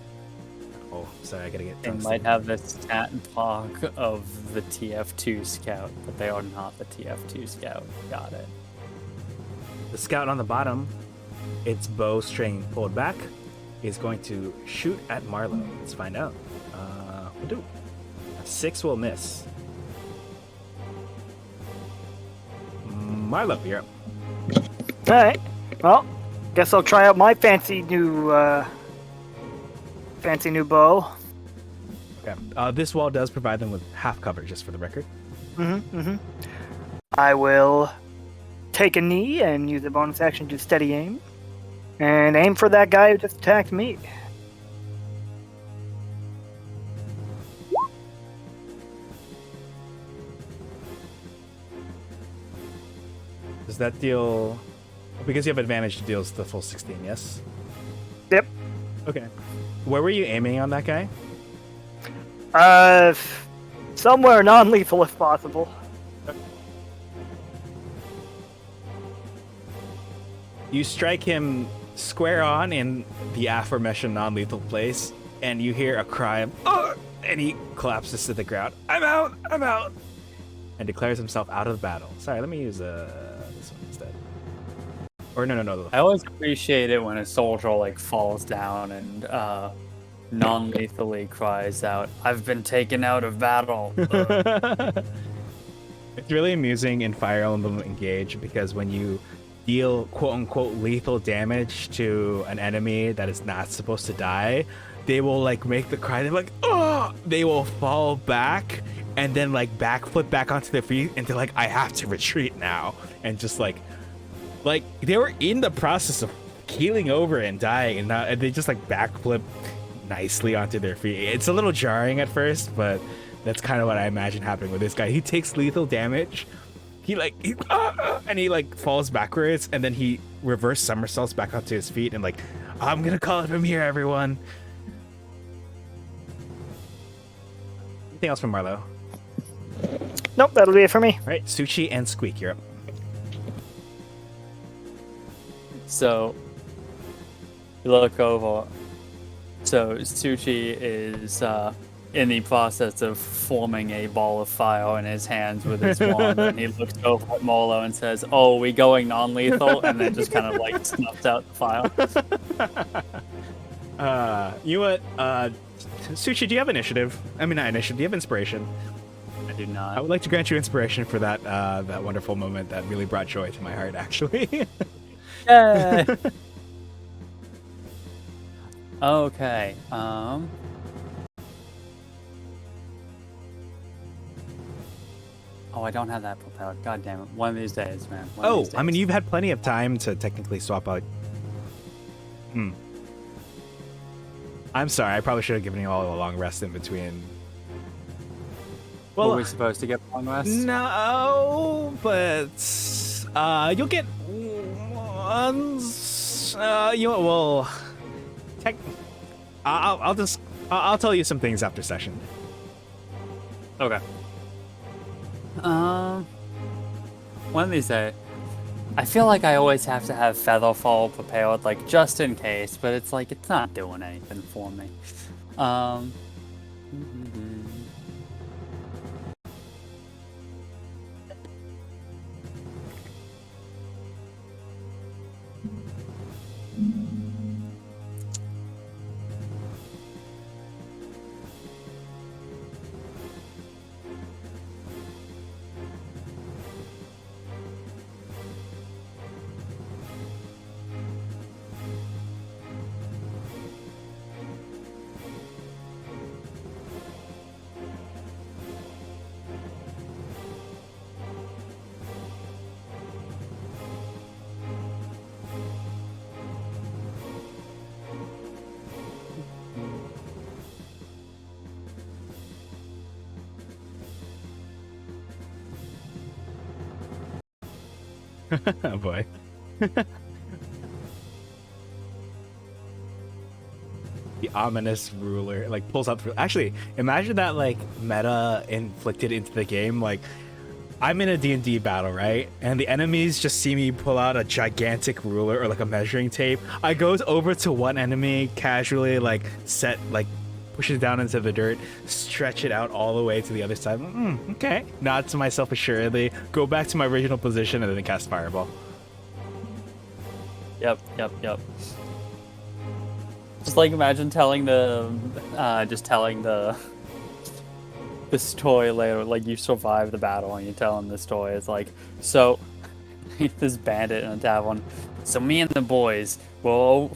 Oh, sorry. I gotta get. They tungsten. might have the stat block of the TF2 scout, but they are not the TF2 scout. Got it. The scout on the bottom, its bowstring pulled back, is going to shoot at Marlowe. Let's find out. We'll do. A 6 will miss. Marlowe, you're up. All right. Well, guess I'll try out my fancy new bow. Okay. This wall does provide them with half cover, just for the record. I will take a knee and use a bonus action to steady aim, and aim for that guy who just attacked me. Does that deal? Because you have advantage, it deals the full 16. Yes. Yep. Okay. Where were you aiming on that guy? Somewhere non-lethal if possible. You strike him square on in the aforementioned non-lethal place, and you hear a cry of "Oh!" and he collapses to the ground. I'm out, and declares himself out of the battle. Sorry, let me use this one instead. Or no. I always appreciate it when a soldier like falls down and non-lethally cries out, "I've been taken out of battle." It's really amusing in Fire Emblem Engage because when you deal quote-unquote lethal damage to an enemy that is not supposed to die, they will like make the cry. They're like, "Oh!" They will fall back and then like backflip back onto their feet and they're like, "I have to retreat now," and just like they were in the process of keeling over and dying, and now they just like backflip nicely onto their feet. It's a little jarring at first, but that's kind of what I imagine happening with this guy. He takes lethal damage. He falls backwards, and then he reverse somersaults back onto his feet, and like, "I'm gonna call it from here, everyone." Anything else from Marlowe? Nope, that'll be it for me. All right, Suchi and Squeak, you're up. So you look over. So Suchi is in the process of forming a ball of fire in his hands with his wand, and he looks over at Molo and says, "Oh, we going non-lethal?" and then just kind of like snuffs out the fire. You know what? Suchi, do you have initiative? I mean, not initiative. Do you have inspiration? I do not. I would like to grant you inspiration for that that wonderful moment that really brought joy to my heart, actually. Yay! Okay. Oh, I don't have that propelled. God damn it! One of these days, man. One of Oh, these days. I mean, you've had plenty of time to technically swap out. I'm sorry. I probably should have given you all a long rest in between. Were we supposed to get long rest? No, but you'll get ones. Well, I'll tell you some things after session. Okay. One of these days, I feel like I always have to have Featherfall prepared, like just in case, but it's like it's not doing anything for me. Oh boy. The ominous ruler like pulls out the. Actually, imagine that like meta inflicted into the game. Like, I'm in a D&D battle, right? And the enemies just see me pull out a gigantic ruler or like a measuring tape. I goes over to one enemy, casually like push it down into the dirt, stretch it out all the way to the other side. Okay. Nod to myself assuredly, go back to my original position, and then cast Fireball. Yep. Just like imagine telling the this toy later, like you survive the battle and you tell him this toy. It's like, so this bandit in a tavern. So me and the boys will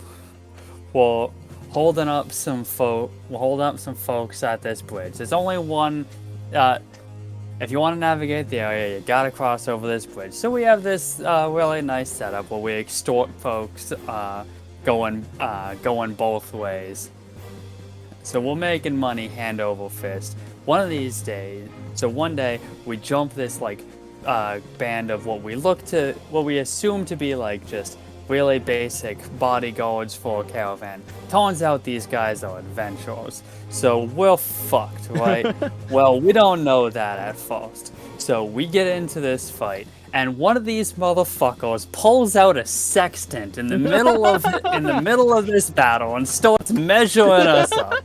holding up some folks at this bridge. There's only one. If you want to navigate the area, you gotta cross over this bridge. So we have this really nice setup where we extort folks going both ways. So we're making money hand over fist. One day we jump this like band of what we assume to be like just really basic bodyguards for a caravan. Turns out these guys are adventurers. So we're fucked, right? Well, we don't know that at first. So we get into this fight, and one of these motherfuckers pulls out a sextant in the middle of this battle and starts measuring us up.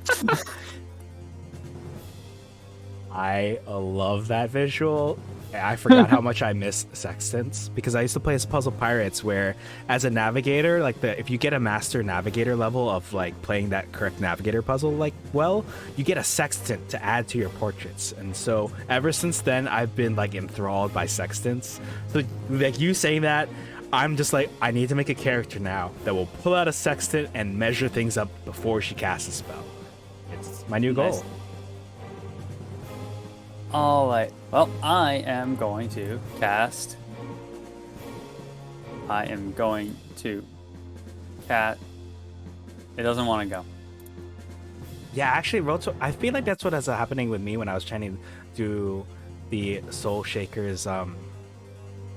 I love that visual. I forgot how much I miss sextants because I used to play as Puzzle Pirates, where as a navigator, like if you get a master navigator level of like playing that correct navigator puzzle, like you get a sextant to add to your portraits. And so ever since then, I've been like enthralled by sextants. So like you saying that, I'm just like, I need to make a character now that will pull out a sextant and measure things up before she casts a spell. It's my new goal. Nice. Alright, well, I am going to cast. It doesn't want to go. Yeah, actually, I feel like that's what was happening with me when I was trying to do the Soul Shaker's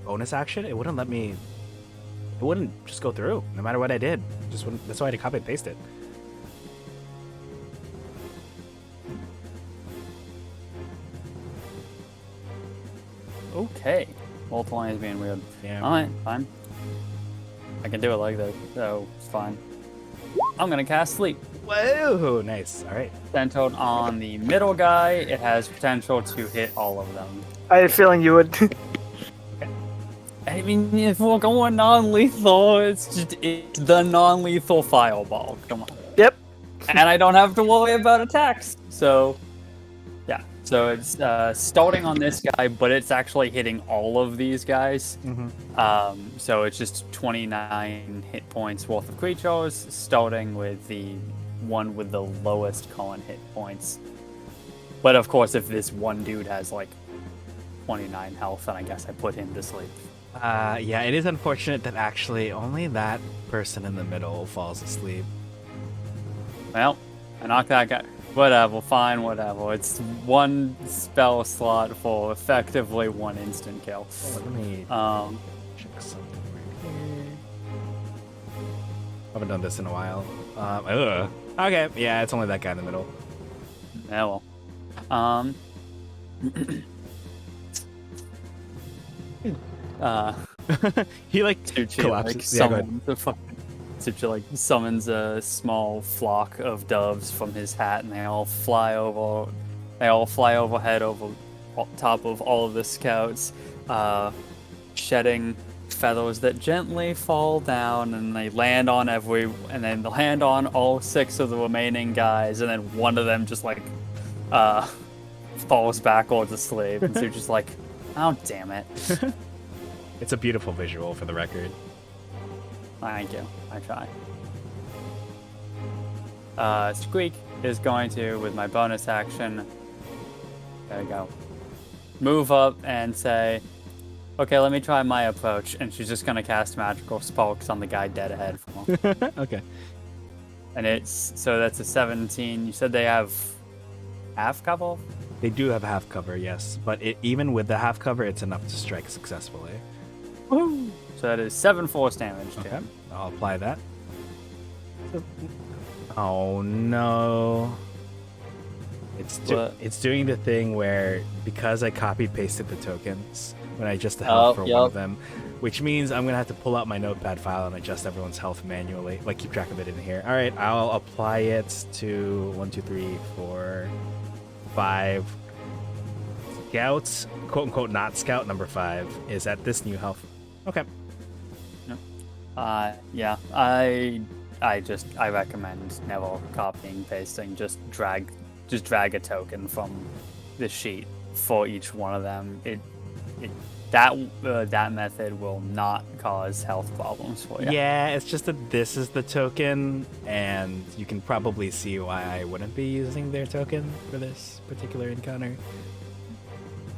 bonus action. It wouldn't just go through, no matter what I did. Just wouldn't. That's why I had to copy and paste it. Okay. Multiplying is being weird. Yeah. Alright, fine. I can do it like that, so it's fine. I'm gonna cast Sleep. Whoa, nice. All right. Centered on the middle guy, it has potential to hit all of them. I had a feeling you would. I mean, if we're going non-lethal, it's the non-lethal fireball. Come on. Yep. And I don't have to worry about attacks. So, yeah. So it's starting on this guy, but it's actually hitting all of these guys. Mm-hmm. So it's just 29 hit points worth of creatures, starting with the one with the lowest current hit points. But of course, if this one dude has like 29 health, then I guess I put him to sleep. Yeah, it is unfortunate that actually only that person in the middle falls asleep. Well, I knocked that guy. Whatever, fine, whatever. It's one spell slot for effectively one instant kill. Let me check something right here. Haven't done this in a while. Okay, yeah, it's only that guy in the middle. Yeah, well. He like collapses. Yeah, go ahead. Suchi summons a small flock of doves from his hat, and they all fly over. They all fly overhead over top of all of the scouts, shedding feathers that gently fall down, and they land on they land on all 6 of the remaining guys, and then one of them just falls backwards asleep, and Suchi's like, "Oh damn it!" It's a beautiful visual, for the record. Thank you. I try. Squeak is going to, with my bonus action, there we go, move up and say, okay, let me try my approach. And she's just going to cast magical sparks on the guy dead ahead from her. Okay. And so that's a 17. You said they have half cover? They do have half cover, yes. But even with the half cover, it's enough to strike successfully. Woo! So that is 7 force damage to Okay, him. I'll apply that. Oh no. What? It's doing the thing where, because I copy pasted the tokens when I adjust the health for one of Yep. them, which means I'm gonna have to pull out my notepad file and adjust everyone's health manually, like keep track of it in here. All right, I'll apply it to 1, 2, 3, 4, 5. Scouts, quote unquote, not scout number 5 is at this new health. Okay. Yeah, I recommend never copying pasting. Just drag a token from the sheet for each one of them. That method will not cause health problems for you. Yeah, it's just that this is the token, and you can probably see why I wouldn't be using their token for this particular encounter.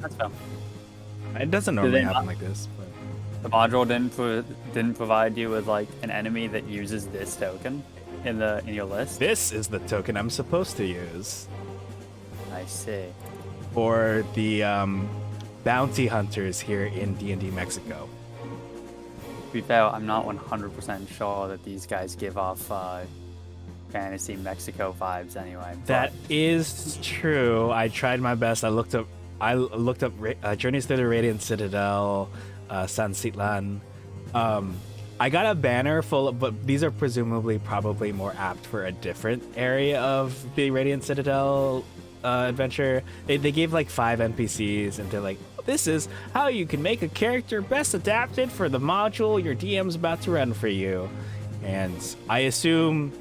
That's fair. It doesn't normally they happen not- like this, but The module didn't provide you with like an enemy that uses this token in your list. this is the token I'm supposed to use I see. for the bounty hunters here in D&D Mexico. To be fair, I'm not 100% sure that these guys give off fantasy Mexico vibes anyway. That is true. I tried my best. I looked up Journeys Through the Radiant Citadel, San Citlan. I got a banner full of, but these are presumably probably more apt for a different area of the Radiant Citadel adventure. They gave like 5 NPCs, and they're like, this is how you can make a character best adapted for the module your DM's about to run for you. And I assume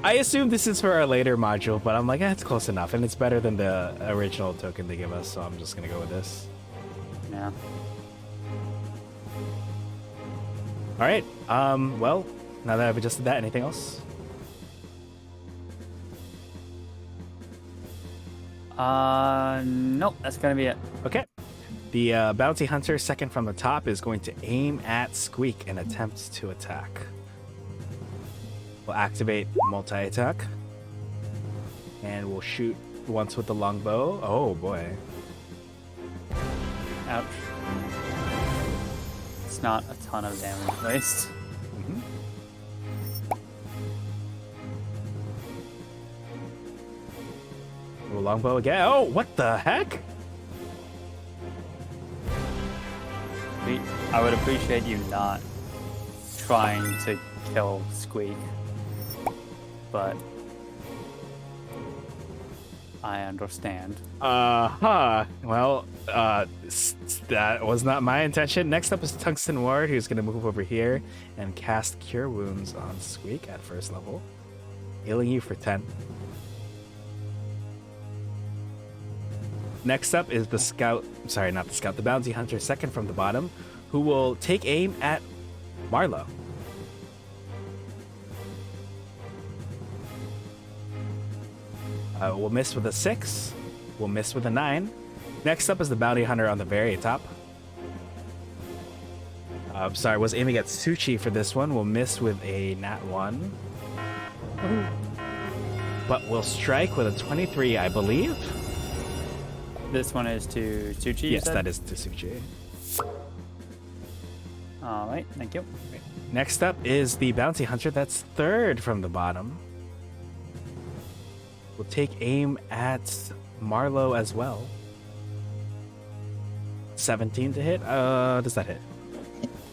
this is for a later module, but I'm like, it's close enough, and it's better than the original token they give us, so I'm just gonna go with this. Yeah. All right. Well, now that I've adjusted that, anything else? Nope, that's gonna be it. Okay. The bounty hunter, second from the top, is going to aim at Squeak and attempt to attack. We'll activate multi-attack, and we'll shoot once with the longbow. Oh boy. Ouch. It's not a ton of damage at least. Mhm. Ooh, longbow again. Oh, what the heck? I would appreciate you not trying to kill Squeak, but I understand. Well, that was not my intention. Next up is Tungsten Ward, who's going to move over here and cast Cure Wounds on Squeak at first level, healing you for 10. Next up is the scout. Sorry, not the scout. The bounty hunter, second from the bottom, who will take aim at Marlowe. We'll miss with a 6. We'll miss with a 9. Next up is the bounty hunter on the very top. Sorry, was aiming at Suchi for this one. We'll miss with a nat 1. But we'll strike with a 23, I believe. This one is to Tsuchi, you Yes, said? that is to Suchi. Alright, thank you. Next up is the bounty hunter that's third from the bottom. We'll take aim at Marlowe as well. 17 to hit. Does that hit?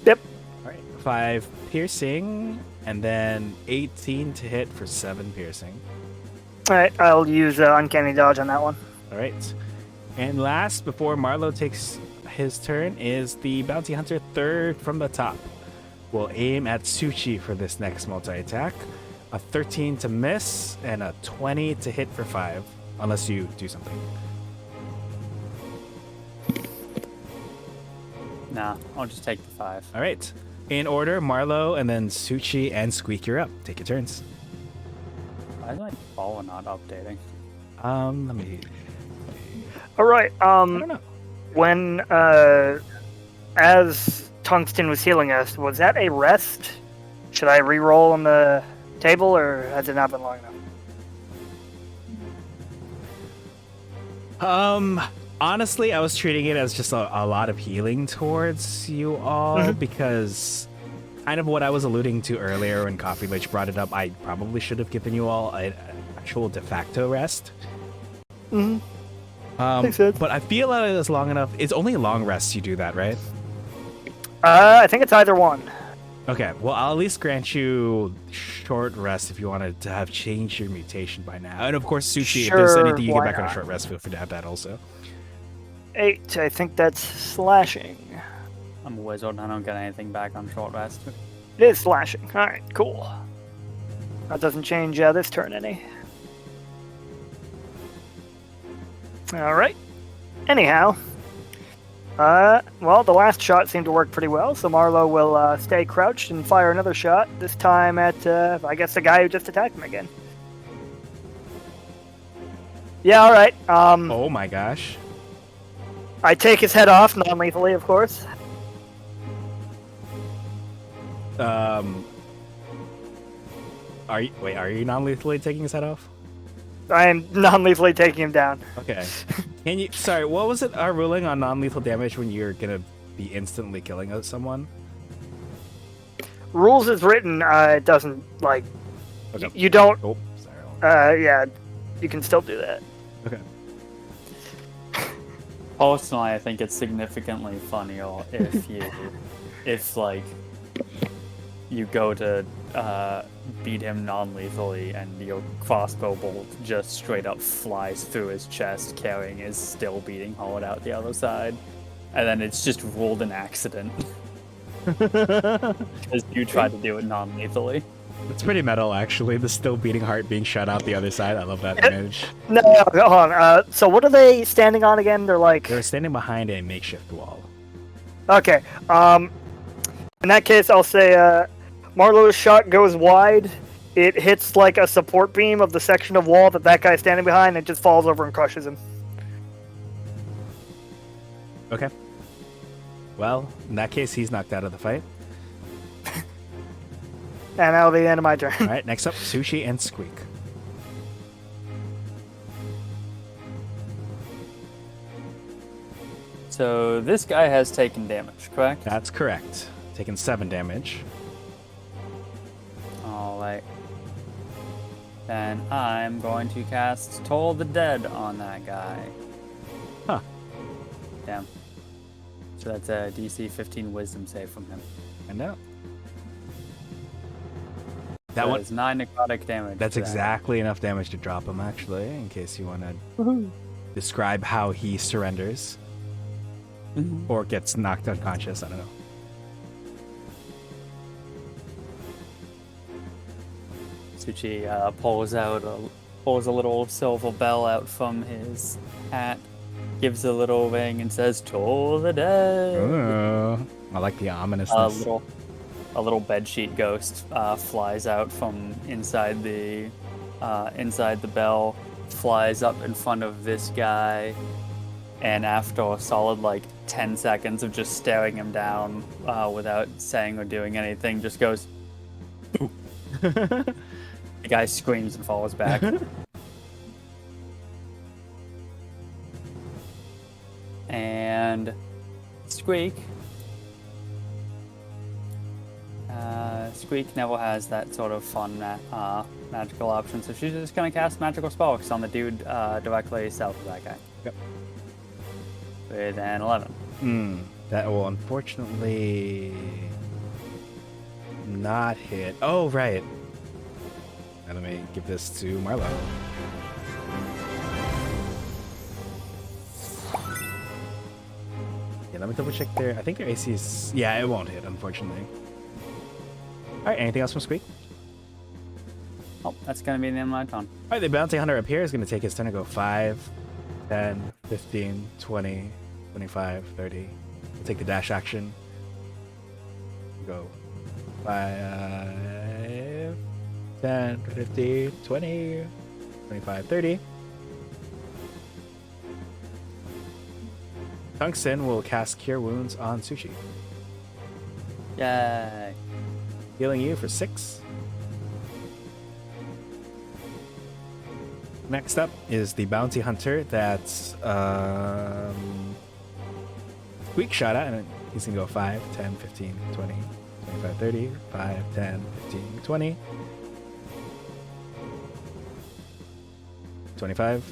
Yep. All right. 5 piercing, and then 18 to hit for 7 piercing. All right, I'll use Uncanny Dodge on that one. All right. And last, before Marlowe takes his turn, is the bounty hunter third from the top. We'll aim at Suchi for this next multi-attack. A 13 to miss, and a 20 to hit for 5, unless you do something. Nah, I'll just take the 5. All right. In order, Marlowe, and then Suchi and Squeak, you're up. Take your turns. Why is my follower not updating? Let me... All right. I don't know. When as Tungsten was healing us, was that a rest? Should I re-roll on the table, or has it not been long enough? Honestly, I was treating it as just a lot of healing towards you all because kind of what I was alluding to earlier when Coffee Lich brought it up, I probably should have given you all an actual de facto rest. Makes sense. But I feel that it was long enough. It's only long rests you do that, right? I think it's either one. Okay, well, I'll at least grant you short rest if you wanted to have changed your mutation by now. And of course, Sushi, if there's Sure, anything you why get back on a not? short rest, feel free to have that also. 8, I think that's slashing. I'm a wizard. I don't get anything back on short rest. It is slashing. Alright, cool. That doesn't change this turn any. Alright. Anyhow. Well, the last shot seemed to work pretty well, so Marlowe will stay crouched and fire another shot, this time at, I guess, the guy who just attacked him again. Yeah, alright. Oh my gosh. I take his head off, non-lethally, of course. Are you non-lethally taking his head off? I am non-lethally taking him down. Okay. Can you? Sorry, what was it? Our ruling on non-lethal damage when you're gonna be instantly killing someone? Rules is written, it doesn't, like, Okay. you don't, Oh, sorry. yeah, you can still do that. Okay. Personally, I think it's significantly funnier if like, you go to beat him non-lethally and your crossbow bolt just straight up flies through his chest, carrying his still beating heart out the other side, and then it's just ruled an accident because you tried to do it non-lethally. It's pretty metal, actually. The still beating heart being shut out the other side. I love that image. No, hold on. So what are they standing on again? They're like... They're standing behind a makeshift wall. Okay. In that case, I'll say Marlowe's shot goes wide. It hits like a support beam of the section of wall that guy's standing behind, and it just falls over and crushes him. Okay. Well, in that case, he's knocked out of the fight. And that'll be the end of my turn. All right, next up, Sushi and Squeak. So this guy has taken damage, correct? That's correct. Taking 7 damage. Alright. Then I'm going to cast Toll the Dead on that guy. Huh. Damn. So that's a DC 15 Wisdom save from him. And now. That That one. is 9 necrotic damage. That's to that. exactly enough damage to drop him, actually, in case you want to describe how he surrenders or gets knocked unconscious. I don't know. Suchi pulls a little silver bell out from his hat, gives a little ring, and says, "Toll the Dead." Oh, I like the ominousness. A little bedsheet ghost flies out from inside the bell, flies up in front of this guy, and after a solid like 10 seconds of just staring him down without saying or doing anything, just goes. Ooh. The guy screams and falls back. And Squeak. Squeak never has that sort of fun magical option, so she's just gonna cast magical sparks on the dude directly south of that guy. Yep. With an 11. That will unfortunately not hit. Oh, right. Now let me give this to Marlo. Yeah, let me double check there. I think their AC is... Yeah, it won't hit, unfortunately. Alright, anything else from Squeak? Oh, that's gonna be the end of my turn. Alright, the bounty hunter up here is going to take his turn to go 5, 10, 15, 20, 25, 30. We'll take the dash action. Go 5, 10, 15, 20, 25, 30. Tungsten will cast Cure Wounds on Sushi, Yay. healing you for 6. Next up is the bounty hunter that's weak shot at, and he's gonna go 5, 10, 15, 20, 25, 30, 5, 10, 15, 20, 25.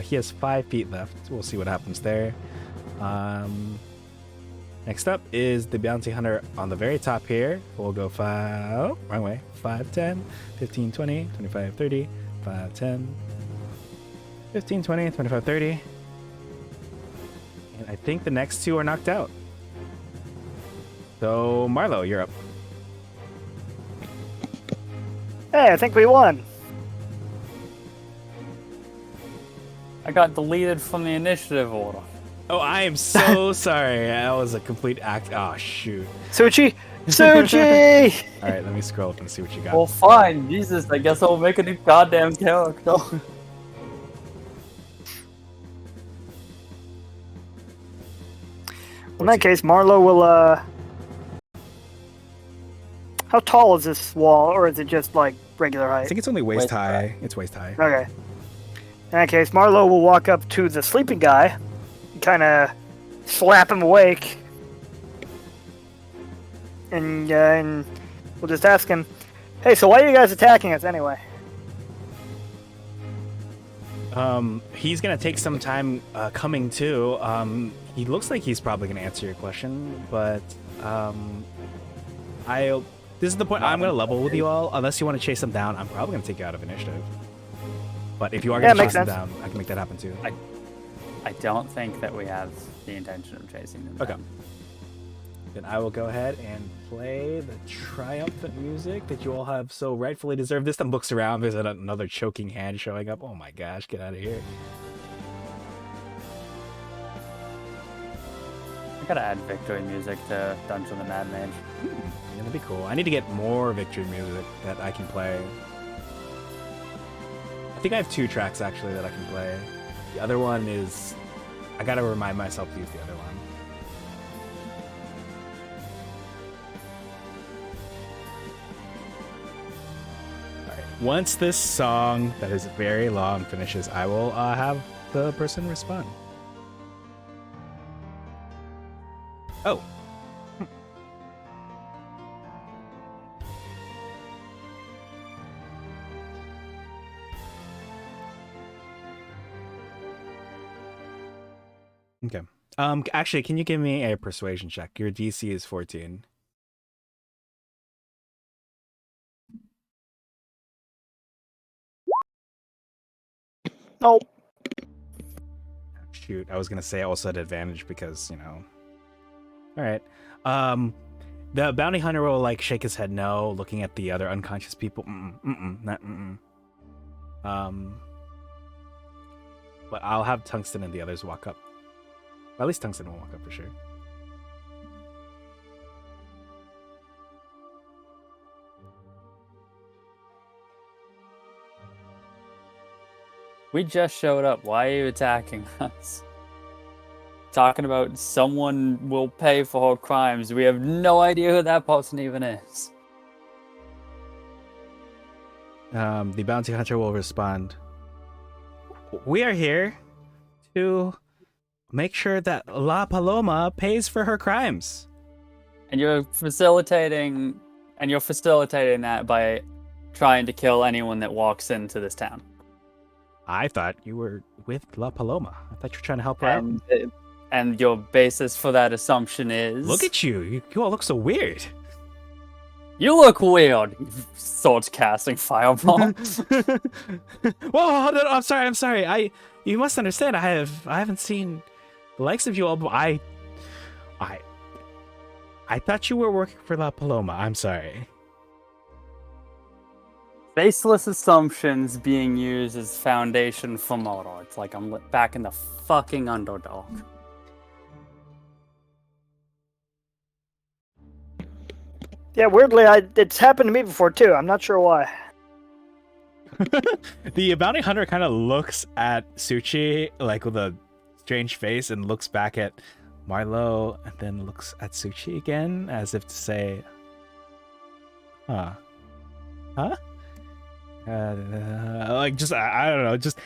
He has 5 feet left. We'll see what happens there. Next up is the bounty hunter on the very top here. We'll go 5, oh, wrong way. 5, 10, 15, 20, 25, 30, 5, 10, 15, 20, 25, 30. And I think the next 2 are knocked out. So, Marlo, you're up. Hey, I think we won. I got deleted from the initiative order. Oh, I am so sorry. That was a complete act. Oh, shoot. Suchi! Suchi! All right, let me scroll up and see what you got. Well, fine. Jesus, I guess I'll make a new goddamn character. In that case, Marlo will, How tall is this wall, or is it just, like, regular I height? think it's only waist Waist high. high. It's waist high. Okay. In that case, Marlo will walk up to the sleeping guy, kind of slap him awake, and we'll just ask him, "Hey, so why are you guys attacking us anyway?" He's gonna take some time coming to. He looks like he's probably gonna answer your question, but this is the point. I'm gonna level with you all. Unless you want to chase him down, I'm probably gonna take you out of initiative. But if you are gonna makes chase him sense. down, I can make that happen too. I don't think that we have the intention of chasing them. Okay. down. Then I will go ahead and play the triumphant music that you all have so rightfully deserved. This time looks around, there's another choking hand showing up. Oh my gosh, get out of here. I gotta add victory music to Dungeon the Mad Mage. Yeah, that'd be cool. I need to get more victory music that I can play. I think I have 2 tracks actually that I can play. The other one is, I gotta remind myself to use the other one. Once this song that is very long finishes, I will have the person respond. Oh. Okay. Actually, can you give me a persuasion check? Your DC is 14. Nope. Shoot, I was gonna say also at advantage because, you know. All right. The bounty hunter will like shake his head no, looking at the other unconscious people. Not. But I'll have Tungsten and the others walk up. Well, at least Tungsten will walk up for sure. We just showed up. Why are you attacking us? Talking about someone will pay for her crimes. We have no idea who that person even is. The bounty hunter will respond. We are here to make sure that La Paloma pays for her crimes. And you're facilitating that by trying to kill anyone that walks into this town. I thought you were with La Paloma. I thought you were trying to help her out. And your basis for that assumption is... Look at you. You all look so weird. You look weird. Swords casting fireball. Whoa, no, I'm sorry. You must understand. I haven't seen the likes of you all. But I thought you were working for La Paloma. I'm sorry. Baseless assumptions being used as foundation for Mordor. It's like I'm back in the fucking Underdark. Yeah, weirdly, it's happened to me before too. I'm not sure why. The bounty hunter kind of looks at Suchi like with a strange face and looks back at Marlo and then looks at Suchi again as if to say, huh? Like, just I don't know. Just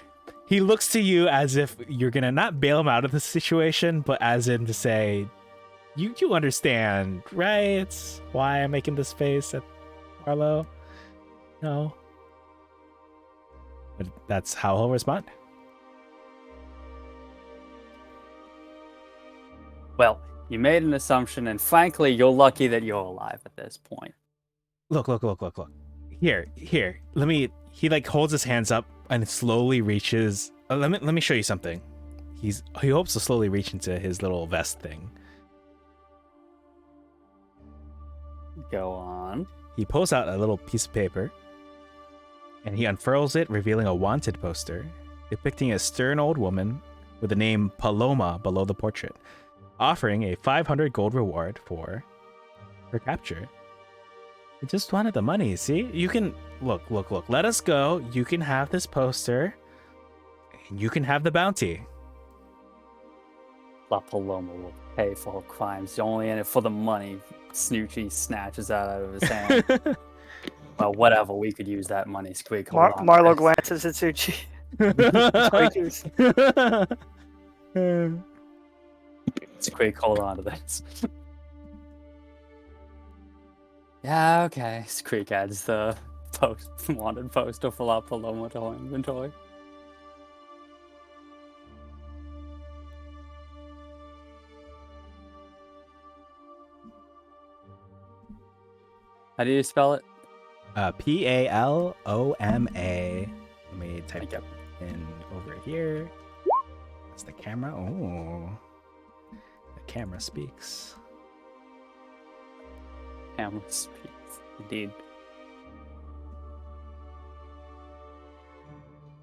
he looks to you as if you're gonna not bail him out of the situation, but as in to say, you understand, right? Why I'm making this face at Marlowe? No. But that's how he'll respond. Well, you made an assumption, and frankly, you're lucky that you're alive at this point. Look. Here. Let me. He like holds his hands up and slowly reaches. Let me show you something. He hopes to slowly reach into his little vest thing. Go on. He pulls out a little piece of paper, and he unfurls it, revealing a wanted poster depicting a stern old woman with the name Paloma below the portrait, offering a 500 gold reward for her capture. I just wanted the money, see? You can... Look. Let us go. You can have this poster, and you can have the bounty. La Paloma will pay for her crimes. You're only in it for the money. Snoochie snatches that out of his hand. Well, whatever. We could use that money. Squeak, hold on. Marlo glances at Suchi. Squeak, hold on to this. Yeah, okay. Squeak adds the wanted poster for La Paloma to her inventory. How do you spell it? Paloma. Let me type Yep. in over here. That's the camera. Oh, the camera speaks. Camera speaks. Indeed.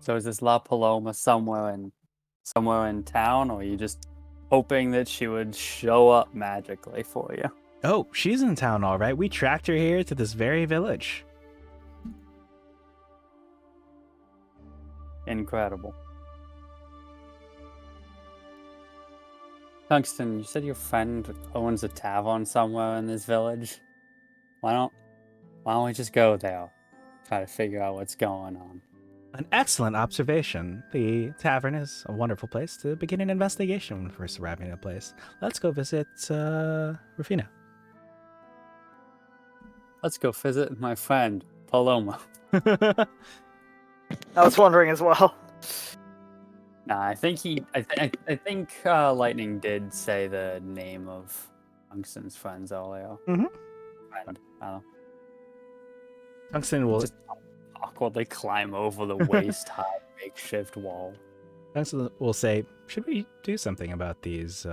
So is this La Paloma somewhere in town, or are you just hoping that she would show up magically for you? Oh, she's in town, all right. We tracked her here to this very village. Incredible. Tungsten, you said your friend owns a tavern somewhere in this village. Why don't we just go there? Try to figure out what's going on. An excellent observation. The tavern is a wonderful place to begin an investigation when first arriving at a place. Let's go visit Rufina. Let's go visit my friend, Paloma. I was wondering as well. Nah, I think I think Lightning did say the name of Tungsten's friends earlier. Mhm. I don't know. Tungsten will Just awkwardly climb over the waist-high makeshift wall. Tungsten will say, "Should we do something about these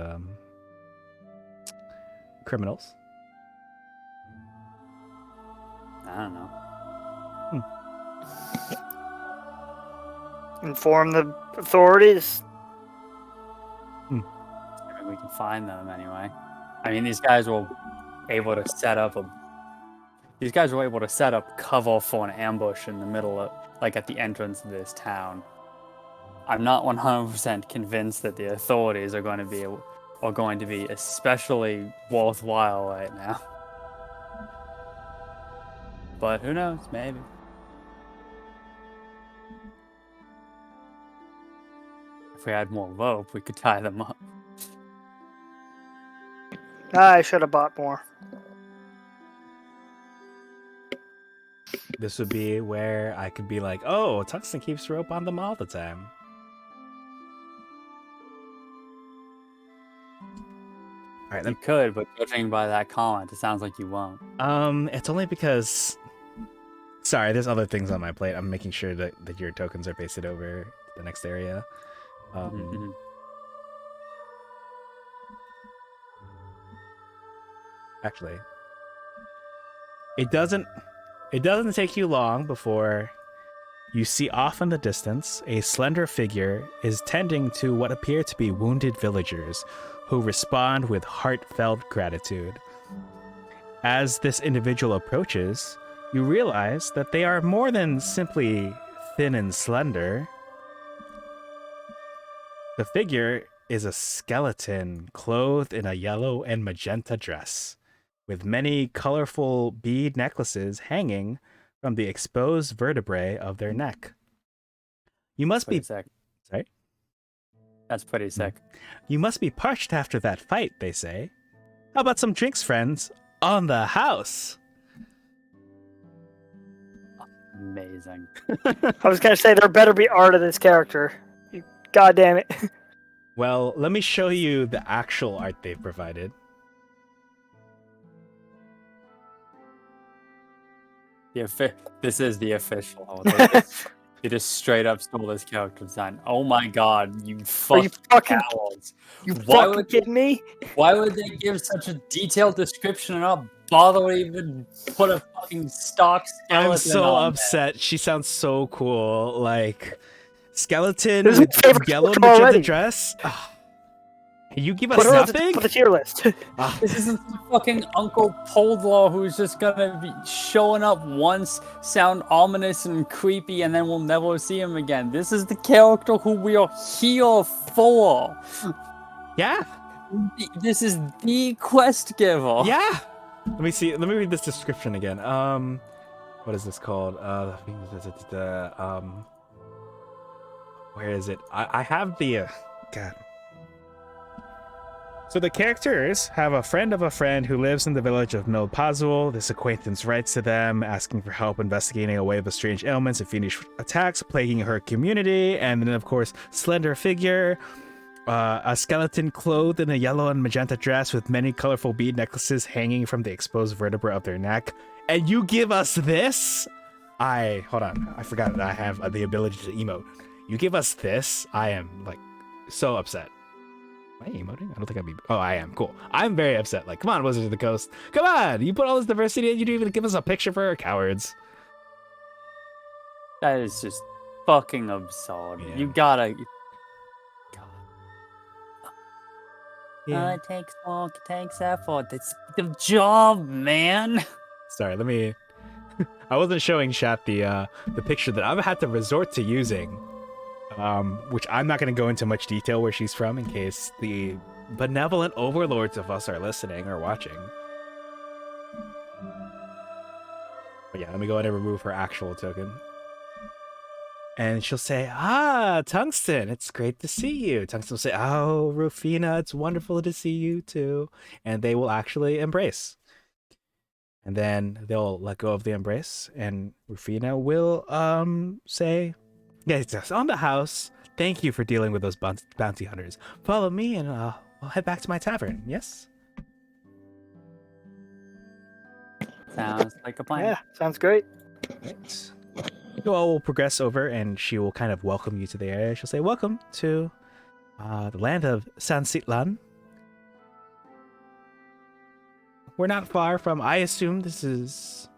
criminals?" I don't know. Inform the authorities. I mean, we can find them anyway. I mean, these guys were able to set up cover for an ambush in the middle of, like, at the entrance of this town. I'm not 100% convinced that the authorities are going to be especially worthwhile right now. But who knows? Maybe. If we had more rope, we could tie them up. I should have bought more. This would be where I could be like, "Oh, Tungsten keeps rope on them all the time." All right, You could, but judging by that comment, it sounds like you won't. It's only because. Sorry, there's other things on my plate. I'm making sure that your tokens are pasted over to the next area. Mhm. Actually, it doesn't take you long before you see off in the distance a slender figure is tending to what appear to be wounded villagers who respond with heartfelt gratitude. As this individual approaches, you realize that they are more than simply thin and slender. The figure is a skeleton clothed in a yellow and magenta dress, with many colorful bead necklaces hanging from the exposed vertebrae of their neck. You must Pretty be sick. sorry. That's pretty sick. You must be parched after that fight, they say. How about some drinks, friends? On the house. Amazing. I was gonna say there better be art of this character. God damn it. Well, let me show you the actual art they've provided. This is the official. They just straight up stole this character design. Oh my god, you Are you fucking cowards. you Why fucking would kidding me? Why would they give such a detailed description and not bother to even put a fucking stock skeleton I'm so on upset. She sounds so cool. Like, skeleton This is my with favorite yellow character magenta already. dress. Ah. You give Put us her on the nothing? top of the tier list. Ah, This isn't the fucking Uncle Poldlaw who's just gonna be showing up once, sound ominous and creepy, and then we'll never see him again. This is the character who we are here for. yeah. This is the quest giver. Yeah. Let me see. Let me read this description again. What is this called? Where is it? I have the God. So the characters have a friend of a friend who lives in the village of Milpazul. This acquaintance writes to them, asking for help investigating a wave of strange ailments and fiendish attacks plaguing her community. And then, of course, slender figure, a skeleton clothed in a yellow and magenta dress with many colorful bead necklaces hanging from the exposed vertebra of their neck. And you give us this? Hold on. I forgot that I have the ability to emote. You give us this? I am, like, so upset. Am I emoting? I don't think I'm. Oh, I am. Cool. I'm very upset. Like, come on, Wizards of the Coast. Come on! You put all this diversity and you didn't even give us a picture for our cowards. That is just fucking absurd. Yeah. You gotta. Yeah. It takes work, it takes effort. It's the job, man. Sorry, let me. I wasn't showing chat the picture that I've had to resort to using, which I'm not going to go into much detail where she's from in case the benevolent overlords of us are listening or watching. But yeah, let me go ahead and remove her actual token. And she'll say, Tungsten, it's great to see you. Tungsten will say, oh, Rufina, it's wonderful to see you too. And they will actually embrace. And then they'll let go of the embrace, and Rufina will say, yes, on the house. Thank you for dealing with those bounty hunters. Follow me, and I'll head back to my tavern. Yes? Sounds like a plan. Yeah, sounds great. Right. You all will progress over, and she will kind of welcome you to the area. She'll say, welcome to the land of San Sitlan. We're not far from, I assume this is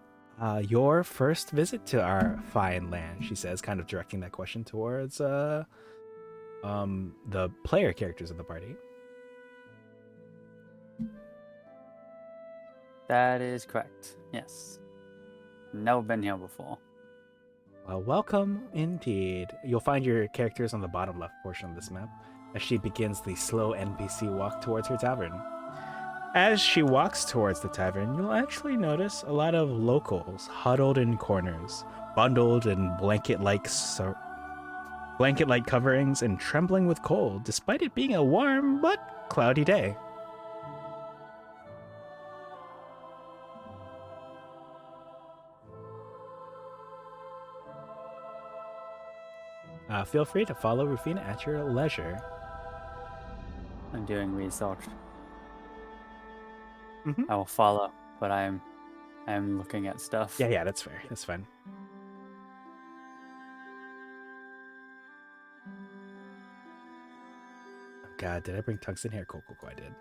your first visit to our fine land, she says, kind of directing that question towards the player characters of the party. That is correct. Yes. Never been here before. Well, welcome indeed. You'll find your characters on the bottom left portion of this map as she begins the slow NPC walk towards her tavern. As she walks towards the tavern, you'll actually notice a lot of locals huddled in corners, bundled in blanket-like coverings and trembling with cold, despite it being a warm but cloudy day. Feel free to follow Rufina at your leisure. I'm doing research. Mhm. I will follow, but I am looking at stuff. Yeah, that's fair. That's fine. Oh God, did I bring Tungsten here? Cool, I did.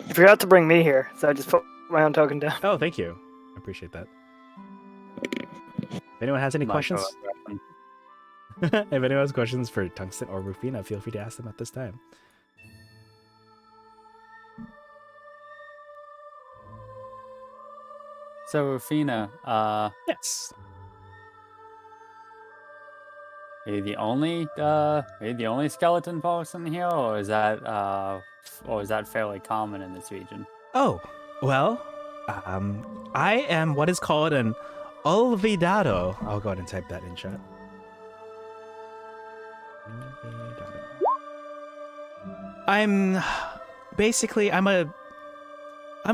You forgot to bring me here, so I just put my own token down. Oh, thank you. I appreciate that. If anyone has any questions, if anyone has questions for Tungsten or Rufina, feel free to ask them at this time. So Rufina, Yes. are you the only skeleton person here, or is that fairly common in this region? Oh, well, I am what is called an olvidado. I'll go ahead and type that in chat. Olvidado. I'm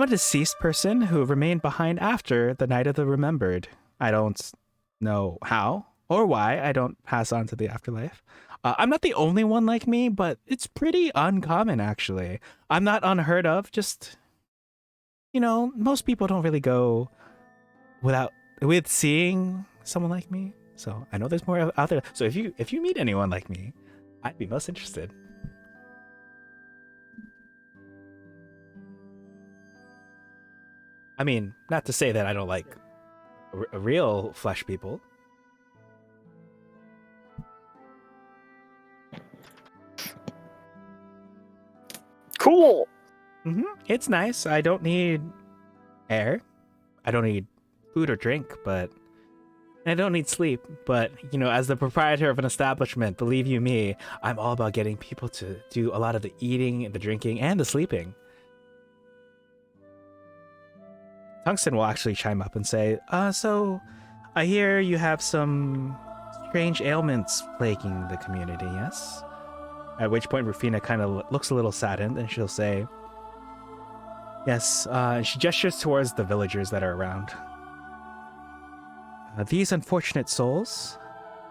a deceased person who remained behind after the night of the remembered. I don't know how or why I don't pass on to the afterlife. I'm not the only one like me, but it's pretty uncommon actually. I'm not unheard of, just most people don't really go with seeing someone like me. So I know there's more out there. So if you meet anyone like me, I'd be most interested. I mean, not to say that I don't like real flesh people. Cool. It's nice. I don't need air. I don't need food or drink, but I don't need sleep. But, as the proprietor of an establishment, believe you me, I'm all about getting people to do a lot of the eating and the drinking and the sleeping. Tungsten will actually chime up and say, so I hear you have some strange ailments plaguing the community, yes? At which point Rufina kind of looks a little saddened and she'll say, yes, and she gestures towards the villagers that are around. These unfortunate souls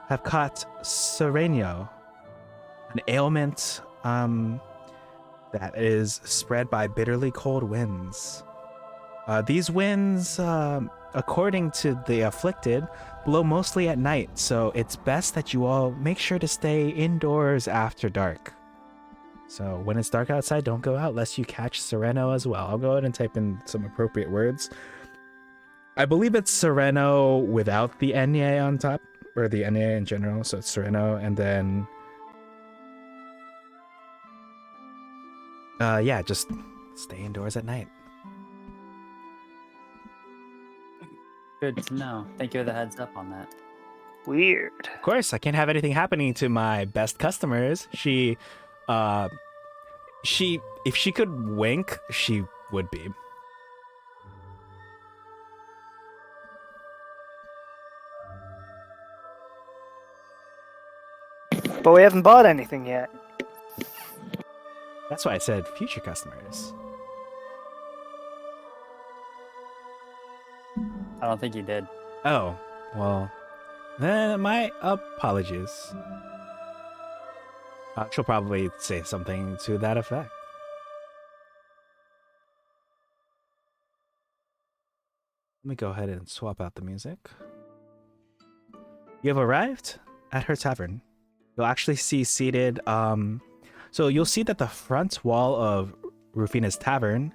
have caught Serenio, an ailment that is spread by bitterly cold winds. These winds, according to the afflicted, blow mostly at night, so it's best that you all make sure to stay indoors after dark. So when it's dark outside, don't go out lest you catch Sereno as well. I'll go ahead and type in some appropriate words. I believe it's Sereno without the Nye on top, or the Nye in general, so it's Sereno, and then... yeah, just stay indoors at night. Good to know. Thank you for the heads up on that. Weird. Of course, I can't have anything happening to my best customers. If she could wink, she would be. But we haven't bought anything yet. That's why I said future customers. I don't think you did. Oh, well, then my apologies. She'll probably say something to that effect. Let me go ahead and swap out the music. You have arrived at her tavern. You'll actually see seated, so you'll see that the front wall of Rufina's tavern,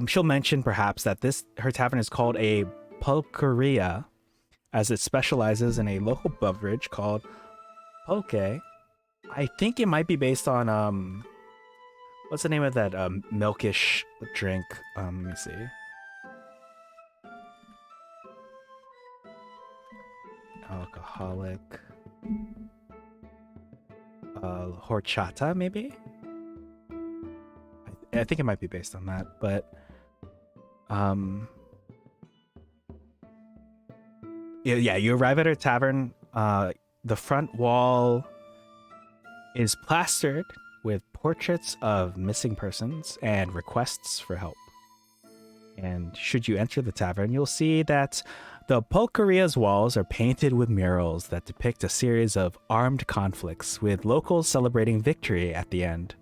she'll mention perhaps that her tavern is called a pulqueria, as it specializes in a local beverage called pulque. I think it might be based on, what's the name of that milkish drink? Let me see. Alcoholic. Horchata, maybe? I think it might be based on that, but yeah, you arrive at her tavern. The front wall is plastered with portraits of missing persons and requests for help. And should you enter the tavern, you'll see that the pulqueria's walls are painted with murals that depict a series of armed conflicts, with locals celebrating victory at the end.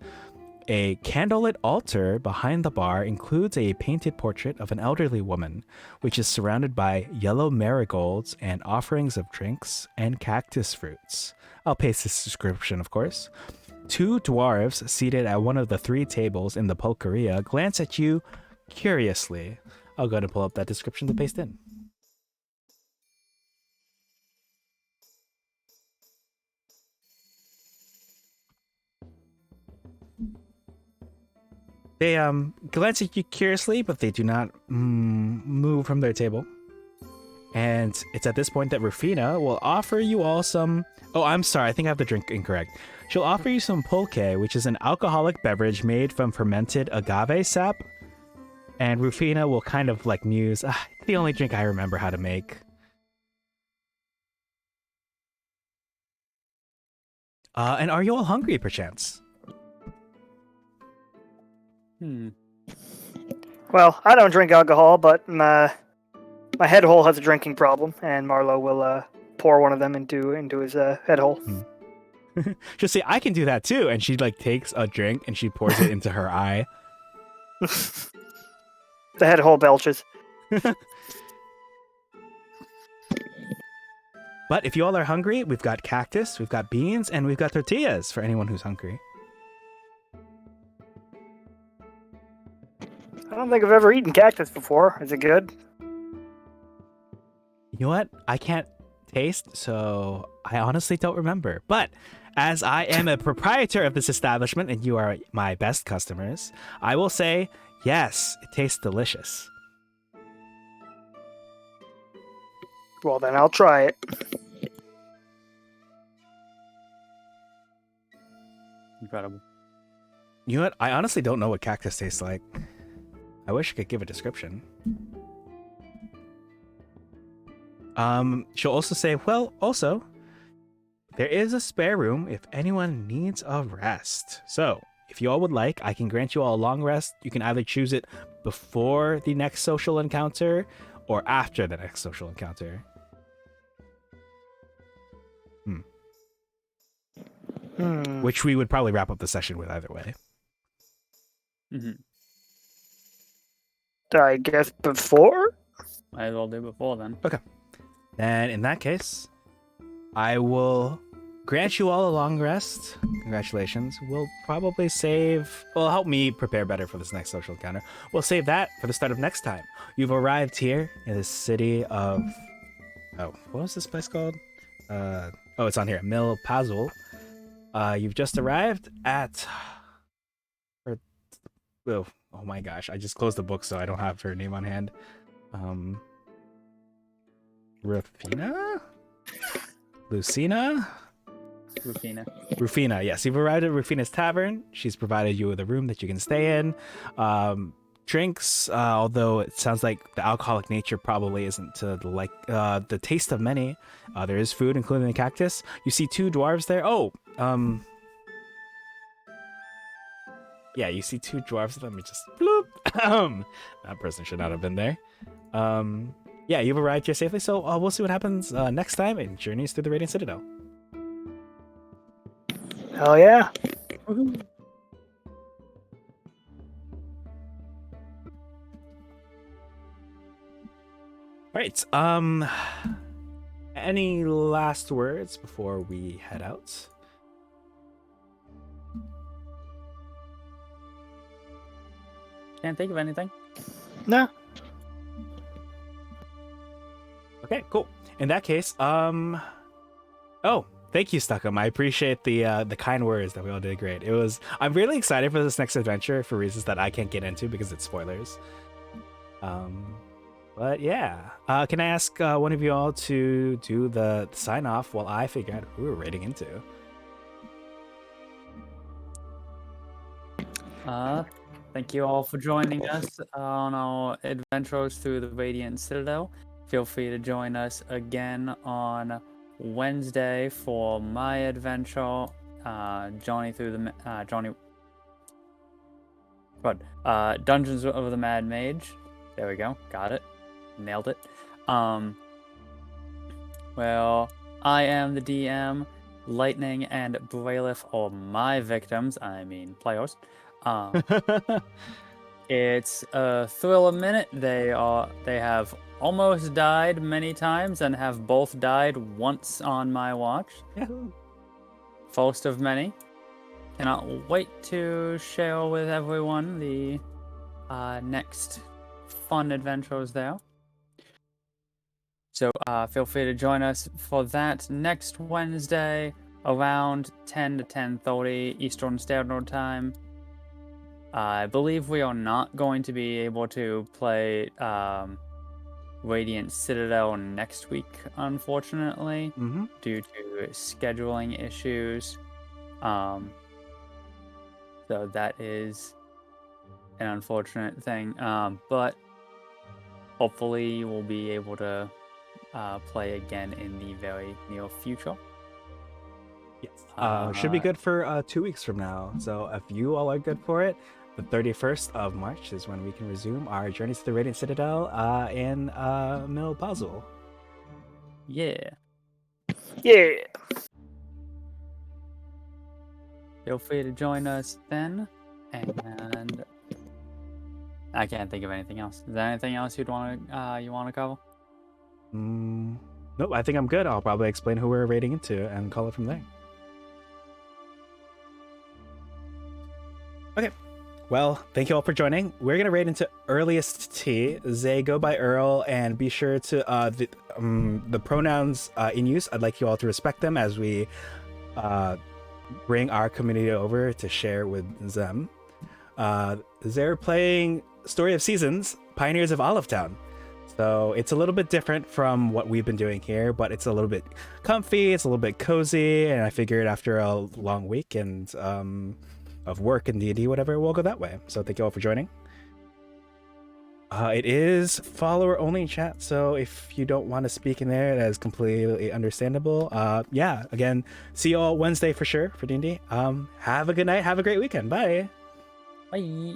A candlelit altar behind the bar includes a painted portrait of an elderly woman, which is surrounded by yellow marigolds and offerings of drinks and cactus fruits. I'll paste this description, of course. Two dwarves seated at one of the three tables in the pulqueria glance at you curiously. I'll go ahead and pull up that description to paste in. They glance at you curiously, but they do not move from their table. And it's at this point that Rufina will offer you all some... Oh, I'm sorry, I think I have the drink incorrect. She'll offer you some pulque, which is an alcoholic beverage made from fermented agave sap And Rufina will kind of like muse, the only drink I remember how to make. And are you all hungry, perchance? Well, I don't drink alcohol, but my head hole has a drinking problem, and Marlo will pour one of them into his head hole. She'll say, I can do that too. And she like takes a drink and she pours it into her eye. The head hole belches. But if you all are hungry, we've got cactus, we've got beans, and we've got tortillas for anyone who's hungry. I don't think I've ever eaten cactus before. Is it good? You know what? I can't taste, so I honestly don't remember. But as I am a proprietor of this establishment and you are my best customers, I will say, yes, it tastes delicious. Well, then I'll try it. Incredible. You know what? I honestly don't know what cactus tastes like. I wish I could give a description. She'll also say, well, also, there is a spare room if anyone needs a rest. So, if you all would like, I can grant you all a long rest. You can either choose it before the next social encounter or after the next social encounter. Which we would probably wrap up the session with either way. I guess before? Might as well do before then. Okay. And in that case, I will grant you all a long rest. Congratulations. We'll probably save... Well, help me prepare better for this next social encounter. We'll save that for the start of next time. You've arrived here in the city of... Oh, what was this place called? Oh, it's on here. Mil Pazul. You've just arrived at... Oh my gosh. I just closed the book, so I don't have her name on hand. Rufina? Lucina? Rufina, yes. You've arrived at Rufina's Tavern. She's provided you with a room that you can stay in. Drinks, although it sounds like the alcoholic nature probably isn't to the taste of many. There is food, including the cactus. You see two dwarves there. Yeah, you see two dwarves. Let me just bloop. That person should not have been there. Yeah, you've arrived here safely, so we'll see what happens next time in Journeys Through the Radiant Citadel. Hell yeah. Woohoo. Right. Any last words before we head out? Can't think of anything. No. Okay, cool. In that case, oh, thank you, Stuckum. I appreciate the kind words that we all did great. I'm really excited for this next adventure for reasons that I can't get into because it's spoilers. But yeah, can I ask one of you all to do the sign off while I figure out who we're raiding into? Thank you all for joining us on our adventures through the Radiant Citadel. Feel free to join us again on Wednesday for my adventure, Dungeons of the Mad Mage. There we go, got it, nailed it. Well, I am the DM. Lightning and Braylif are my victims. I mean, players. It's a thrill a minute. They have almost died many times and have both died once on my watch. Yahoo. First of many. Cannot wait to share with everyone the next fun adventures there. So feel free to join us for that next Wednesday around 10 to 10:30 Eastern Standard Time. I believe we are not going to be able to play Radiant Citadel next week, unfortunately, due to scheduling issues. So that is an unfortunate thing. But hopefully we'll be able to play again in the very near future. Yes. Should be good for 2 weeks from now. So if you all are good for it, the 31st of March is when we can resume our journeys to the Radiant Citadel in Mill Puzzle. Yeah. Yeah. Feel free to join us then. And I can't think of anything else. Is there anything else you want to cover? Nope, I think I'm good. I'll probably explain who we're raiding into and call it from there. Okay. Well, thank you all for joining. We're gonna raid into Earliest T. Zay, go by Earl, and be sure to the pronouns in use. I'd like you all to respect them as we bring our community over to share with them. They're playing Story of Seasons, Pioneers of Olive Town. So it's a little bit different from what we've been doing here, but it's a little bit comfy, it's a little bit cozy, and I figured after a long weekend of work and D&D, whatever, we'll go that way. So thank you all for joining. It is follower only chat, so if you don't want to speak in there, that is completely understandable. Yeah, again, see you all Wednesday for sure for D&D. Have a good night, have a great weekend. Bye. Bye.